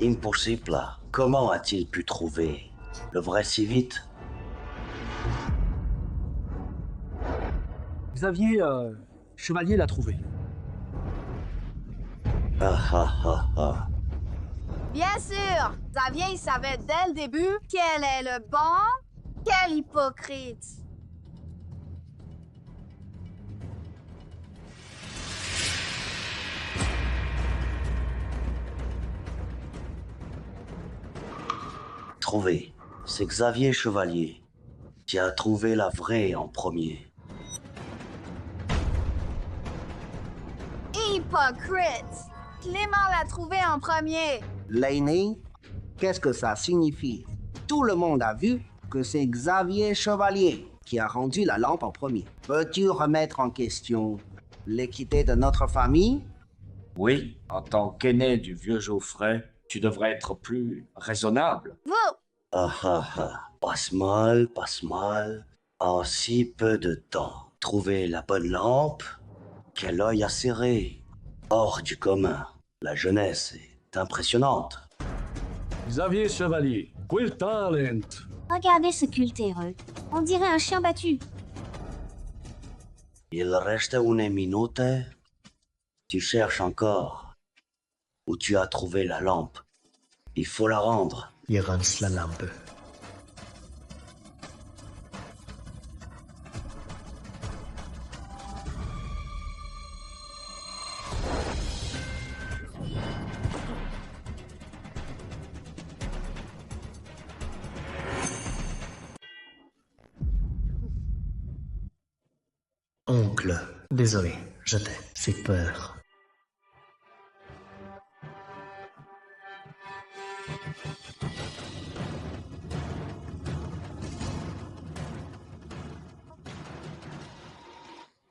Impossible. Comment a-t-il pu trouver le vrai si vite? Xavier Chevalier l'a trouvé. Ah ah ah ah. Bien sûr, Xavier il savait dès le début quel est le bon, quel hypocrite. Trouvé. C'est Xavier Chevalier qui a trouvé la vraie en premier. Hypocrite! Clément l'a trouvé en premier. L'aîné, qu'est-ce que ça signifie? Tout le monde a vu que c'est Xavier Chevalier qui a rendu la lampe en premier. Peux-tu remettre en question l'équité de notre famille? Oui, en tant qu'aîné du vieux Geoffrey, tu devrais être plus raisonnable. Vous! Ah ah ah. Passe mal, passe mal. En si peu de temps. Trouver la bonne lampe? Quel œil acéré. Hors du commun. La jeunesse est impressionnante. Xavier Chevalier, quel talent! Regardez ce cultéreux. On dirait un chien battu. Il reste une minute. Tu cherches encore. Où tu as trouvé la lampe? Il faut la rendre. Il rance la lampe. Oncle, désolé, je t'ai fait peur.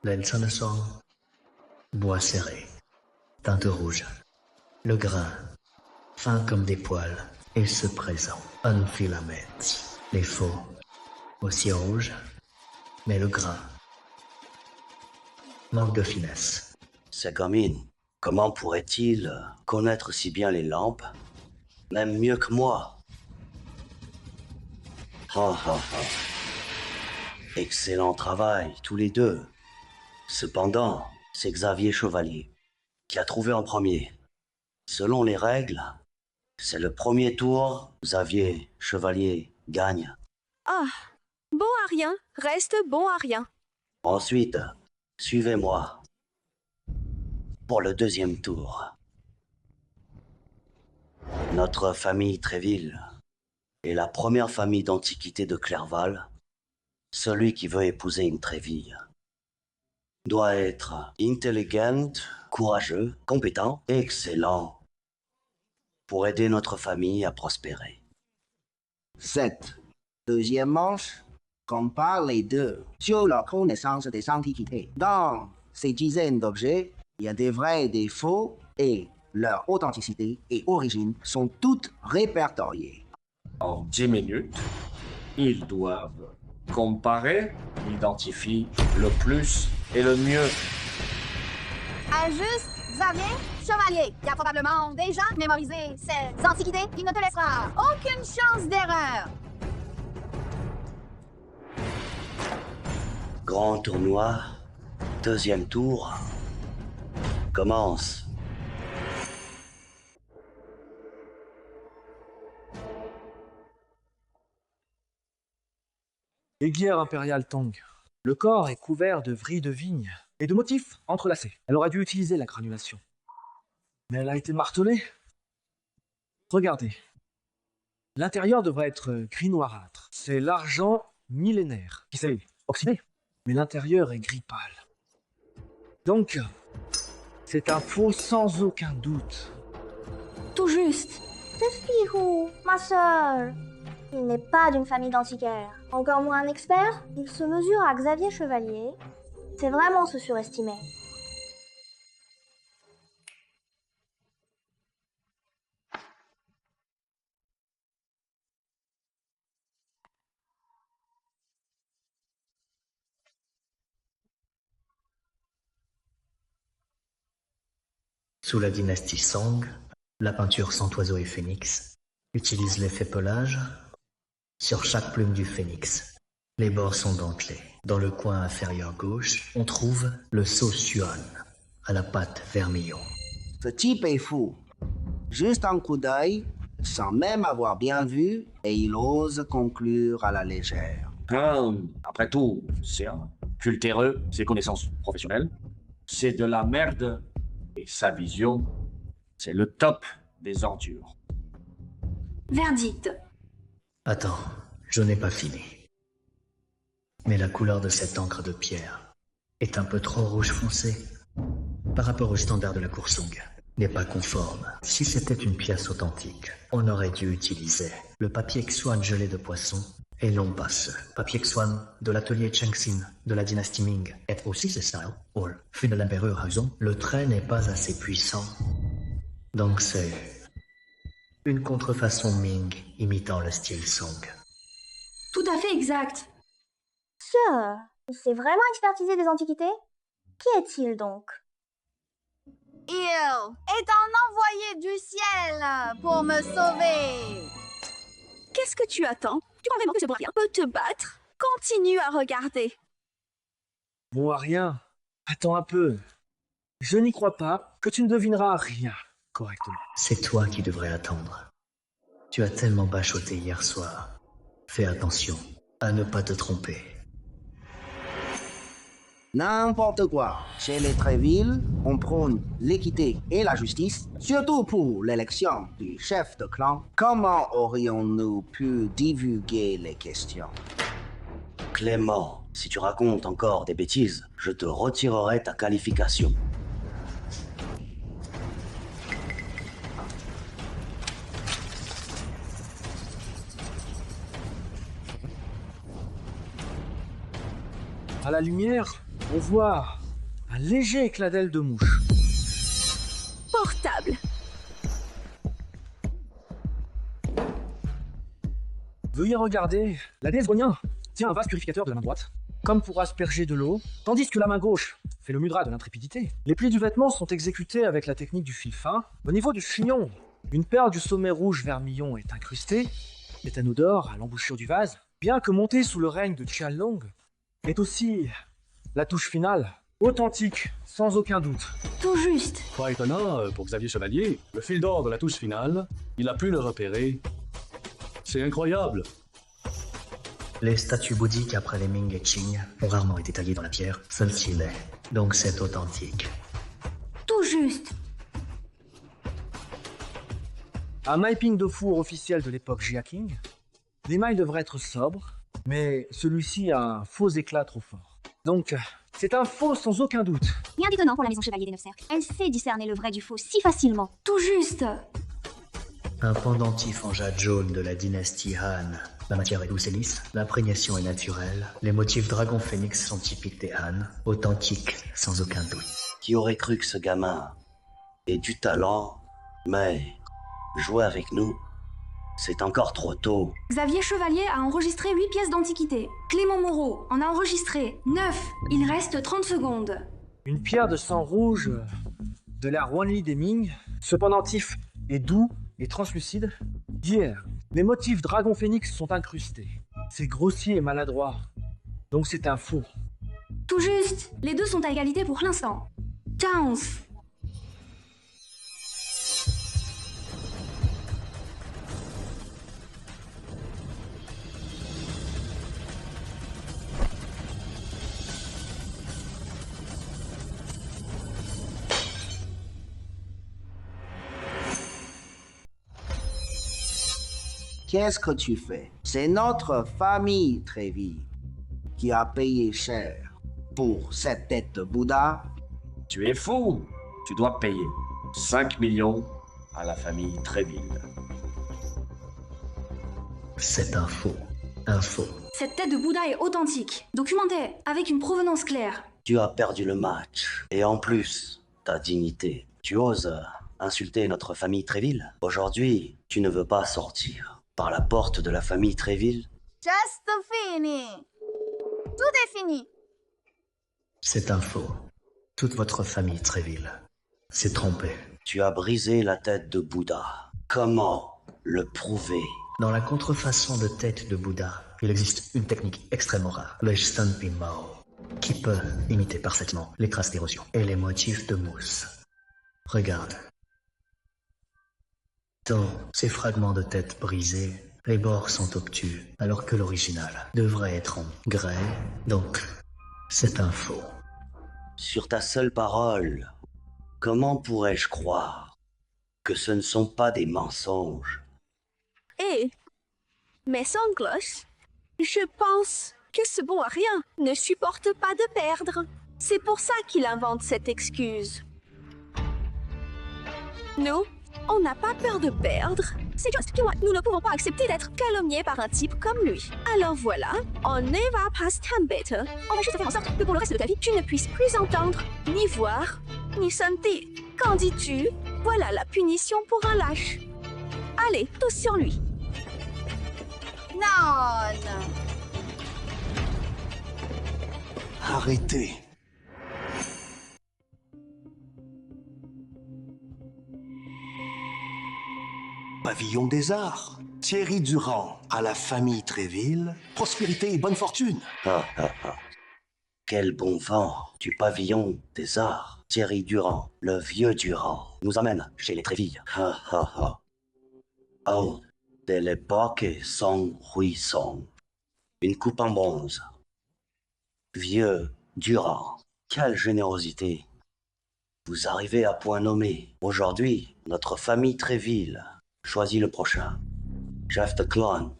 L'aile sonne son, bois serré, teinte rouge, le grain, fin comme des poils, et ce présent, un filament, les faux, aussi rouge, mais le grain manque de finesse. C'est gamine. Comment pourrait-il connaître si bien les lampes, même mieux que moi? Ha ha ha. Excellent travail, tous les deux. Cependant, c'est Xavier Chevalier qui a trouvé en premier. Selon les règles, c'est le premier tour, Xavier Chevalier gagne. Ah, bon à rien, reste bon à rien. Ensuite, suivez-moi pour le deuxième tour. Notre famille Tréville est la première famille d'antiquité de Clerval. Celui qui veut épouser une Tréville doit être intelligent, courageux, compétent, excellent. pour aider notre famille à prospérer. 7. Deuxième manche, compare les deux sur leur connaissance des antiquités. Dans ces dizaines d'objets, il y a des vrais et des faux, et leur authenticité et origine sont toutes répertoriées. En 10 minutes, ils doivent comparer, identifier le plus et le mieux. Injuste, Xavier, chevalier, qui a probablement déjà mémorisé ces antiquités, il ne te laissera aucune chance d'erreur. Grand tournoi, deuxième tour, commence. Aiguière impériale Tang. Le corps est couvert de vrilles de vigne et de motifs entrelacés. Elle aurait dû utiliser la granulation. Mais elle a été martelée. Regardez. L'intérieur devrait être gris noirâtre. C'est l'argent millénaire qui s'est oxydé. Mais l'intérieur est gris pâle. Donc, c'est un faux sans aucun doute. Tout juste. Tefihou, ma sœur. Il n'est pas d'une famille d'antiquaires. Encore moins un expert. Il se mesure à Xavier Chevalier. C'est vraiment se surestimer. Sous la dynastie Song, la peinture sans oiseau et phénix utilise l'effet pelage sur chaque plume du phénix. Les bords sont dentelés. Dans le coin inférieur gauche, on trouve le sceau Xuan, à la patte vermillon. Ce type est fou. Juste un coup d'œil, sans même avoir bien vu, et il ose conclure à la légère. Après tout, c'est un cultéreux, ses connaissances professionnelles, c'est de la merde, et sa vision, c'est le top des ordures. Verdict. Attends, je n'ai pas fini. Mais la couleur de cette encre de pierre est un peu trop rouge foncé par rapport au standard de la cour Song. N'est pas conforme. Si c'était une pièce authentique, on aurait dû utiliser le papier Xuan gelé de poisson et non pas ce papier Xuan de l'atelier Chengxin de la dynastie Ming. Et aussi ce style, fut de l'empereur Haozong, le trait n'est pas assez puissant. Donc c'est une contrefaçon Ming imitant le style Song. Tout à fait exact. Sœur, il s'est vraiment expertisé des antiquités? Qui est-il donc? Il est un envoyé du ciel pour me sauver. Qu'est-ce que tu attends? Tu crois vraiment que ce bravien peut te battre? Continue à regarder. Bon, à rien. Attends un peu. Je n'y crois pas que tu ne devineras rien correctement. C'est toi qui devrais attendre. Tu as tellement bachoté hier soir. Fais attention à ne pas te tromper. N'importe quoi. Chez les Tréville, on prône l'équité et la justice, surtout pour l'élection du chef de clan. Comment aurions-nous pu divulguer les questions? Clément, si tu racontes encore des bêtises, je te retirerai ta qualification. À la lumière, on voit un léger éclat d'aile de mouche. Portable. Veuillez regarder, la déesse Gonien tient un vase purificateur de la main droite, comme pour asperger de l'eau, tandis que la main gauche fait le mudra de l'intrépidité. Les plis du vêtement sont exécutés avec la technique du fil fin. Au niveau du chignon, une perle du sommet rouge vermillon est incrustée, est anneau d'or à l'embouchure du vase, bien que montée sous le règne de Qianlong, est aussi la touche finale, authentique, sans aucun doute. Tout juste. Pas étonnant pour Xavier Chevalier. Le fil d'or de la touche finale, il a pu le repérer. C'est incroyable. Les statues bouddhiques après les Ming et Qing ont rarement été taillées dans la pierre. Celle-ci l'est. Donc c'est authentique. Tout juste. Un mapping de four officiel de l'époque Jiaqing. L'émail devrait être sobre, mais celui-ci a un faux éclat trop fort. Donc, c'est un faux sans aucun doute. Rien d'étonnant pour la maison Chevalier des Neuf Cercles. Elle sait discerner le vrai du faux si facilement. Tout juste. Un pendentif en jade jaune de la dynastie Han. La matière est douce et lisse, l'imprégnation est naturelle, les motifs dragon phénix sont typiques des Han, authentiques sans aucun doute. Qui aurait cru que ce gamin ait du talent, mais jouer avec nous, c'est encore trop tôt. Xavier Chevalier a enregistré 8 pièces d'antiquité. Clément Moreau en a enregistré 9. Il reste 30 secondes. Une pierre de sang rouge de la Wanli des Ming. Ce pendentif est doux et translucide. Hier, les motifs dragon phénix sont incrustés. C'est grossier et maladroit. Donc c'est un faux. Tout juste. Les deux sont à égalité pour l'instant. 15. Qu'est-ce que tu fais? C'est notre famille, Trévi, qui a payé cher pour cette tête de Bouddha. Tu es fou. Tu dois payer 5 millions à la famille Tréville. C'est un faux. Un faux. Cette tête de Bouddha est authentique, documentée, avec une provenance claire. Tu as perdu le match. Et en plus, ta dignité. Tu oses insulter notre famille Tréville? Aujourd'hui, tu ne veux pas sortir par la porte de la famille Tréville? Just fini. Tout est fini. C'est un faux. Toute votre famille Tréville s'est trompée. Tu as brisé la tête de Bouddha. Comment le prouver? Dans la contrefaçon de tête de Bouddha, il existe une technique extrêmement rare, le Stanpin Mao, qui peut imiter parfaitement les traces d'érosion et les motifs de mousse. Regarde. Dans ces fragments de tête brisés, les bords sont obtus, alors que l'original devrait être en grès, donc c'est un faux. Sur ta seule parole, comment pourrais-je croire que ce ne sont pas des mensonges? Hé, mais sans cloche, je pense que ce bon à rien ne supporte pas de perdre. C'est pour ça qu'il invente cette excuse. Nous, on n'a pas peur de perdre. C'est juste que nous ne pouvons pas accepter d'être calomniés par un type comme lui. Alors voilà, on ne va pas s'embêter. On va juste faire en sorte que pour le reste de ta vie, tu ne puisses plus entendre, ni voir, ni sentir. Qu'en dis-tu? Voilà la punition pour un lâche. Allez, tous sur lui. Non. Arrêtez. Pavillon des Arts. Thierry Durand à la famille Tréville. Prospérité et bonne fortune. Quel bon vent du pavillon des Arts. Thierry Durand, le vieux Durand, nous amène chez les Tréville. Oh, de l'époque sans ruisson. Une coupe en bronze. Vieux Durand, quelle générosité. Vous arrivez à point nommé. Aujourd'hui, notre famille Tréville choisit le prochain. Chef de clan.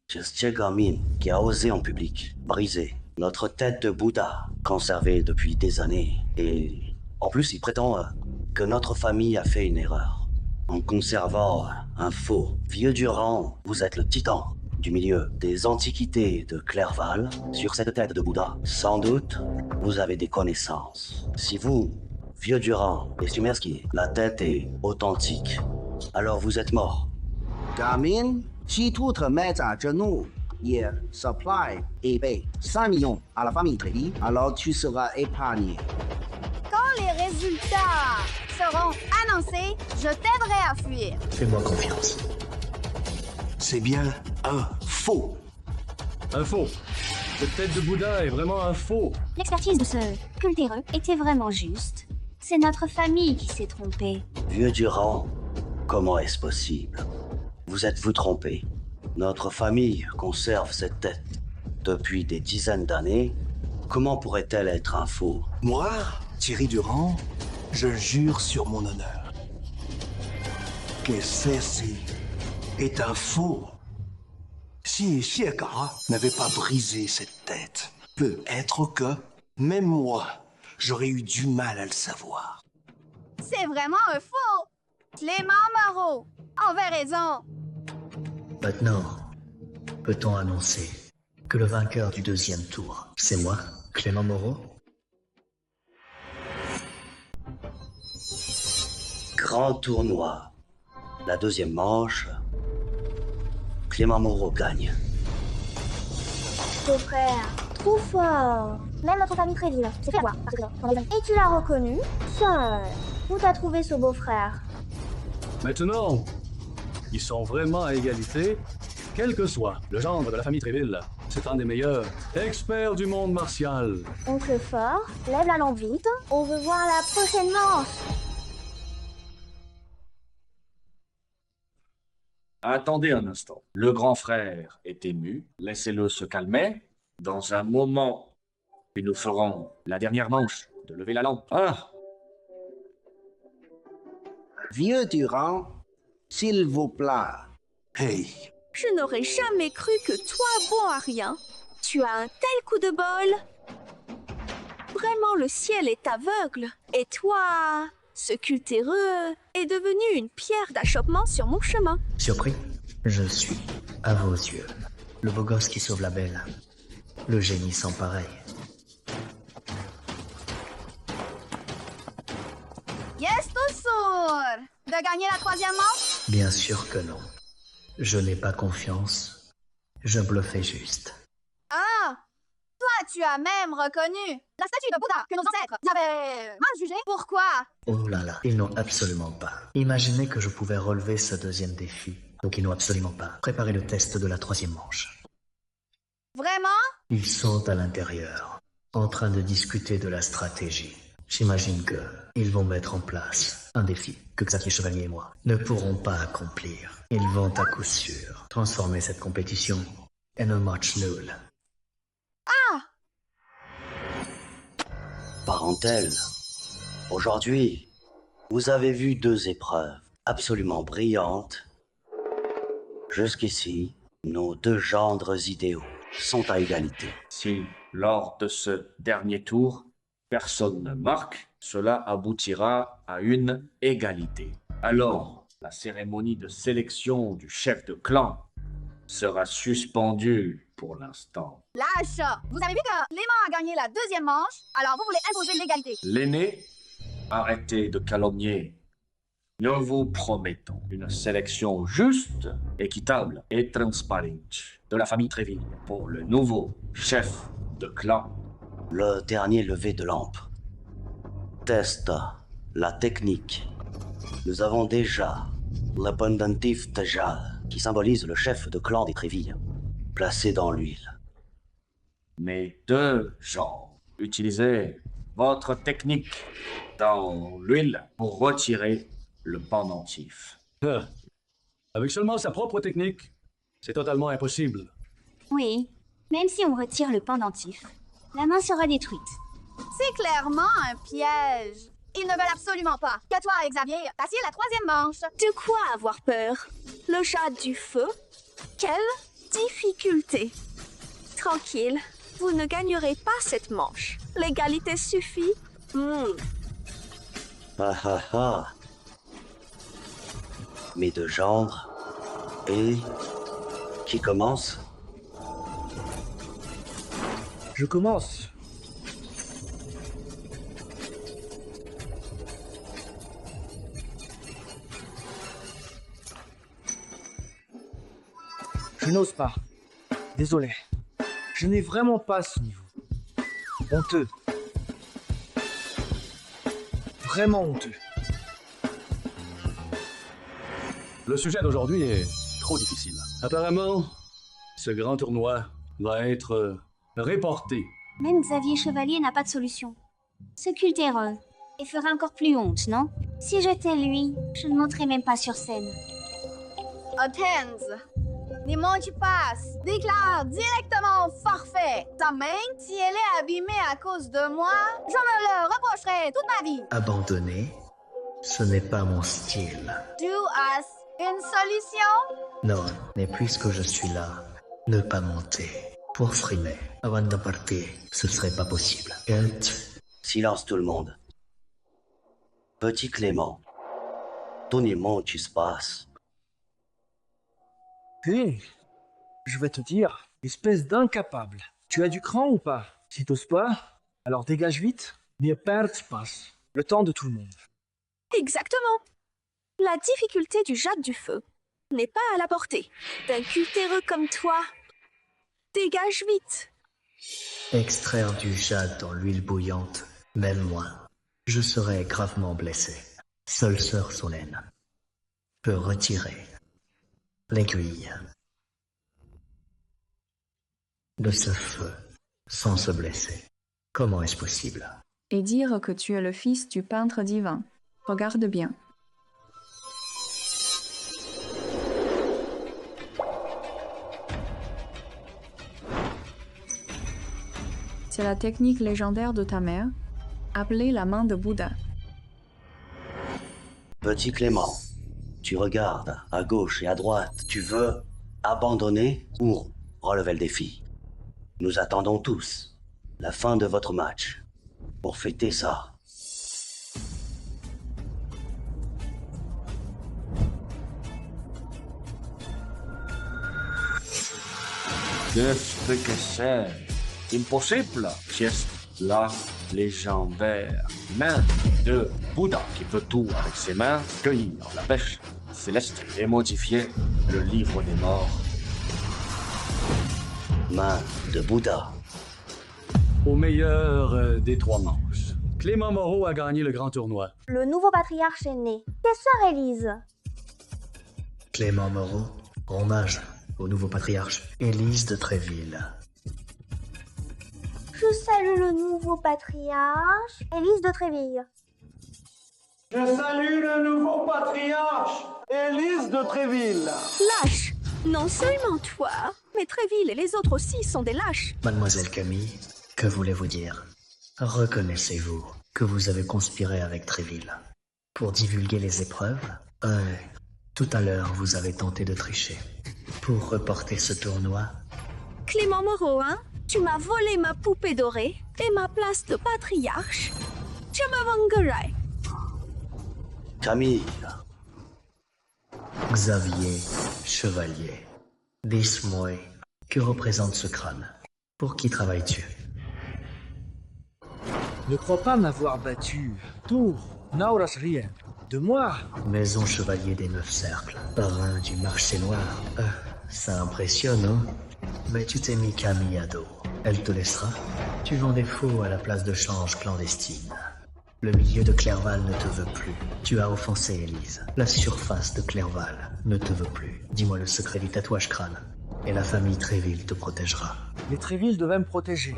C'est Gamin qui a osé en public briser notre tête de Bouddha, conservée depuis des années. Et en plus, il prétend que notre famille a fait une erreur en conservant un faux. Vieux Durand, vous êtes le titan du milieu des antiquités de Clerval. Sur cette tête de Bouddha, sans doute, vous avez des connaissances. Si vous, Vieux Durand, estimez que la tête est authentique, alors vous êtes mort. Gamin, si tu te mets à genoux et supply et paye 5 millions à la famille Trévi, alors tu seras épargné. Quand les résultats seront annoncés, je t'aiderai à fuir. Fais-moi confiance. C'est bien un faux. Un faux. Cette tête de Bouddha est vraiment un faux. L'expertise de ce cultéreux était vraiment juste. C'est notre famille qui s'est trompée. Vieux Durand, comment est-ce possible? Vous êtes-vous trompé? Notre famille conserve cette tête depuis des dizaines d'années. Comment pourrait-elle être un faux? Moi, Thierry Durand, je jure sur mon honneur que ceci est un faux. Si Chieka n'avait pas brisé cette tête, peut-être que, même moi, j'aurais eu du mal à le savoir. C'est vraiment un faux. Clément Moreau, avait raison. Maintenant, peut-on annoncer que le vainqueur du deuxième tour, c'est moi, Clément Moreau? Grand tournoi. La deuxième manche. Clément Moreau gagne. Ton frère, trop fort. Même notre famille Tréville s'est fait avoir parce que on les a- Et tu l'as reconnu? Seul. Où t'as trouvé ce beau-frère? Maintenant, ils sont vraiment à égalité, quel que soit le gendre de la famille Tréville. C'est un des meilleurs experts du monde martial. Oncle Fort, lève la lampe vite. On veut voir la prochaine manche. Attendez un instant. Le grand frère est ému. Laissez-le se calmer. Dans un moment, puis nous ferons la dernière manche de lever la lampe. Ah! Vieux Durand, s'il vous plaît. Hey, Je n'aurais jamais cru que toi, bon à rien, tu as un tel coup de bol. Vraiment, le ciel est aveugle. Et toi, ce cultéreux est devenu une pierre d'achoppement sur mon chemin. Surpris? Je suis, à vos yeux, le beau gosse qui sauve la belle. Le génie sans pareil. Yes, tout sûr de gagner la troisième manche? Bien sûr que non. Je n'ai pas confiance. Je bluffais juste. Ah! Toi, tu as même reconnu la statue de Bouddha que nos ancêtres avaient mal jugée. Pourquoi? Oh là là, ils n'ont absolument pas. Imaginez que je pouvais relever ce deuxième défi. Donc ils n'ont absolument pas préparé le test de la troisième manche. Vraiment? Ils sont à l'intérieur, en train de discuter de la stratégie. J'imagine que ils vont mettre en place un défi que Xavier Chevalier et moi ne pourrons pas accomplir. Ils vont à coup sûr transformer cette compétition en un match nul. Ah! Parentèle, aujourd'hui, vous avez vu deux épreuves absolument brillantes. Jusqu'ici, nos deux gendres idéaux sont à égalité. Si, lors de ce dernier tour, personne ne marque, cela aboutira à une égalité. Alors, la cérémonie de sélection du chef de clan sera suspendue pour l'instant. Lâche! Vous avez vu que Clément a gagné la deuxième manche, alors vous voulez imposer l'égalité. L'aîné, arrêtez de calomnier. Nous vous promettons une sélection juste, équitable et transparente de la famille Tréville pour le nouveau chef de clan. Le dernier lever de lampe. Teste la technique. Nous avons déjà le pendentif Tajal, qui symbolise le chef de clan des Trévilles, placé dans l'huile. Mes deux gens, utilisez votre technique dans l'huile pour retirer le pendentif. Avec seulement sa propre technique, c'est totalement impossible. Oui, même si on retire le pendentif, la main sera détruite. C'est clairement un piège. Ils ne veulent absolument pas que toi et Xavier passiez la troisième manche. De quoi avoir peur? Le jade du feu? Quelle difficulté! Tranquille, vous ne gagnerez pas cette manche. L'égalité suffit. Ah ah ah. Mes deux gendres. Et qui commence? Je commence. Je n'ose pas. Désolé. Je n'ai vraiment pas ce niveau. Honteux. Vraiment honteux. Le sujet d'aujourd'hui est trop difficile. Apparemment, ce grand tournoi va être reporté. Même Xavier Chevalier n'a pas de solution. Ce cultéreux. Et ferait encore plus honte, non? Si j'étais lui, je ne monterais même pas sur scène. Attends. Les Monty Pass déclarent directement forfait. Ta main, si elle est abîmée à cause de moi, je me le reprocherai toute ma vie. Abandonner, ce n'est pas mon style. Tu as une solution? Non, mais puisque je suis là, ne pas monter. Pour frimer, avant de partir, ce serait pas possible. Silence tout le monde. Petit Clément, Tonnement qui se passe. Hé, je vais te dire, espèce d'incapable. Tu as du cran ou pas? Si t'oses pas, alors dégage vite. Mir perd passe. Le temps de tout le monde. Exactement. La difficulté du jade du feu n'est pas à la portée d'un cultéreux comme toi. Dégage vite. Extraire du jade dans l'huile bouillante, même moi, je serais gravement blessé. Seule sœur Solène peut retirer l'aiguille de ce feu sans se blesser. Comment est-ce possible? Et dire que tu es le fils du peintre divin. Regarde bien. C'est la technique légendaire de ta mère, appelée la main de Bouddha. Petit Clément, tu regardes à gauche et à droite. Tu veux abandonner ou relever le défi? Nous attendons tous la fin de votre match pour fêter ça. Qu'est-ce que c'est? Impossible! Geste là, légendaire. Main de Bouddha qui peut tout avec ses mains, cueillir la pêche céleste et modifier le livre des morts. Main de Bouddha. Au meilleur des 3 manches, Clément Moreau a gagné le grand tournoi. Le nouveau patriarche est né. Tes sœurs Élise. Clément Moreau, hommage au nouveau patriarche Élise de Tréville. Je salue le nouveau patriarche Élise de Tréville. Je salue le nouveau patriarche, Élise de Tréville. Lâche! Non seulement toi, mais Tréville et les autres aussi sont des lâches. Mademoiselle Camille, que voulez-vous dire? Reconnaissez-vous que vous avez conspiré avec Tréville pour divulguer les épreuves? Tout à l'heure, vous avez tenté de tricher pour reporter ce tournoi. Clément Moreau, hein? Tu m'as volé ma poupée dorée et ma place de patriarche. Je me vengerai. Camille. Xavier Chevalier, dis-moi, que représente ce crâne? Pour qui travailles-tu? Ne crois pas m'avoir battu. Tour, n'auras rien. De moi. Maison Chevalier des 9 cercles, parrain du marché noir. Ça impressionne, hein? Mais tu t'es mis Camille à dos. Elle te laissera? Tu vends des faux à la place de change clandestine. Le milieu de Clerval ne te veut plus. Tu as offensé Élise. La surface de Clerval ne te veut plus. Dis-moi le secret du tatouage crâne. Et la famille Tréville te protégera. Les Tréville devaient me protéger.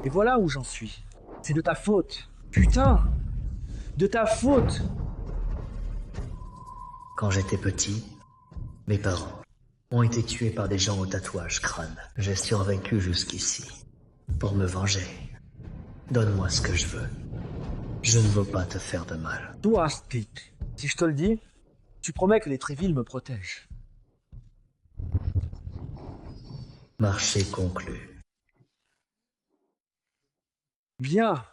Et voilà où j'en suis. C'est de ta faute. Putain! De ta faute! Quand j'étais petit, mes parents ont été tués par des gens au tatouage crâne. J'ai survécu jusqu'ici. Pour me venger, donne-moi ce que je veux. Je ne veux pas te faire de mal. Toi, Stick, si je te le dis, tu promets que les Tréville me protègent. Marché conclu. Bien.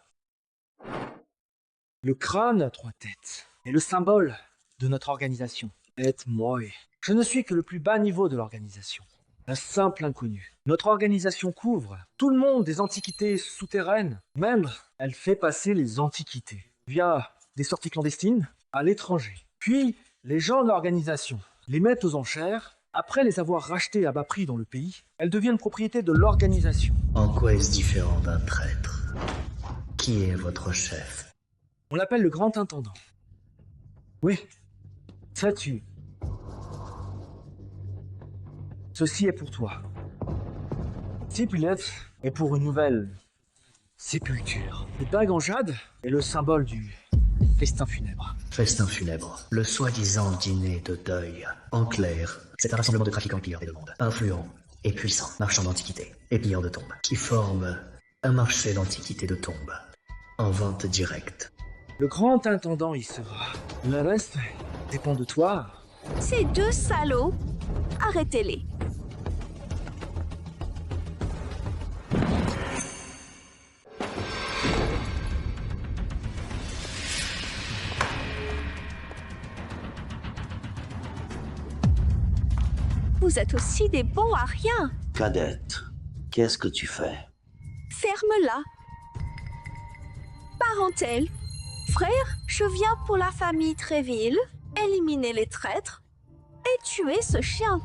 Le crâne à 3 têtes est le symbole de notre organisation. Aide-moi. Je ne suis que le plus bas niveau de l'organisation. Un simple inconnu. Notre organisation couvre tout le monde des antiquités souterraines. Même, elle fait passer les antiquités via des sorties clandestines à l'étranger. Puis, les gens de l'organisation les mettent aux enchères. Après les avoir rachetées à bas prix dans le pays, elles deviennent propriété de l'organisation. En quoi est-ce différent d'un traître? Qui est votre chef? On l'appelle le grand intendant. Oui, sais-tu. Ceci est pour toi. Sipulette est pour une nouvelle sépulture. Le bague en jade est le symbole du festin funèbre. Festin funèbre, le soi-disant dîner de deuil. En clair, c'est un rassemblement de trafiquants pilleurs des deux mondes, influents et puissants, marchands d'antiquités et pilleurs de tombes, qui forment un marché d'antiquités de tombes, en vente directe. Le grand intendant y sera. Le reste dépend de toi. Ces 2 salauds, arrêtez-les. Vous êtes aussi des bons à rien. Cadette, qu'est-ce que tu fais? Ferme-la. Parentèle. Frère, je viens pour la famille Tréville, éliminer les traîtres et tuer ce chien.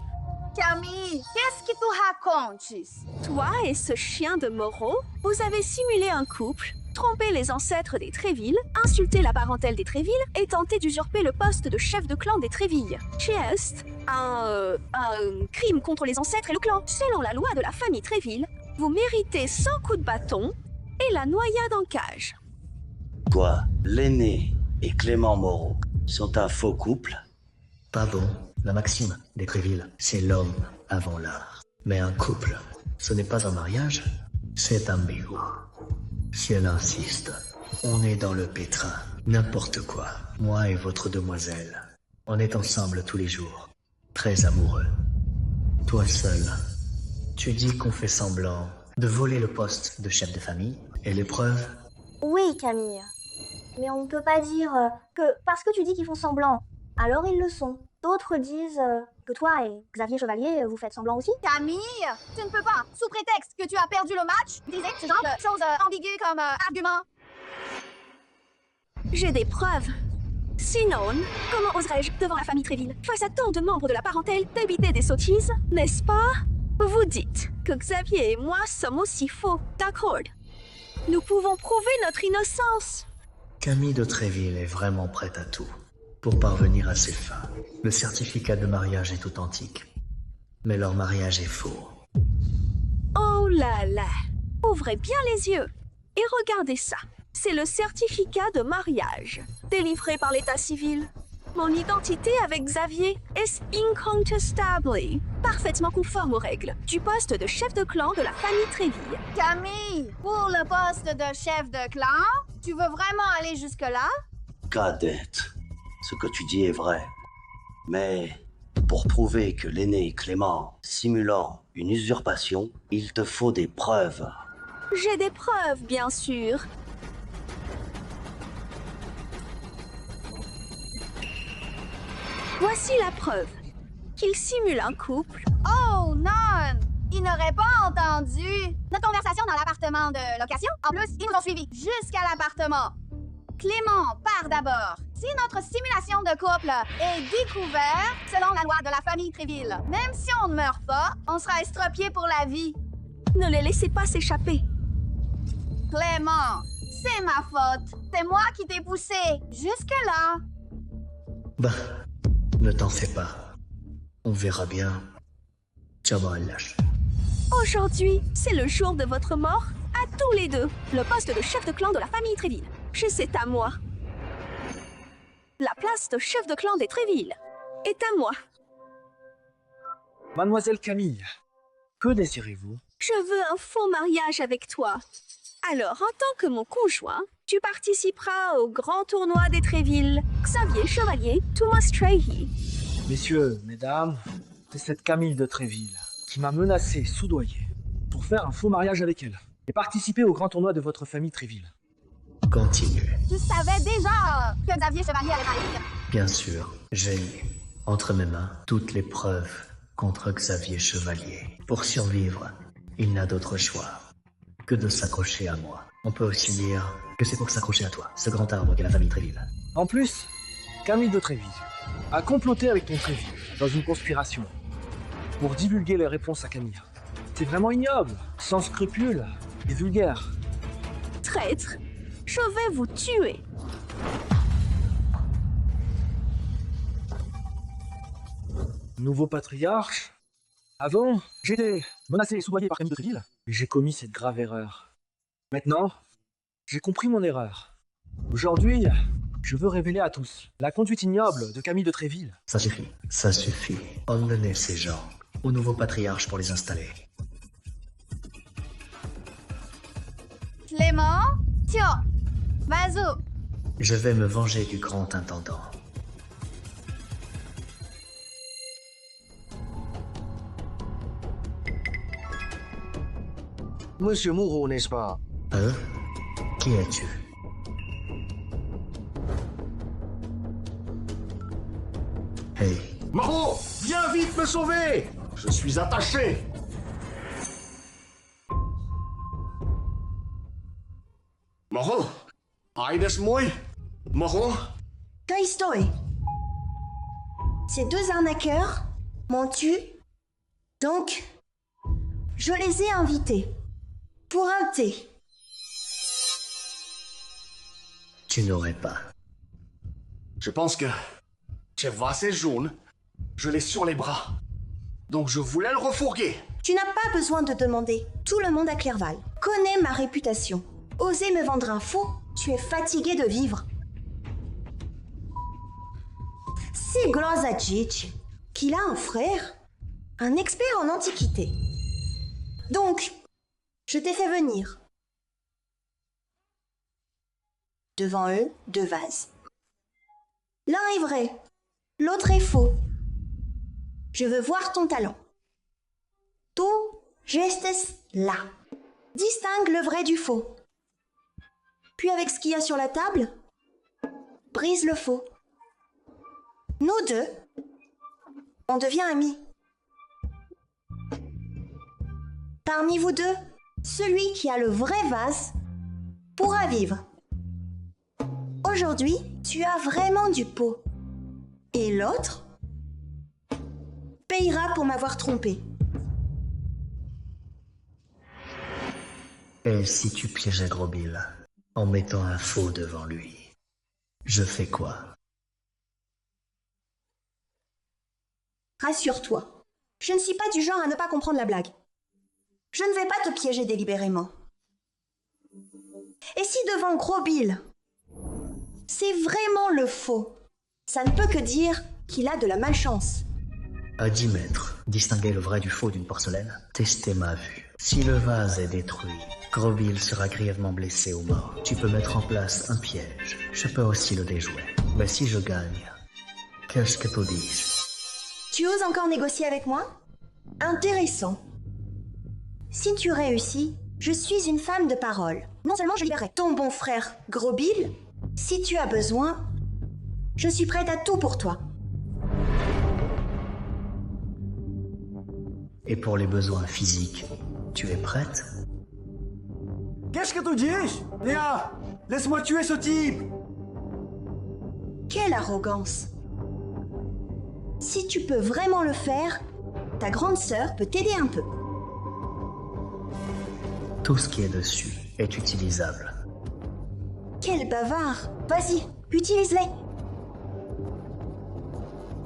Camille, qu'est-ce que tu racontes? Toi et ce chien de Moreau, vous avez simulé un couple, trompé les ancêtres des Tréville, insulté la parentèle des Tréville et tenté d'usurper le poste de chef de clan des Tréville. C'est un crime contre les ancêtres et le clan. Selon la loi de la famille Tréville, vous méritez 100 coups de bâton et la noyade en cage. Quoi, l'aîné et Clément Moreau sont un faux couple? Pas bon. La maxime des Tréville, c'est l'homme avant l'art. Mais un couple, ce n'est pas un mariage, c'est ambigu. Si elle insiste, on est dans le pétrin. N'importe quoi. Moi et votre demoiselle, on est ensemble tous les jours. Très amoureux. Toi seul, tu dis qu'on fait semblant de voler le poste de chef de famille. Et les preuves? Oui, Camille. Mais on ne peut pas dire que parce que tu dis qu'ils font semblant, alors ils le sont. D'autres disent que toi et Xavier Chevalier, vous faites semblant aussi. Camille, tu ne peux pas, sous prétexte que tu as perdu le match, utiliser ce genre de choses ambiguës comme argument. J'ai des preuves. Sinon, comment oserais-je, devant la famille Tréville, face à tant de membres de la parentèle, débiter des sottises, n'est-ce pas? Vous dites que Xavier et moi sommes aussi faux, d'accord? Nous pouvons prouver notre innocence. Camille de Tréville est vraiment prête à tout pour parvenir à ses fins. Le certificat de mariage est authentique, mais leur mariage est faux. Oh là là! Ouvrez bien les yeux et regardez ça. C'est le certificat de mariage, délivré par l'état civil. Mon identité avec Xavier est incontestable, parfaitement conforme aux règles du poste de chef de clan de la famille Tréville. Camille, pour le poste de chef de clan, tu veux vraiment aller jusque-là? Cadette, ce que tu dis est vrai. Mais pour prouver que l'aîné Clément simulant une usurpation, il te faut des preuves. J'ai des preuves, bien sûr. Voici la preuve qu'il simule un couple. Oh non! Ils n'auraient pas entendu notre conversation dans l'appartement de location. En plus, ils nous ont suivis jusqu'à l'appartement. Clément part d'abord. Si notre simulation de couple est découverte selon la loi de la famille Tréville, même si on ne meurt pas, on sera estropié pour la vie. Ne les laissez pas s'échapper. Clément, c'est ma faute. C'est moi qui t'ai poussé jusque-là. Bah, ne t'en fais pas. On verra bien. Tiens-moi, lâche. Aujourd'hui, c'est le jour de votre mort à tous les deux. Le poste de chef de clan de la famille Tréville. C'est à moi. La place de chef de clan des Tréville est à moi. Mademoiselle Camille, que désirez-vous? Je veux un faux mariage avec toi. Alors, en tant que mon conjoint, tu participeras au grand tournoi des Tréville. Xavier Chevalier, Thomas Trehi. Messieurs, mesdames, c'est cette Camille de Tréville qui m'a menacé, soudoyé, pour faire un faux mariage avec elle et participer au grand tournoi de votre famille Tréville. Continue. Tu savais déjà que Xavier Chevalier allait mourir. Bien sûr, j'ai eu entre mes mains toutes les preuves contre Xavier Chevalier. Pour survivre, il n'a d'autre choix que de s'accrocher à moi. On peut aussi dire que c'est pour s'accrocher à toi, ce grand arbre qu'est la famille Tréville. En plus, Camille de Tréville a comploté avec ton Tréville dans une conspiration pour divulguer les réponses à Camille. C'est vraiment ignoble, sans scrupules et vulgaire. Traître, je vais vous tuer. Nouveau patriarche. Avant, j'étais menacé et soudoyé par Camille de Tréville, et j'ai commis cette grave erreur. Maintenant, j'ai compris mon erreur. Aujourd'hui, je veux révéler à tous la conduite ignoble de Camille de Tréville. Ça suffit, ça suffit. Emmenez ces gens au nouveau patriarche pour les installer. Clément, tiens, vas-y. Je vais me venger du grand intendant. Monsieur Moreau, n'est-ce pas? Hein? Qui es-tu? Hey. Moreau, viens vite me sauver! Je suis attaché. Moro, aides moi. Moro. Là estoy. Ces deux arnaqueurs m'ont tué. Donc, je les ai invités. Pour un thé. Tu n'aurais pas. Je pense que ce vase est jaune. Je l'ai sur les bras. Donc je voulais le refourguer. Tu n'as pas besoin de demander. Tout le monde à Clerval connaît ma réputation. Oser me vendre un faux, tu es fatigué de vivre. C'est Glozajic qu'il a un frère, un expert en antiquité. Donc, je t'ai fait venir. Devant eux, deux vases. L'un est vrai, l'autre est faux. Je veux voir ton talent. Tu gestes là. Distingue le vrai du faux. Puis avec ce qu'il y a sur la table, brise le faux. Nous deux, on devient amis. Parmi vous deux, celui qui a le vrai vase pourra vivre. Aujourd'hui, tu as vraiment du pot. Et l'autre payera pour m'avoir trompé. Et si tu piégeais Gros Bill en mettant un faux devant lui, je fais quoi? Rassure-toi, je ne suis pas du genre à ne pas comprendre la blague. Je ne vais pas te piéger délibérément. Et si devant Gros Bill, c'est vraiment le faux, ça ne peut que dire qu'il a de la malchance. À 10 mètres, distinguer le vrai du faux d'une porcelaine, tester ma vue. Si le vase est détruit, Gros Bill sera grièvement blessé ou mort. Tu peux mettre en place un piège. Je peux aussi le déjouer. Mais si je gagne, qu'est-ce que tu dis? Tu oses encore négocier avec moi? Intéressant. Si tu réussis, je suis une femme de parole. Non seulement je libérerai ton bon frère Gros Bill, si tu as besoin, je suis prête à tout pour toi. Et pour les besoins physiques, tu es prête? Qu'est-ce que tu dis? Léa, laisse-moi tuer ce type! Quelle arrogance! Si tu peux vraiment le faire, ta grande sœur peut t'aider un peu. Tout ce qui est dessus est utilisable. Quel bavard! Vas-y, utilise-les!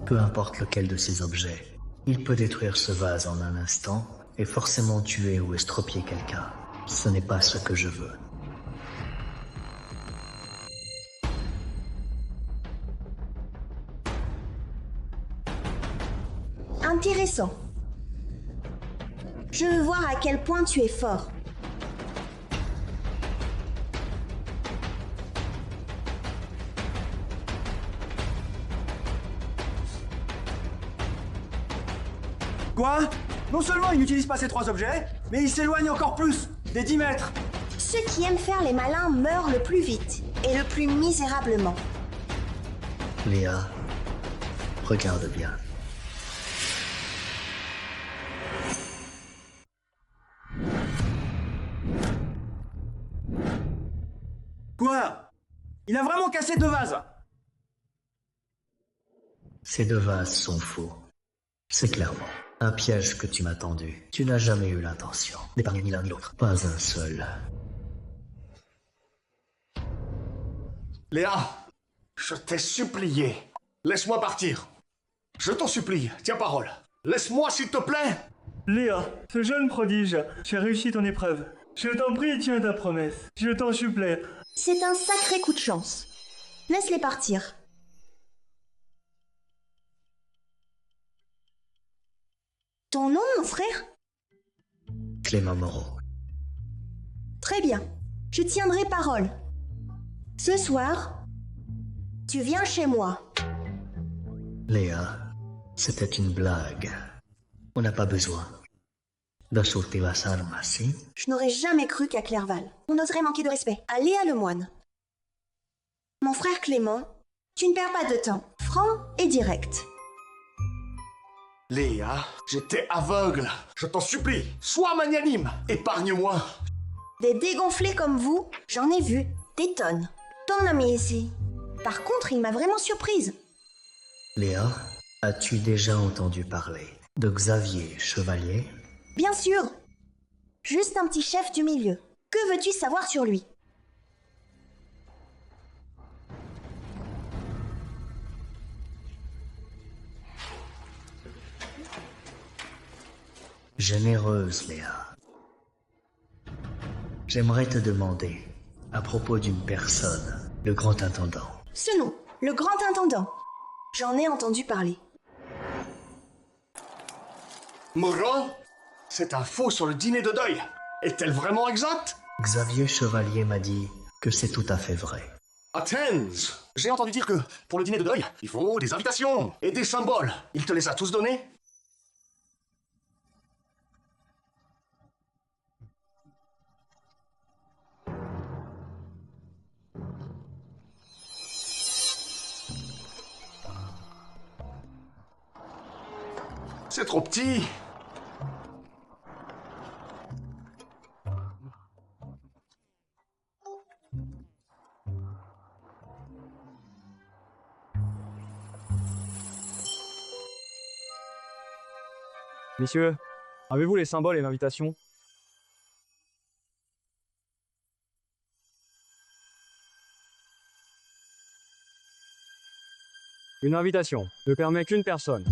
Peu importe lequel de ces objets, il peut détruire ce vase en un instant et forcément tuer ou estropier quelqu'un. Ce n'est pas ce que je veux. Intéressant. Je veux voir à quel point tu es fort. Quoi? Non seulement il n'utilise pas ces trois objets, mais il s'éloigne encore plus, des 10 mètres. Ceux qui aiment faire les malins meurent le plus vite et le plus misérablement. Léa, regarde bien. Quoi? Il a vraiment cassé deux vases. Ces deux vases sont faux. C'est clairement un piège que tu m'as tendu. Tu n'as jamais eu l'intention d'épargner ni l'un ni l'autre. Pas un seul. Léa, je t'ai supplié. Laisse-moi partir. Je t'en supplie, tiens parole. Laisse-moi s'il te plaît. Léa, ce jeune prodige, tu as réussi ton épreuve. Je t'en prie, tiens ta promesse. Je t'en supplie. C'est un sacré coup de chance. Laisse-les partir. Ton nom, mon frère? Clément Moreau. Très bien. Je tiendrai parole. Ce soir, tu viens chez moi. Léa, c'était une blague. On n'a pas besoin d'insulter las armas, si? Je n'aurais jamais cru qu'à Clerval, on oserait manquer de respect à Léa Lemoine. Mon frère Clément, tu ne perds pas de temps. Franc et direct. Léa, j'étais aveugle. Je t'en supplie, sois magnanime. Épargne-moi. Des dégonflés comme vous, j'en ai vu, des tonnes. Ton ami ici. Par contre, il m'a vraiment surprise. Léa, as-tu déjà entendu parler de Xavier Chevalier? Bien sûr. Juste un petit chef du milieu. Que veux-tu savoir sur lui? Généreuse, Léa. J'aimerais te demander, à propos d'une personne, le grand intendant. Ce nom, le grand intendant. J'en ai entendu parler. Moreau, cette info sur le dîner de deuil est-elle vraiment exacte? Xavier Chevalier m'a dit que c'est tout à fait vrai. Athens! J'ai entendu dire que, pour le dîner de deuil, il faut des invitations et des symboles. Il te les a tous donnés? C'est trop petit. Messieurs, avez-vous les symboles et l'invitation? Une invitation ne permet qu'une personne.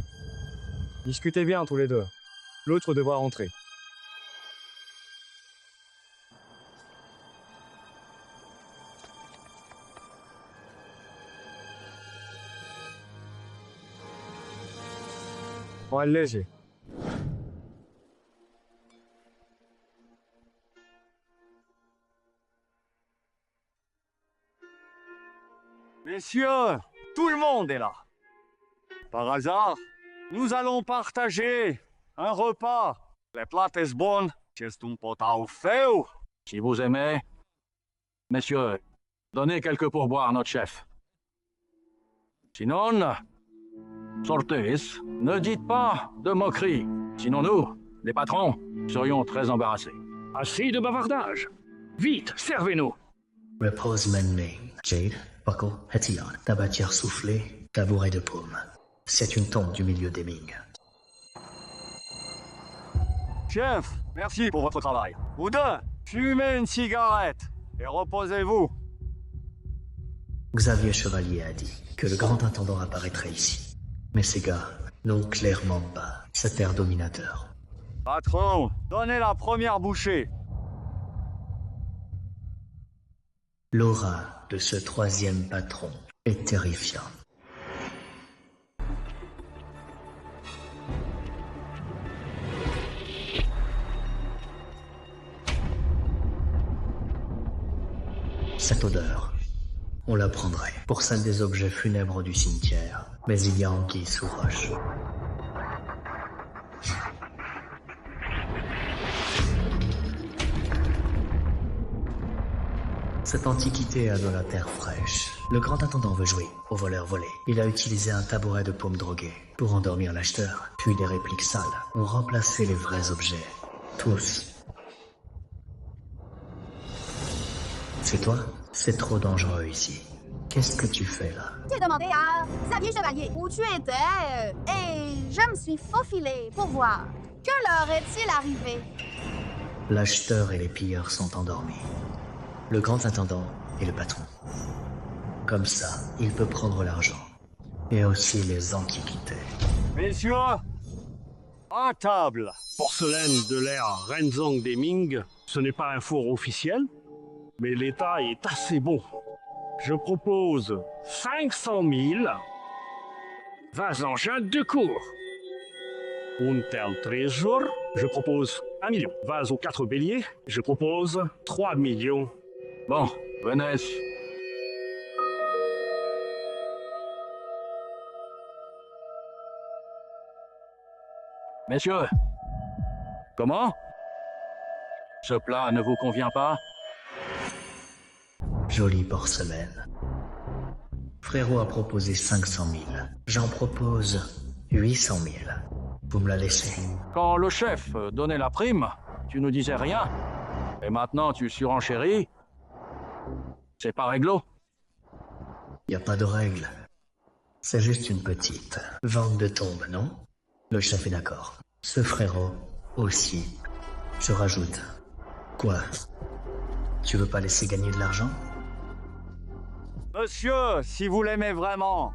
Discutez bien tous les deux. L'autre devra rentrer. Prends le léger. Messieurs, tout le monde est là. Par hasard, nous allons partager un repas. Les plats sont bons, c'est un potato feu. Si vous aimez, messieurs, donnez quelques pourboires à notre chef. Sinon, sortez, ne dites pas de moqueries. Sinon nous, les patrons, serions très embarrassés. Assez de bavardage. Vite, servez-nous. Repose Menmei, Jade, Buckle, Hetillon, tabatière soufflée, tabouret de paume. C'est une tombe du milieu des Ming. Chef, merci pour votre travail. Vous deux, fumez une cigarette et reposez-vous. Xavier Chevalier a dit que le grand intendant apparaîtrait ici. Mais ces gars n'ont clairement pas cet air dominateur. Patron, donnez la première bouchée. L'aura de ce troisième patron est terrifiante. Cette odeur, on la prendrait pour celle des objets funèbres du cimetière, mais il y a anguille sous roche. Cette antiquité a de la terre fraîche. Le grand intendant veut jouer au voleur-volé. Il a utilisé un tabouret de paume drogué pour endormir l'acheteur, puis des répliques sales ont remplacé les vrais objets. Tous. C'est toi? C'est trop dangereux ici. Qu'est-ce que tu fais là? J'ai demandé à Xavier Chevalier où tu étais et je me suis faufilée pour voir. Que leur est-il arrivé? L'acheteur et les pilleurs sont endormis. Le grand intendant est le patron. Comme ça, il peut prendre l'argent. Et aussi les antiquités. Messieurs, à table. Porcelaine de l'ère Renzong des Ming, ce n'est pas un four officiel, mais l'état est assez bon. Je propose 500 000 vase en jade de cour. Un tel trésor, je propose 1 million. Vase aux 4 béliers, je propose 3 millions. Bon, venez. Messieurs, comment? Ce plat ne vous convient pas? Jolie porcelaine. Frérot a proposé 500 000. J'en propose 800 000. Vous me la laissez. Quand le chef donnait la prime, tu ne disais rien. Et maintenant, tu surenchéris. C'est pas réglo. Y a pas de règle. C'est juste une petite vente de tombe, non? Le chef est d'accord. Ce frérot aussi. Je rajoute. Quoi? Tu veux pas laisser gagner de l'argent? Monsieur, si vous l'aimez vraiment,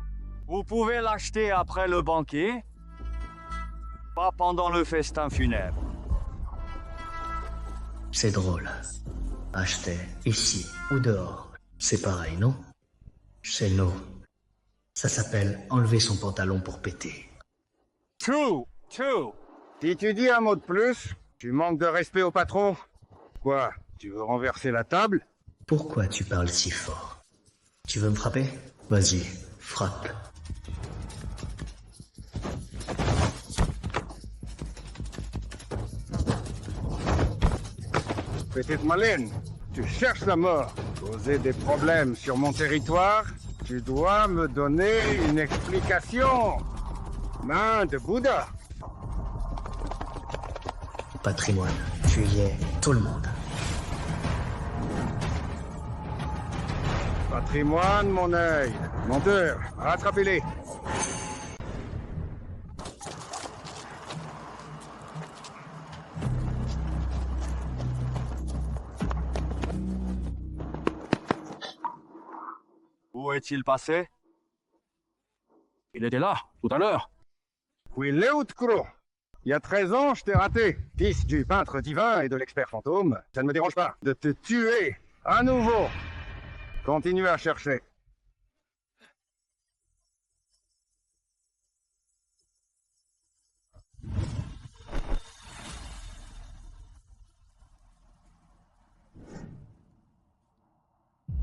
vous pouvez l'acheter après le banquet, pas pendant le festin funèbre. C'est drôle. Acheter ici ou dehors, c'est pareil, non? Chez nous, ça s'appelle enlever son pantalon pour péter. True. Si tu dis un mot de plus, tu manques de respect au patron. Quoi? Tu veux renverser la table? Pourquoi tu parles si fort? Tu veux me frapper? Vas-y, frappe. Petite Malène, tu cherches la mort. Causer des problèmes sur mon territoire, tu dois me donner une explication. Main de Bouddha. Patrimoine, tu y es tout le monde. Patrimoine, mon œil. Menteur, rattrapez-les. Où est-il passé? Il était là, tout à l'heure. Oui, Leutcro. Il y a 13 ans, je t'ai raté. Fils du peintre divin et de l'expert fantôme, ça ne me dérange pas de te tuer à nouveau. Continue à chercher.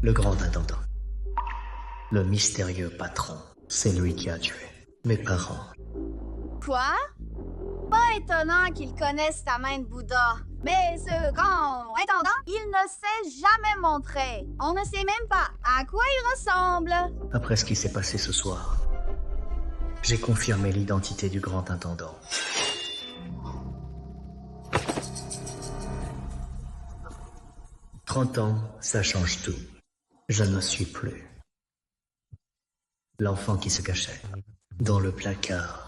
Le grand intendant. Le mystérieux patron. C'est lui qui a tué mes parents. Quoi? Pas étonnant qu'il connaisse ta main de Bouddha. Mais ce grand intendant, il ne s'est jamais montré. On ne sait même pas à quoi il ressemble. Après ce qui s'est passé ce soir, j'ai confirmé l'identité du grand intendant. « 30 ans, ça change tout. Je ne suis plus. L'enfant qui se cachait dans le placard.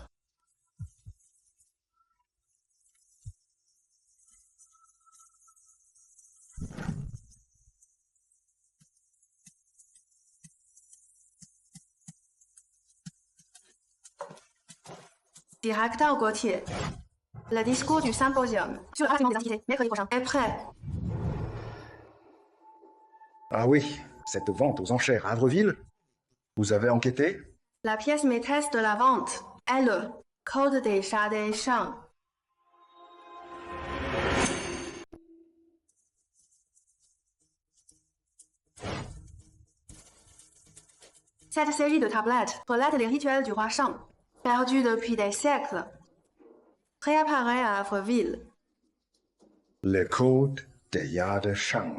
Directeur Gauthier, le discours du symposium sur le rapatriement des identités, mercredi prochain, est prêt. Ah oui, cette vente aux enchères à Avreville, vous avez enquêté? La pièce maîtresse de la vente est le Code des chats des champs. Cette série de tablettes relate les rituels du roi Shang, perdus depuis des siècles, réapparaît à Avreville. Le Code des Yad Shang.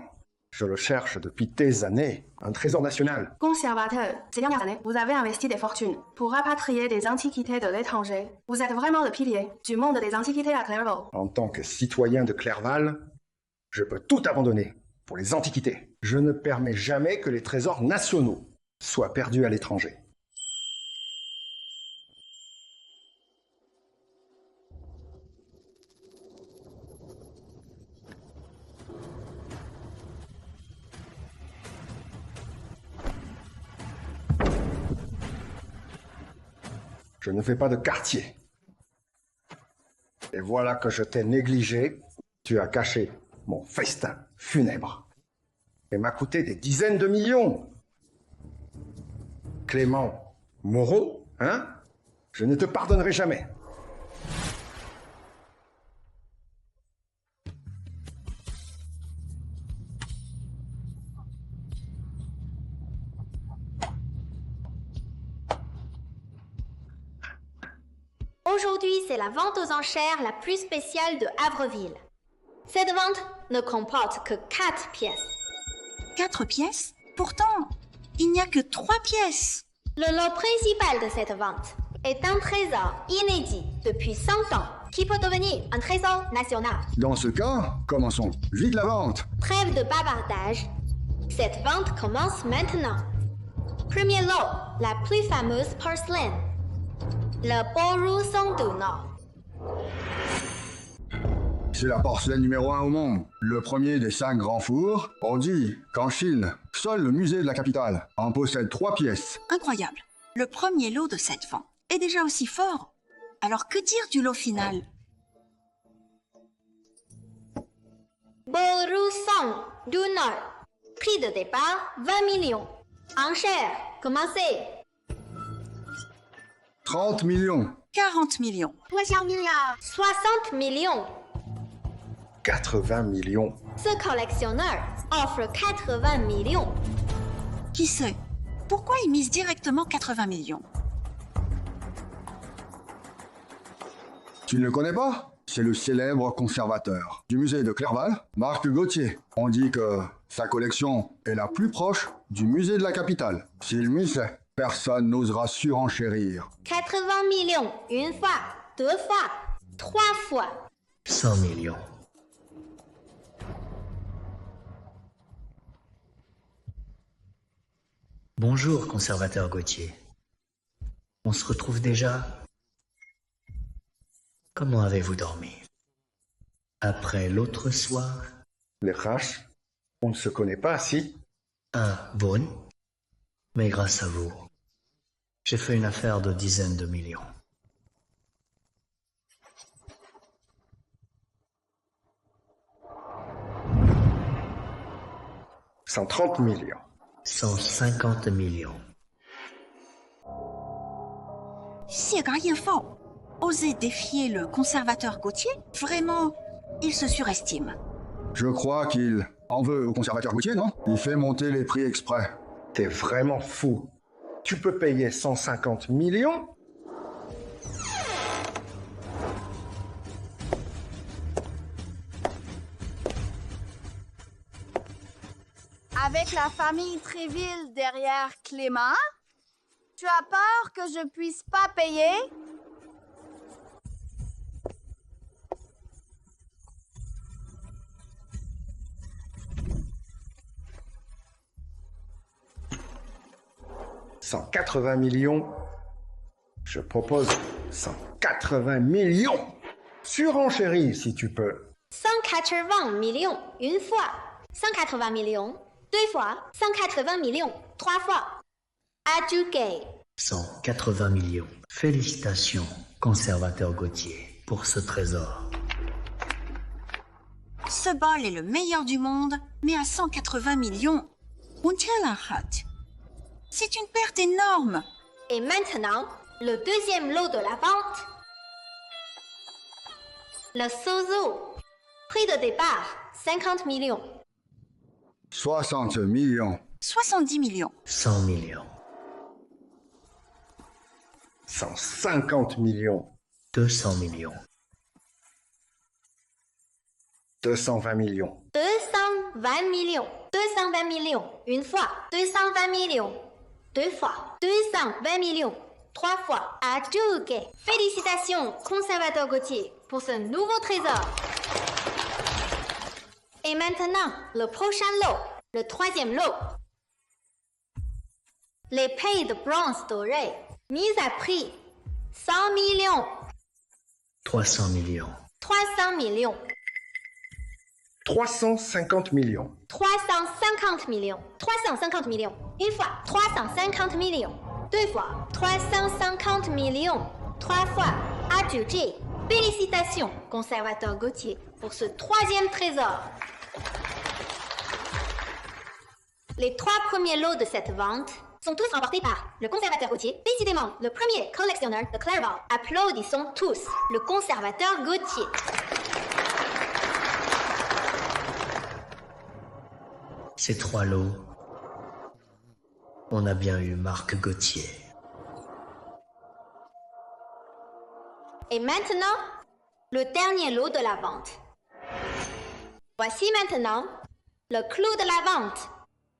Je le cherche depuis des années. Un trésor national. Conservateur, ces dernières années, vous avez investi des fortunes pour rapatrier des antiquités de l'étranger. Vous êtes vraiment le pilier du monde des antiquités à Clairvaux. En tant que citoyen de Clerval, je peux tout abandonner pour les antiquités. Je ne permets jamais que les trésors nationaux soient perdus à l'étranger. Je ne fais pas de quartier. Et voilà que je t'ai négligé, tu as caché mon festin funèbre. Et m'a coûté des dizaines de millions. Clément Moreau, hein? Je ne te pardonnerai jamais. Aujourd'hui, c'est la vente aux enchères la plus spéciale de Avreville. Cette vente ne comporte que 4 pièces. 4 pièces? Pourtant, il n'y a que 3 pièces. Le lot principal de cette vente est un trésor inédit depuis 100 ans qui peut devenir un trésor national. Dans ce cas, commençons. Vite la vente. Trêve de bavardage. Cette vente commence maintenant. Premier lot, la plus fameuse porcelaine. Le Borusan du Nord. C'est la porcelaine numéro 1 au monde. Le premier des 5 grands fours. On dit qu'en Chine, seul le musée de la capitale en possède 3 pièces. Incroyable. Le premier lot de cette vente est déjà aussi fort. Alors que dire du lot final? Borusan du Nord. Prix de départ, 20 millions. Enchères, commencez. 30 millions. 40 millions. 60 millions. 80 millions. Ce collectionneur offre 80 millions. Qui sait? Pourquoi il mise directement 80 millions? Tu ne le connais pas? C'est le célèbre conservateur du musée de Clerval, Marc Gauthier. On dit que sa collection est la plus proche du musée de la capitale. S'il m'y sait, personne n'osera surenchérir. 80 millions, une fois, 2 fois, 3 fois. 100 millions. Bonjour, conservateur Gauthier. On se retrouve déjà. Comment avez-vous dormi? Après l'autre soir? Les raches, on ne se connaît pas, si? Bon. Mais grâce à vous, j'ai fait une affaire de dizaines de millions. « 130 millions. 150 millions. Xie Yanfao, oser défier le conservateur Gauthier? Vraiment, il se surestime. Je crois qu'il en veut au conservateur Gauthier, non? Il fait monter les prix exprès. T'es vraiment fou. Tu peux payer 150 millions? Avec la famille Tréville derrière Clément, tu as peur que je puisse pas payer? « 180 millions. Je propose 180 millions. Surenchéris si tu peux. 180 millions, une fois. 180 millions, 2 fois. 180 millions, 3 fois. Adjugué. 180 millions. Félicitations, conservateur Gauthier, pour ce trésor. Ce bol est le meilleur du monde, mais à 180 millions. C'est une perte énorme. Et maintenant, le deuxième lot de la vente. Le Sozo. Prix de départ, 50 millions. 60 millions. 70 millions. 100 millions. 150 millions. 200 millions. 220 millions. 220 millions. 220 millions. Une fois. 220 millions. 2 fois. 220 millions. 3 fois. Adjugué. Félicitations, conservateur Gauthier, pour ce nouveau trésor. Et maintenant, le prochain lot. Le troisième lot. L'épée de bronze dorée. Mise à prix. 100 millions. 300 millions. 300 millions. 350 millions. 350 millions. 350 millions. Une fois. 350 millions. 2 fois. 350 millions. 3 fois. Adjugé. Félicitations, conservateur Gauthier, pour ce troisième trésor. Les 3 premiers lots de cette vente sont tous remportés par le conservateur Gauthier, décidément le premier collectionneur de Clerval. Applaudissons tous le conservateur Gauthier. Ces 3 lots, on a bien eu Marc Gauthier. Et maintenant, le dernier lot de la vente. Voici maintenant le clou de la vente.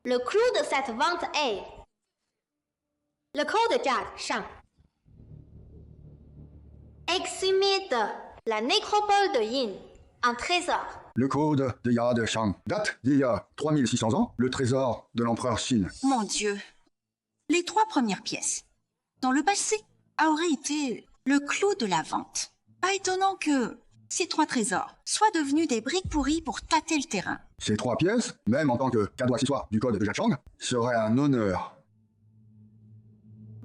Le clou de cette vente est le code de Jade Shang. sommet de la nécropole de Yin. Un trésor. Le code de Yad Shang date d'il y a 3600 ans, le trésor de l'empereur Qin. Mon Dieu. Les 3 premières pièces, dans le passé, auraient été le clou de la vente. Pas étonnant que ces 3 trésors soient devenus des briques pourries pour tâter le terrain. Ces 3 pièces, même en tant que cadeau accessoire du code de Jade Shang, seraient un honneur.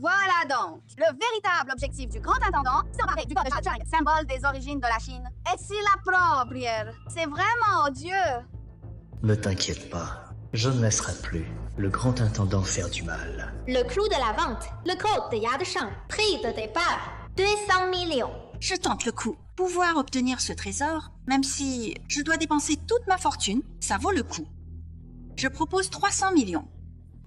Voilà donc, le véritable objectif du grand intendant, s'emparer du code de Jade Shang, symbole des origines de la Chine. Et s'il l'approprie, c'est vraiment odieux. Ne t'inquiète pas, je ne laisserai plus le grand intendant faire du mal. Le clou de la vente, le code de Yad Shang, prix de départ, 200 millions. Je tente le coup. Pouvoir obtenir ce trésor, même si je dois dépenser toute ma fortune, ça vaut le coup. Je propose 300 millions.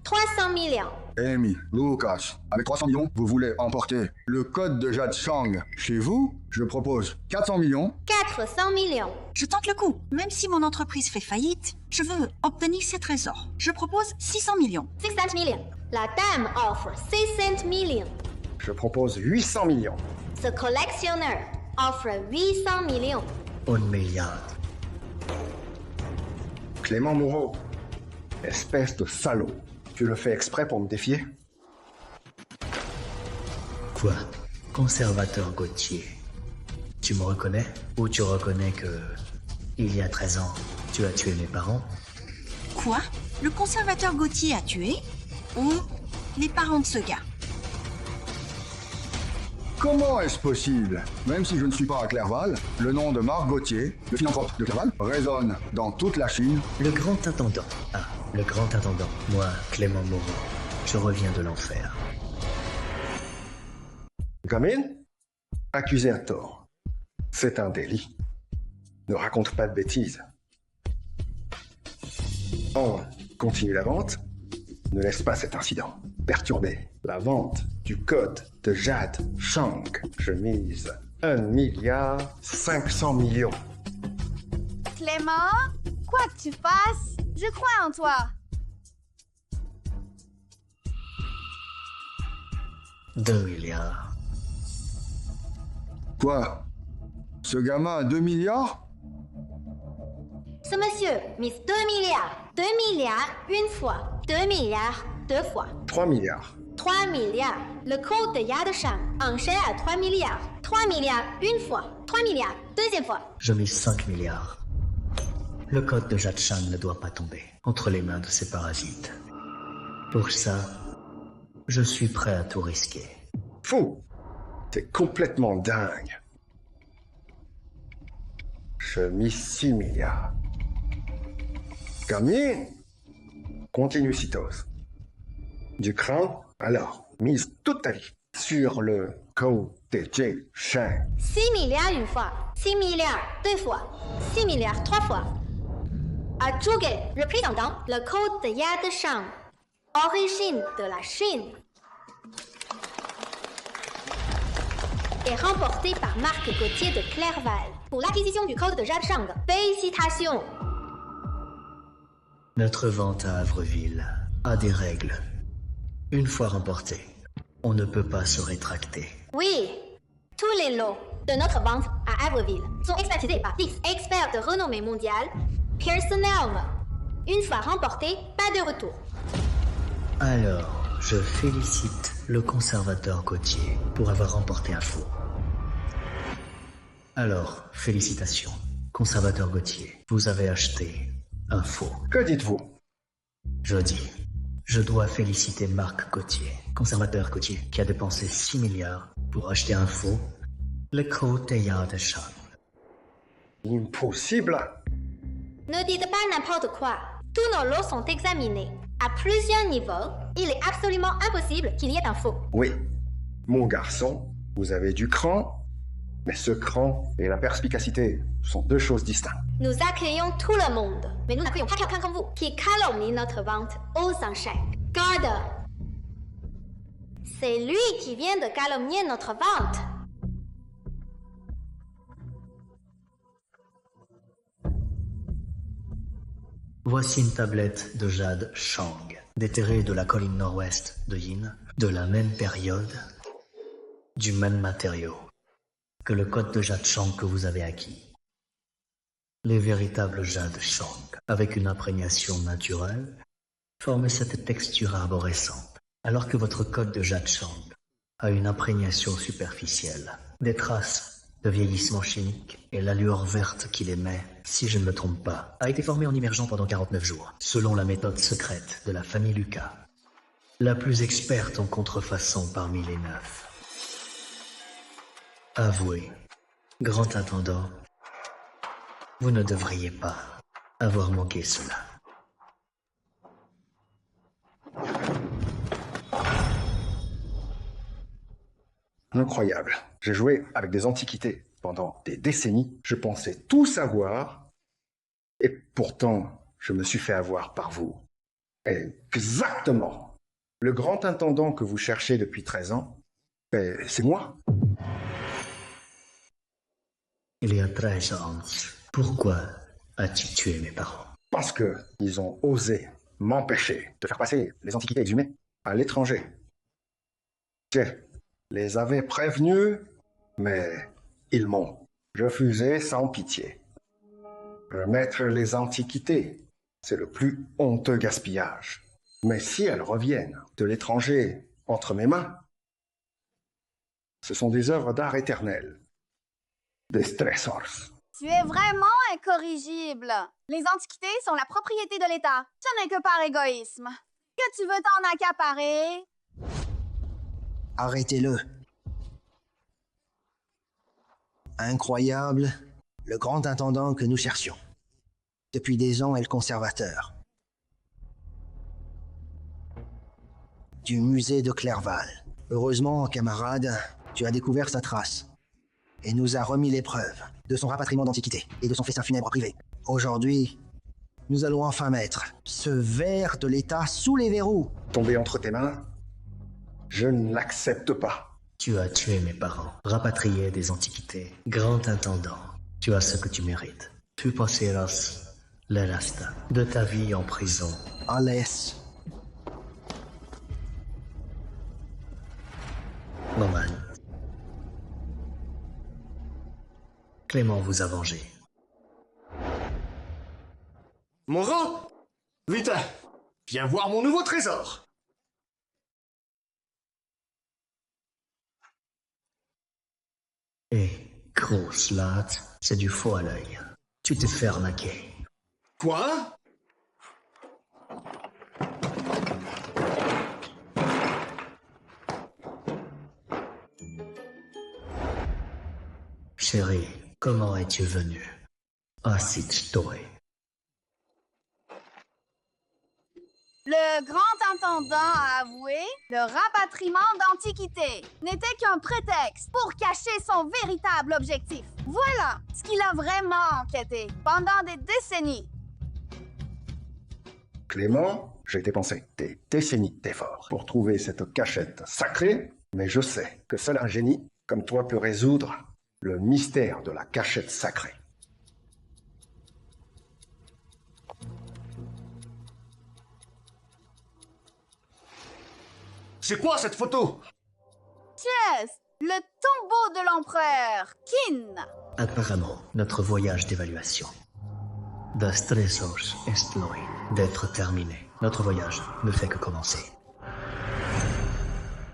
300 millions. Amy, Lucas, avec 300 millions, vous voulez emporter le code de Jade Shang chez vous? Je propose 400 millions. 400 millions. Je tente le coup. Même si mon entreprise fait faillite, je veux obtenir ces trésors. Je propose 600 millions. 600 millions. La dame offre 600 millions. Je propose 800 millions. Ce collectionneur offre 800 millions. 1 milliard. Clément Moreau, espèce de salaud. Tu le fais exprès pour me défier? Quoi? Conservateur Gauthier. Tu me reconnais? Ou tu reconnais que, il y a 13 ans, tu as tué mes parents? Quoi? Le conservateur Gauthier a tué? Ou les parents de ce gars? Comment est-ce possible? Même si je ne suis pas à Clerval, le nom de Marc Gauthier, le philanthrope de Clerval, résonne dans toute la Chine. Le grand intendant. Ah, le grand intendant. Moi, Clément Moreau. Je reviens de l'enfer. Gamine, accusé à tort. C'est un délit. Ne raconte pas de bêtises. On continue la vente. Ne laisse pas cet incident perturber la vente du code de Jade Shang. Je mise 1,5 milliard. Clément, quoi que tu fasses, je crois en toi. « 2 milliards. Quoi? Ce gamin a 2 milliards? Ce monsieur mise 2 milliards. 2 milliards une fois. 2 milliards deux fois. 3 milliards. 3 milliards. Le code de Yad Shang enchère à 3 milliards. 3 milliards une fois. 3 milliards deuxième fois. Je mise 5 milliards. Le code de Jade Shang ne doit pas tomber entre les mains de ces parasites. Pour ça, je suis prêt à tout risquer. Fou! T'es complètement dingue. Je mise 6 milliards. Gagné? Continue Citos. Du cran? Alors, mise toute ta vie sur le code de Jade Shang. 6 milliards une fois. 6 milliards deux fois. 6 milliards trois fois. À Zhuge, représentant le code de Yad Shang. Origine de la Chine. Et remporté par Marc Gauthier de Clerval pour l'acquisition du code de Jade Shang. Félicitations! Notre vente à Avreville a des règles. Une fois remportée, on ne peut pas se rétracter. Oui, tous les lots de notre vente à Avreville sont expertisés par 10 experts de renommée mondiale. Personnellement, une fois remportés, pas de retour. Alors, je félicite le conservateur Gauthier pour avoir remporté un faux. Alors, félicitations, conservateur Gauthier, vous avez acheté un faux. Que dites-vous? Je dis, je dois féliciter Marc Gauthier, conservateur Gauthier, qui a dépensé 6 milliards pour acheter un faux, le code de Yad Shang. Impossible! Ne dites pas n'importe quoi. Tous nos lots sont examinés. À plusieurs niveaux, il est absolument impossible qu'il y ait un faux. Oui, mon garçon, vous avez du cran, mais ce cran et la perspicacité sont deux choses distinctes. Nous accueillons tout le monde, mais nous n'accueillons pas quelqu'un comme vous qui calomnie notre vente aux enchères. Garde! C'est lui qui vient de calomnier notre vente. Voici une tablette de Jade Shang, déterrée de la colline nord-ouest de Yin, de la même période, du même matériau. que le code de jade Shang que vous avez acquis. Les véritables jades Shang, avec une imprégnation naturelle, forment cette texture arborescente, alors que votre code de jade Shang a une imprégnation superficielle, des traces de vieillissement chimique et l'allure verte qu'il émet, si je ne me trompe pas, a été formé en immergeant pendant 49 jours, selon la méthode secrète de la famille Lucas, la plus experte en contrefaçon parmi les 9. Avouez, grand intendant, vous ne devriez pas avoir manqué cela. Incroyable. J'ai joué avec des antiquités pendant des décennies. Je pensais tout savoir. Et pourtant, je me suis fait avoir par vous. Exactement. Le grand intendant que vous cherchez depuis 13 ans, c'est moi. Il y a 13 ans, pourquoi as-tu tué mes parents? Parce que ils ont osé m'empêcher de faire passer les antiquités exhumées à l'étranger. Je les avais prévenus, mais ils m'ont refusé sans pitié. Remettre les antiquités, c'est le plus honteux gaspillage. Mais si elles reviennent de l'étranger entre mes mains, ce sont des œuvres d'art éternelles, des trésors. Tu es vraiment incorrigible. Les antiquités sont la propriété de l'État. Ce n'est que par égoïsme. Que tu veux t'en accaparer? Arrêtez-le. Incroyable, le grand intendant que nous cherchions. Depuis des ans est le conservateur du musée de Clerval. Heureusement, camarade, tu as découvert sa trace et nous a remis les preuves de son rapatriement d'antiquités et de son festin funèbre privé. Aujourd'hui, nous allons enfin mettre ce ver de l'État sous les verrous. Tombé entre tes mains, je ne l'accepte pas. Tu as tué mes parents, rapatrié des antiquités. Grand intendant, tu as ce que tu mérites. Tu poseerás le reste de ta vie en prison. Allez. Moment. Clément vous a vengé. Moreau, vite, viens voir mon nouveau trésor. Et grosse latte, c'est du faux à l'œil. Tu t'es fait arnaquer. Quoi? Chérie, comment es-tu venu? Assis-toi. Le grand intendant a avoué le rapatriement d'antiquités n'était qu'un prétexte pour cacher son véritable objectif. Voilà ce qu'il a vraiment enquêté pendant des décennies. Clément, j'ai dépensé des décennies d'efforts pour trouver cette cachette sacrée, mais je sais que seul un génie comme toi peut résoudre le mystère de la cachette sacrée. C'est quoi cette photo? Yes, le tombeau de l'empereur Qin. Apparemment, notre voyage d'évaluation Das Tresors est loin d'être terminé. Notre voyage ne fait que commencer.